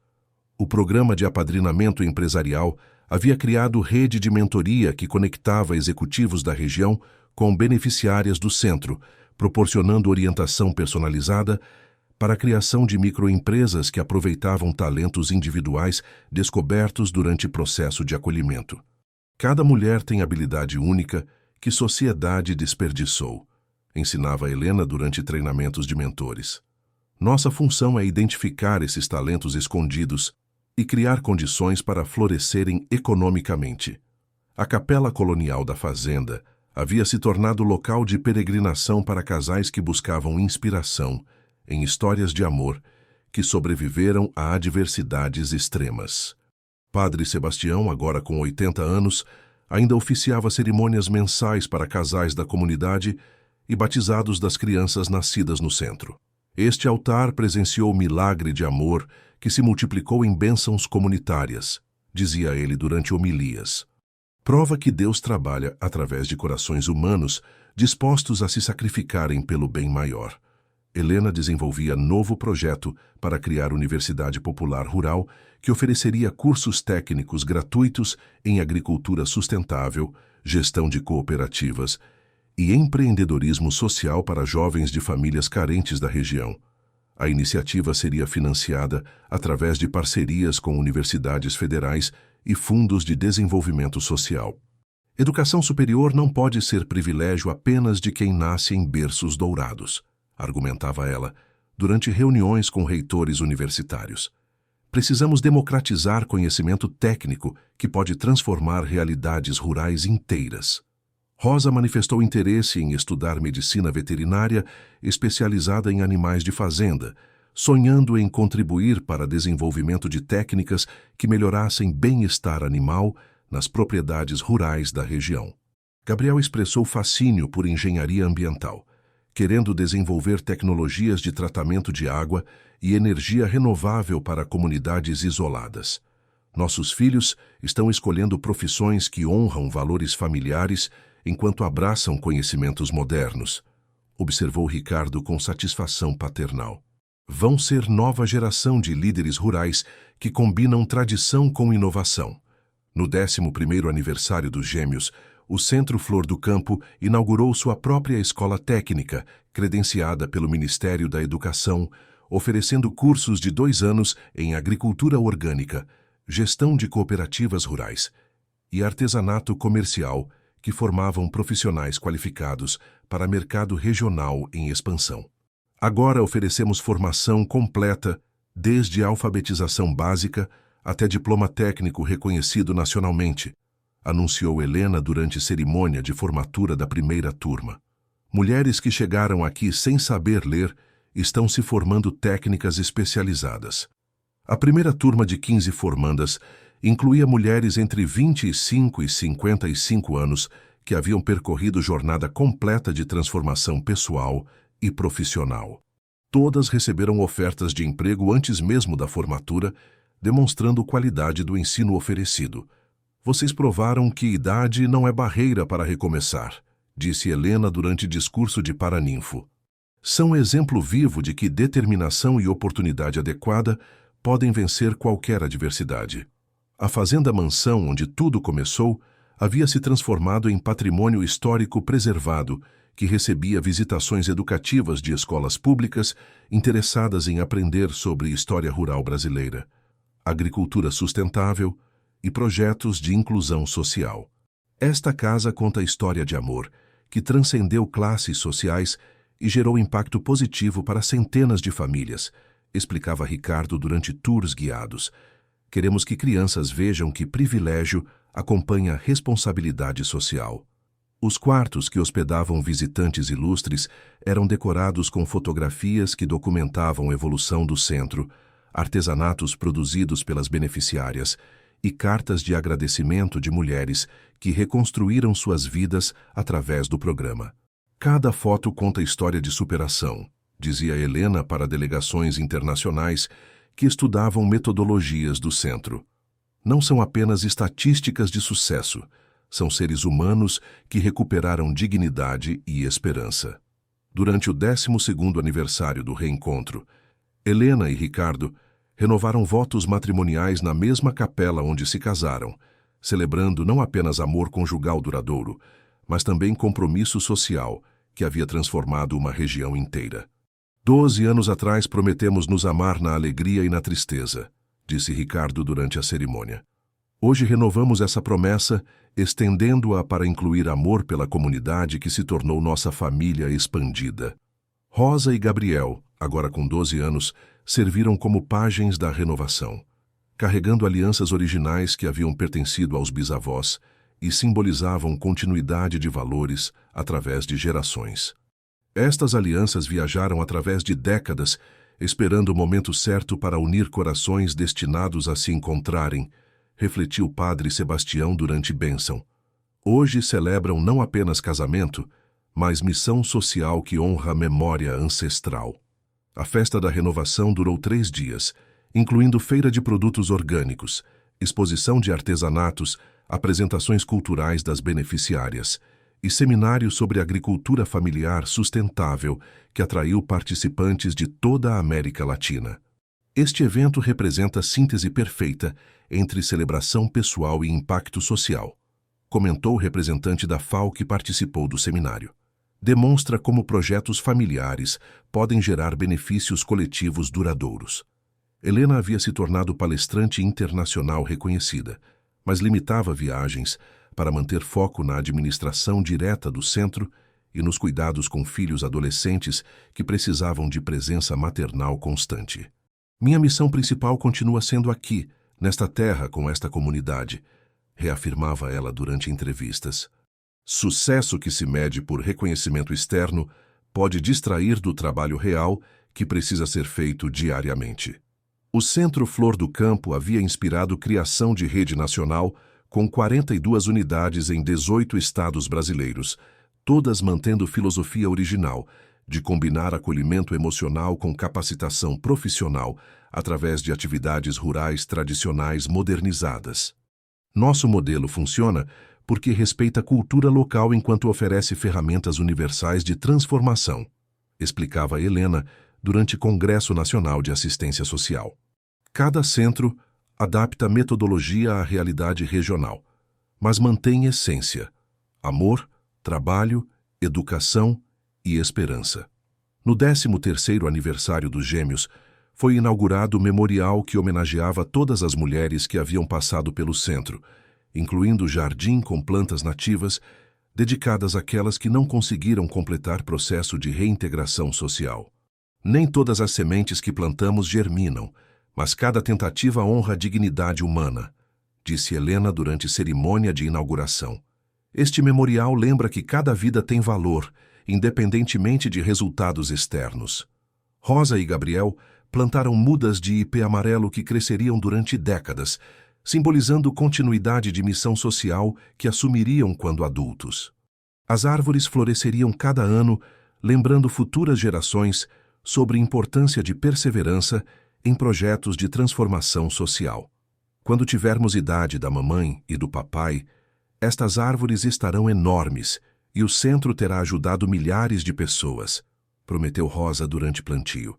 O programa de apadrinamento empresarial havia criado rede de mentoria que conectava executivos da região com beneficiárias do centro, proporcionando orientação personalizada para a criação de microempresas que aproveitavam talentos individuais descobertos durante processo de acolhimento. Cada mulher tem habilidade única que sociedade desperdiçou, ensinava Helena durante treinamentos de mentores. Nossa função é identificar esses talentos escondidos e criar condições para florescerem economicamente. A Capela Colonial da Fazenda havia se tornado local de peregrinação para casais que buscavam inspiração em histórias de amor que sobreviveram a adversidades extremas. Padre Sebastião, agora com 80 anos, ainda oficiava cerimônias mensais para casais da comunidade e batizados das crianças nascidas no centro. Este altar presenciou o milagre de amor que se multiplicou em bênçãos comunitárias, dizia ele durante homilias. Prova que Deus trabalha através de corações humanos dispostos a se sacrificarem pelo bem maior. Helena desenvolvia novo projeto para criar Universidade Popular Rural que ofereceria cursos técnicos gratuitos em agricultura sustentável, gestão de cooperativas e empreendedorismo social para jovens de famílias carentes da região. A iniciativa seria financiada através de parcerias com universidades federais e fundos de desenvolvimento social. Educação superior não pode ser privilégio apenas de quem nasce em berços dourados, argumentava ela, durante reuniões com reitores universitários. Precisamos democratizar conhecimento técnico que pode transformar realidades rurais inteiras. Rosa manifestou interesse em estudar medicina veterinária especializada em animais de fazenda, sonhando em contribuir para desenvolvimento de técnicas que melhorassem bem-estar animal nas propriedades rurais da região. Gabriel expressou fascínio por engenharia ambiental, querendo desenvolver tecnologias de tratamento de água e energia renovável para comunidades isoladas. Nossos filhos estão escolhendo profissões que honram valores familiares enquanto abraçam conhecimentos modernos, observou Ricardo com satisfação paternal. Vão ser nova geração de líderes rurais que combinam tradição com inovação. No 11º aniversário dos Gêmeos, o Centro Flor do Campo inaugurou sua própria escola técnica, credenciada pelo Ministério da Educação, oferecendo cursos de 2 anos em agricultura orgânica, gestão de cooperativas rurais e artesanato comercial, que formavam profissionais qualificados para mercado regional em expansão. Agora oferecemos formação completa, desde a alfabetização básica até diploma técnico reconhecido nacionalmente, anunciou Helena durante cerimônia de formatura da primeira turma. Mulheres que chegaram aqui sem saber ler estão se formando técnicas especializadas. A primeira turma de 15 formandas incluía mulheres entre 25 e 55 anos que haviam percorrido jornada completa de transformação pessoal e profissional. Todas receberam ofertas de emprego antes mesmo da formatura, demonstrando qualidade do ensino oferecido. Vocês provaram que idade não é barreira para recomeçar, disse Helena durante discurso de Paraninfo. São exemplo vivo de que determinação e oportunidade adequada podem vencer qualquer adversidade. A Fazenda Mansão, onde tudo começou, havia se transformado em patrimônio histórico preservado, que recebia visitações educativas de escolas públicas interessadas em aprender sobre história rural brasileira, agricultura sustentável e projetos de inclusão social. Esta casa conta a história de amor, que transcendeu classes sociais e gerou impacto positivo para centenas de famílias, explicava Ricardo durante tours guiados. Queremos que crianças vejam que privilégio acompanha responsabilidade social. Os quartos que hospedavam visitantes ilustres eram decorados com fotografias que documentavam a evolução do centro, artesanatos produzidos pelas beneficiárias e cartas de agradecimento de mulheres que reconstruíram suas vidas através do programa. Cada foto conta história de superação, dizia Helena para delegações internacionais que estudavam metodologias do centro. Não são apenas estatísticas de sucesso, são seres humanos que recuperaram dignidade e esperança. Durante o 12º aniversário do reencontro, Helena e Ricardo renovaram votos matrimoniais na mesma capela onde se casaram, celebrando não apenas amor conjugal duradouro, mas também compromisso social que havia transformado uma região inteira. 12 anos atrás prometemos nos amar na alegria e na tristeza, disse Ricardo durante a cerimônia. Hoje renovamos essa promessa, estendendo-a para incluir amor pela comunidade que se tornou nossa família expandida. Rosa e Gabriel, agora com 12 anos, serviram como pajens da renovação, carregando alianças originais que haviam pertencido aos bisavós e simbolizavam continuidade de valores através de gerações. Estas alianças viajaram através de décadas, esperando o momento certo para unir corações destinados a se encontrarem, refletiu o padre Sebastião durante bênção. Hoje celebram não apenas casamento, mas missão social que honra a memória ancestral. A festa da renovação durou 3 dias, incluindo feira de produtos orgânicos, exposição de artesanatos, apresentações culturais das beneficiárias e seminário sobre agricultura familiar sustentável que atraiu participantes de toda a América Latina. Este evento representa a síntese perfeita entre celebração pessoal e impacto social, comentou o representante da FAO que participou do seminário. Demonstra como projetos familiares podem gerar benefícios coletivos duradouros. Helena havia se tornado palestrante internacional reconhecida, mas limitava viagens para manter foco na administração direta do centro e nos cuidados com filhos adolescentes que precisavam de presença maternal constante. Minha missão principal continua sendo aqui, nesta terra com esta comunidade, reafirmava ela durante entrevistas. Sucesso que se mede por reconhecimento externo pode distrair do trabalho real que precisa ser feito diariamente. O Centro Flor do Campo havia inspirado criação de rede nacional com 42 unidades em 18 estados brasileiros, todas mantendo filosofia original de combinar acolhimento emocional com capacitação profissional através de atividades rurais tradicionais modernizadas. Nosso modelo funciona porque respeita a cultura local enquanto oferece ferramentas universais de transformação, explicava Helena durante Congresso Nacional de Assistência Social. Cada centro adapta a metodologia à realidade regional, mas mantém essência, amor, trabalho, educação e esperança. No 13º aniversário dos Gêmeos, foi inaugurado o memorial que homenageava todas as mulheres que haviam passado pelo centro, incluindo o jardim com plantas nativas, dedicadas àquelas que não conseguiram completar processo de reintegração social. Nem todas as sementes que plantamos germinam, mas cada tentativa honra a dignidade humana, disse Helena durante cerimônia de inauguração. Este memorial lembra que cada vida tem valor, independentemente de resultados externos. Rosa e Gabriel plantaram mudas de ipê amarelo que cresceriam durante décadas, simbolizando continuidade de missão social que assumiriam quando adultos. As árvores floresceriam cada ano, lembrando futuras gerações sobre a importância de perseverança em projetos de transformação social. Quando tivermos idade da mamãe e do papai, estas árvores estarão enormes e o centro terá ajudado milhares de pessoas, prometeu Rosa durante plantio.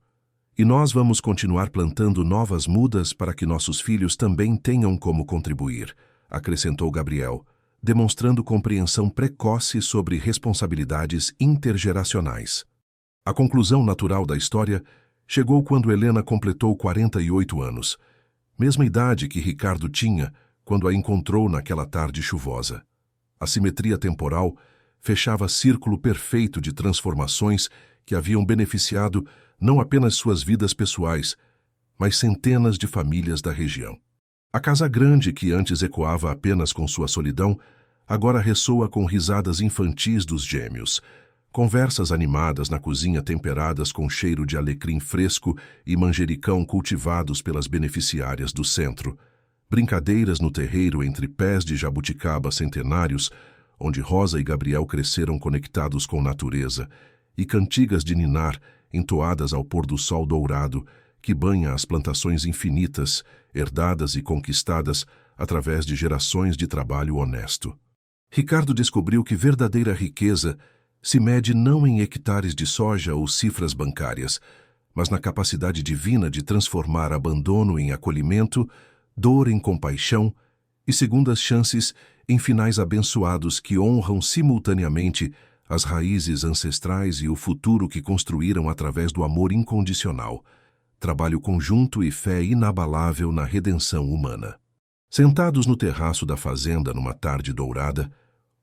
E nós vamos continuar plantando novas mudas para que nossos filhos também tenham como contribuir, acrescentou Gabriel, demonstrando compreensão precoce sobre responsabilidades intergeracionais. A conclusão natural da história chegou quando Helena completou 48 anos, mesma idade que Ricardo tinha quando a encontrou naquela tarde chuvosa. A simetria temporal fechava círculo perfeito de transformações que haviam beneficiado não apenas suas vidas pessoais, mas centenas de famílias da região. A casa grande, que antes ecoava apenas com sua solidão, agora ressoa com risadas infantis dos gêmeos, conversas animadas na cozinha temperadas com cheiro de alecrim fresco e manjericão cultivados pelas beneficiárias do centro, brincadeiras no terreiro entre pés de jabuticaba centenários, onde Rosa e Gabriel cresceram conectados com natureza, e cantigas de ninar entoadas ao pôr do sol dourado que banha as plantações infinitas, herdadas e conquistadas através de gerações de trabalho honesto. Ricardo descobriu que verdadeira riqueza se mede não em hectares de soja ou cifras bancárias, mas na capacidade divina de transformar abandono em acolhimento, dor em compaixão e segundas chances em finais abençoados que honram simultaneamente as raízes ancestrais e o futuro que construíram através do amor incondicional, trabalho conjunto e fé inabalável na redenção humana. Sentados no terraço da fazenda numa tarde dourada,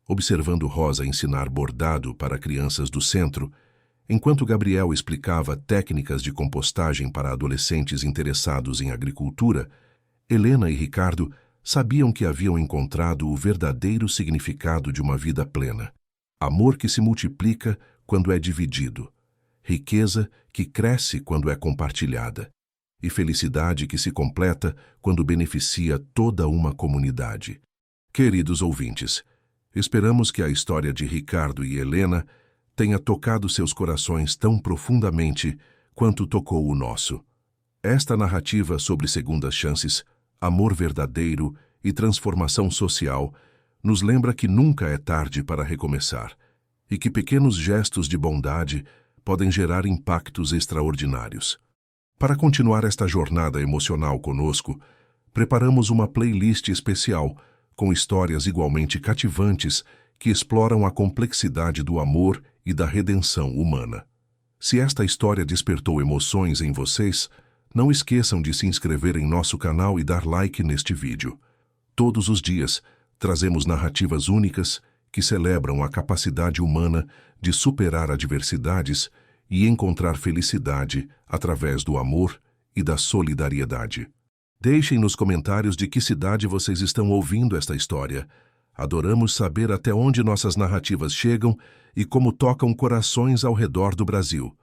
observando Rosa ensinar bordado para crianças do centro, enquanto Gabriel explicava técnicas de compostagem para adolescentes interessados em agricultura, Helena e Ricardo sabiam que haviam encontrado o verdadeiro significado de uma vida plena. Amor que se multiplica quando é dividido, riqueza que cresce quando é compartilhada, e felicidade que se completa quando beneficia toda uma comunidade. Queridos ouvintes, esperamos que a história de Ricardo e Helena tenha tocado seus corações tão profundamente quanto tocou o nosso. Esta narrativa sobre segundas chances, amor verdadeiro e transformação social nos lembra que nunca é tarde para recomeçar e que pequenos gestos de bondade podem gerar impactos extraordinários. Para continuar esta jornada emocional conosco, preparamos uma playlist especial com histórias igualmente cativantes que exploram a complexidade do amor e da redenção humana. Se esta história despertou emoções em vocês, não esqueçam de se inscrever em nosso canal e dar like neste vídeo. Todos os dias, trazemos narrativas únicas que celebram a capacidade humana de superar adversidades e encontrar felicidade através do amor e da solidariedade. Deixem nos comentários de que cidade vocês estão ouvindo esta história. Adoramos saber até onde nossas narrativas chegam e como tocam corações ao redor do Brasil.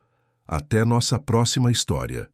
Até nossa próxima história.